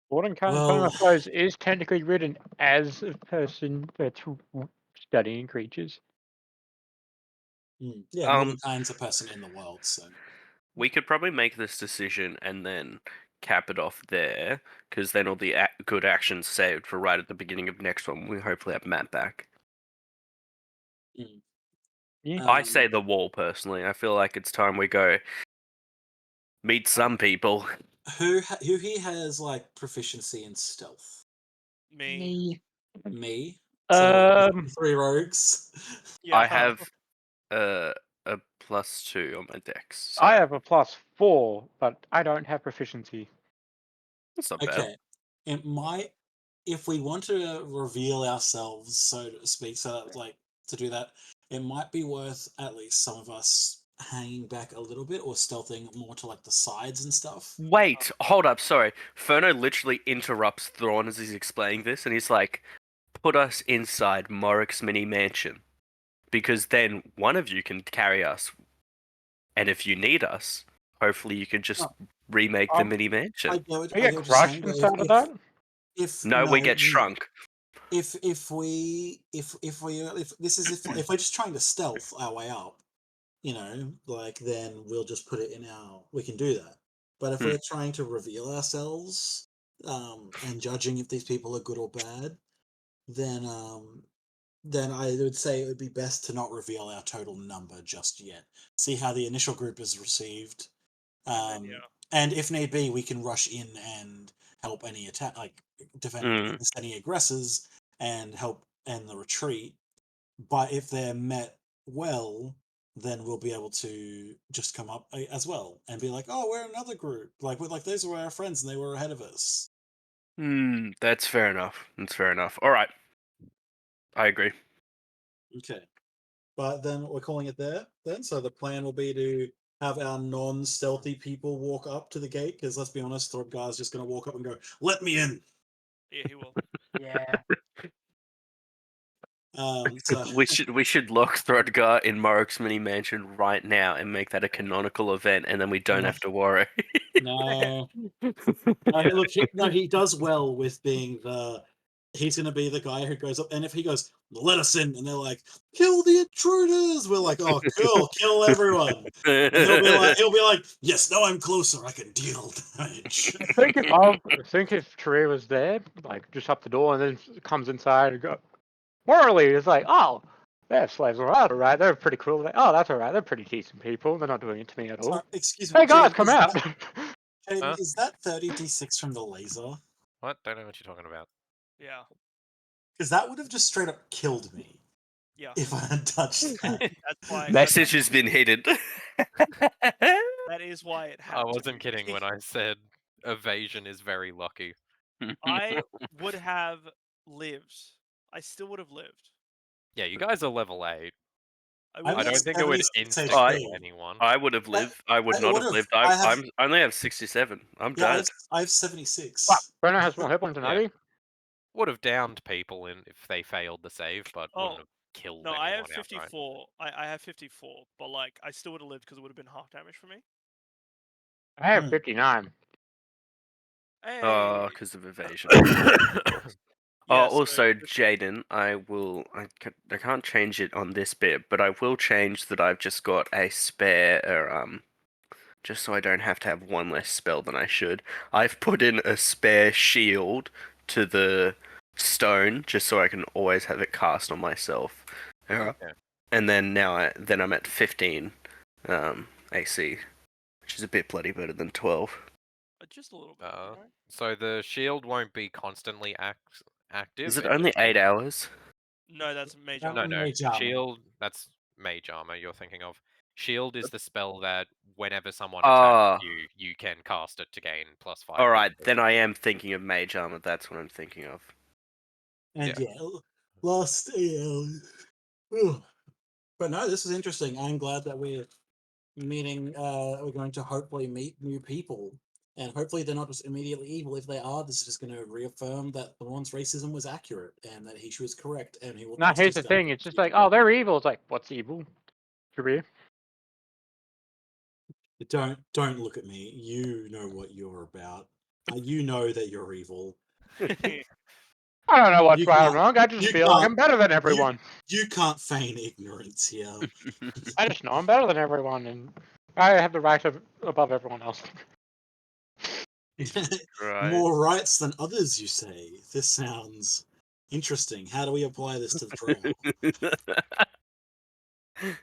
Warden Cannon, Well, I suppose, is technically written as a person that's studying creatures. yeah, Mordenkind's a person in the world, so We could probably make this decision and then cap it off there, because then all the good actions saved for right at the beginning of next one. We hopefully have Matt back. Yeah. I say the wall personally. I feel like it's time we go meet some people. who he has like proficiency in stealth? Me. Me. So 3 rogues. Yeah. I have a +2 on my dex. So I have a +4, but I don't have proficiency. that's not bad. Okay. It might, if we want to reveal ourselves, so to speak, so that like to do that, it might be worth at least some of us hanging back a little bit or stealthing more to like the sides and stuff. Wait, hold up, sorry. Ferno literally interrupts Thrawn as he's explaining this, and he's like, put us inside Morrick's mini mansion. Because then one of you can carry us. And if you need us, hopefully you can just remake the mini mansion. I get We get what you're crushed saying, but inside of that? No, we get shrunk. If this is if we're just trying to stealth our way up, like then we'll just put it in we can do that. But if we're trying to reveal ourselves, and judging if these people are good or bad, then I would say it would be best to not reveal our total number just yet. See how the initial group is received. And if need be, we can rush in and help any attack, like defend against any aggressors and help end the retreat. But if they're met well, then we'll be able to just come up as well and be like, "Oh, we're another group. Like those were our friends and they were ahead of us." That's fair enough. That's fair enough. All right. I agree. Okay. But then we're calling it there then. So the plan will be to have our non-stealthy people walk up to the gate, because let's be honest, Throdgar's just going to walk up and go, "Let me in." Yeah, he will. Yeah. So we should lock Throdgar in Morok's mini mansion right now and make that a canonical event, and then we don't No. have to worry. no, look, he does well with being the. He's going to be the guy who goes up, and if he goes, "Let us in," and they're like, "Kill the intruders," we're like, "Oh, cool, kill everyone." And he'll be like, "Yes, now I'm closer. I can deal damage." Think if Tree was there, like just up the door, and then comes inside and go. Morally, it's like, oh, they're slaves, all right. They're pretty cool. Like, oh, that's all right. They're pretty decent people. They're not doing it to me at all. Sorry, excuse me, Hey guys, Jaden, come out. Huh? Is that 30d6 from the laser? What? Don't know what you're talking about. Yeah. Because that would have just straight up killed me Yeah. if I had touched that. That's why. Message has been hidden. That is why it had. I to wasn't be kidding me. when I said evasion is very lucky. I would have lived. I still would have lived. Yeah, you guys are level 8. I'm I at don't think it would 76 insta-kill HP. anyone. I would have lived. I would I not would have have. lived. I have. I only have 67. I'm Yeah, dead. I have Fuck, 76. Brenner has more hit points than I Yeah. do. Would have downed people if they failed the save, but Oh, wouldn't have killed No, anyone I have outright. 54. I have 54, but like I still would have lived because it would have been half damage for me. I have Hmm. 59. Hey. Because of evasion. Yeah, so also, the- Jaden, I can't change it on this bit, but I will change that I've just got a spare, just so I don't have to have one less spell than I should. I've put in a spare shield to the stone, just so I can always have it cast on myself. Okay. And then I'm at 15 AC, which is a bit bloody better than 12. just a little bit. You know? So the shield won't be constantly active. Is it It only just 8 hours? No, that's mage No, armor. No, Mage armor. shield. That's mage armor you're thinking of. Shield is the spell that whenever someone Ah. attacks you, you can cast it to gain +5. Alright, then I am thinking of mage armor. That's what I'm thinking of. And last Ooh. But no, this is interesting. I'm glad that we're meeting. We're going to hopefully meet new people, and hopefully they're not just immediately evil. If they are, this is just going to reaffirm that Thorn's racism was accurate and that he was correct, and he will. Now here's the thing. It's just like, oh, they're evil. It's like, what's evil? Tree. Don't look at me. You know what you're about. You know that you're evil. I don't know what's You right or can't- wrong. I just you feel like can't- I'm better than everyone. You can't feign ignorance here. I just know I'm better than everyone, and I have the right above everyone else. Right. More rights than others, you say. This sounds interesting. How do we apply this to the trial?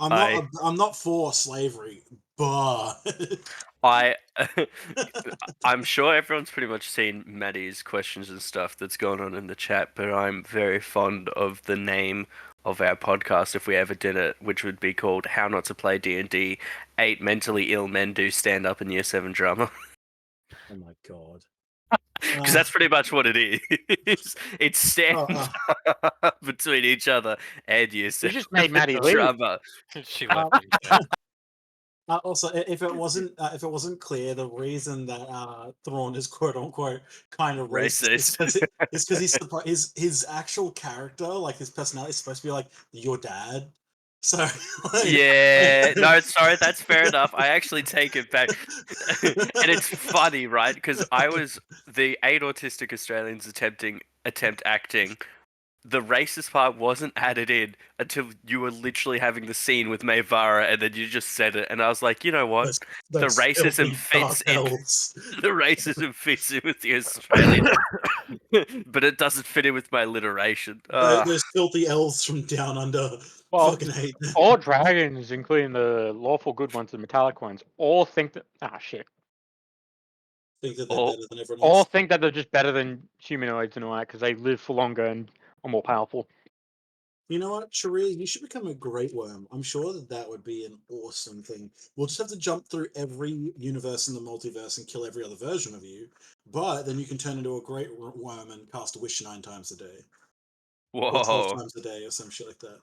I'm not for slavery, but I'm sure everyone's pretty much seen Maddie's questions and stuff that's going on in the chat, but I'm very fond of the name of our podcast if we ever did it, which would be called How Not to Play D&D, 8 Mentally Ill Men Do Stand Up in Year 7 Drama. oh my god. Because that's pretty much what it is. It's stand up between each other and Year 7 just made Maddie leave. drama. She left instead. Also, if it wasn't clear, the reason that Thrawn is quote unquote kind of racist is because his actual character, like his personality, is supposed to be like your dad. So Yeah, no, sorry, that's fair enough. I actually take it back. And it's funny, right? Because I was the 8 autistic Australians attempt acting. The racist part wasn't added in until you were literally having the scene with Mayvara, and then you just said it, and I was like, you know what? The racism fits in. The racism fits in with the Australian, but it doesn't fit in with my alliteration. Those filthy elves from down under. Well, fucking hate them. all dragons, including the lawful good ones, the metallic ones, all think that shit. Think that they're better than everyone All else. think that they're just better than humanoids and all that because they live for longer and are more powerful. You know what, Sharia, you should become a great worm. I'm sure that would be an awesome thing. We'll just have to jump through every universe in the multiverse and kill every other version of you, but then you can turn into a great worm and cast a wish 9 times a day. Or 12 Whoa. times a day or some shit like that.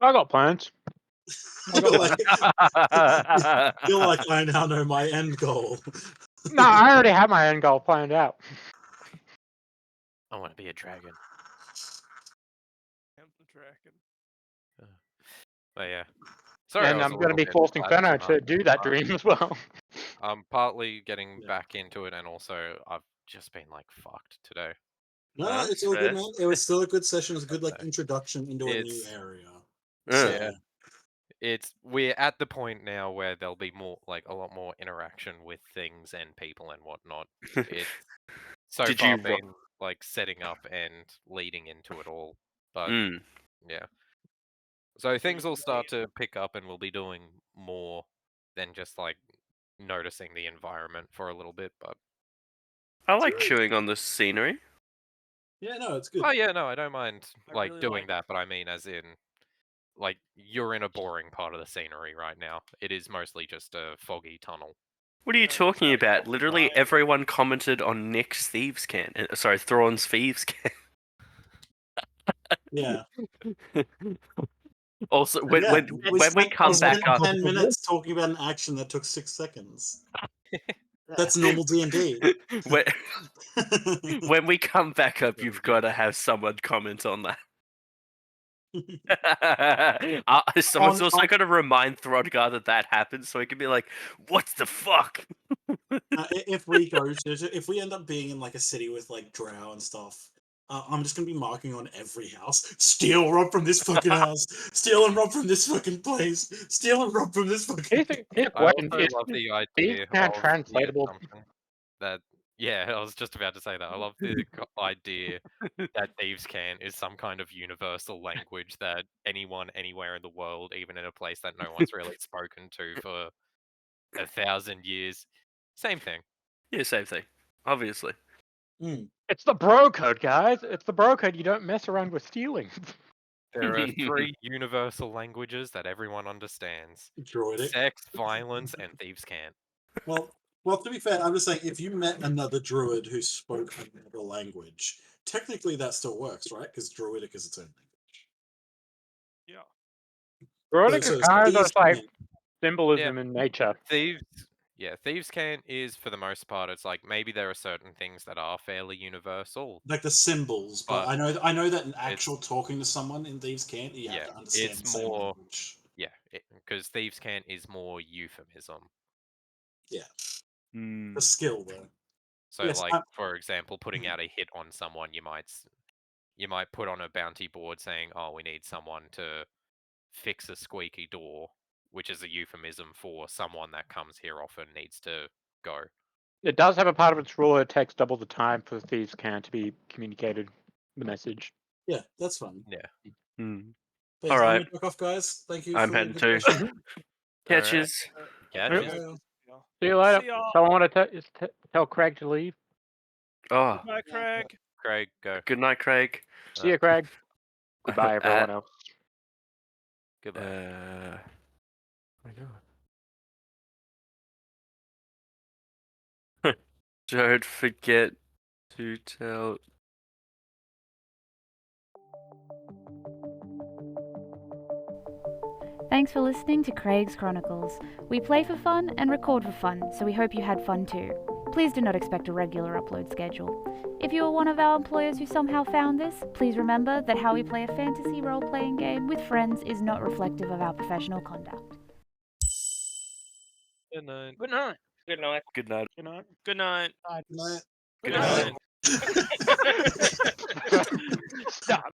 I got plans. You're like, you're like, I now know my end goal. No, I already have my end goal planned out. I want to be a dragon. I'm the dragon. But yeah. Sorry, And I was I'm a going to little be bit forcing flat Fenno tonight. to do that dream as well. I'm partly getting Yeah. back into it, and also I've just been like fucked today. No, That's it's all good, fair. man. It was still a good session. It was a good like Okay. introduction into a new It's- area. Yeah. So we're at the point now where there'll be more like a lot more interaction with things and people and whatnot. It's so Did far you been like setting up and leading into it all, but Mm. yeah. So things will start to pick up, and we'll be doing more than just like noticing the environment for a little bit. But I like chewing on the scenery. Yeah, no, it's good. oh yeah, no, I don't mind I like really doing like it. that. But I mean, as in, like you're in a boring part of the scenery right now. It is mostly just a foggy tunnel. What are you Yeah, talking yeah, about? cool. Literally Right. everyone commented on Nick's Thieves Can. Sorry, Thrawn's Thieves Can. Yeah. Also, Yeah, we when we spent, come back spent up, 10 minutes talking about an action that took 6 seconds. That's normal D&D. when we come back up, you've got to have someone comment on that. Someone's also got to remind Throdgar that happened, so he can be like, "What the fuck?" If we end up being in like a city with like drow and stuff, I'm just gonna be marking on every house: steal, rob from this fucking house, steal and rob from this fucking place, steal and rob from this fucking. Here's a I question. also Is love the Thieves idea Can of the translatable? assumption that I was just about to say that. I love the idea that Thieves Can is some kind of universal language that anyone anywhere in the world, even in a place that no one's really spoken to for 1,000 years, same thing. Yeah, same thing. Obviously. It's the bro code, guys. It's the bro code. You don't mess around with stealing. There are 3 universal languages that everyone understands: Druidic. sex, violence, and Thieves Can. Well, to be fair, I'm just saying, if you met another druid who spoke another language, technically that still works, right? Because Druidic is its own language. Yeah. Druidic So is kind of Thieves just like Can. symbolism in nature. Thieves Can is, for the most part, it's like maybe there are certain things that are fairly universal. Like the symbols, but But I know that in actual talking to someone in Thieves Can, you have yeah, to understand it's the same more language. because Thieves Can is more euphemism. Yeah. Mm. The skill, though. So, Yes, like for example, putting out a hit on someone, you might put on a bounty board saying, "Oh, we need someone to fix a squeaky door," which is a euphemism for someone that comes here often needs to go. It does have a part of its rule. It takes double the time for Thieves Can to be communicated the message. Yeah, that's fine. Yeah. Mm. But All yes, I'm right. gonna back off, guys. Thank you I'm for a heading good too. session. Catches. Catches. Bye. See you later. See y'all. Someone want to tell Craig to leave? Oh, Bye, Craig. Craig, go. good night, Craig. See you, Craig. Goodbye, everyone else. Goodbye. My God. Don't forget to tell. Thanks for listening to Craig's Chronicles. We play for fun and record for fun, so we hope you had fun too. Please do not expect a regular upload schedule. If you are one of our employers who somehow found this, please remember that how we play a fantasy role-playing game with friends is not reflective of our professional conduct. Good night. Good night. Good night. Good night. Good night. Good night. Stop.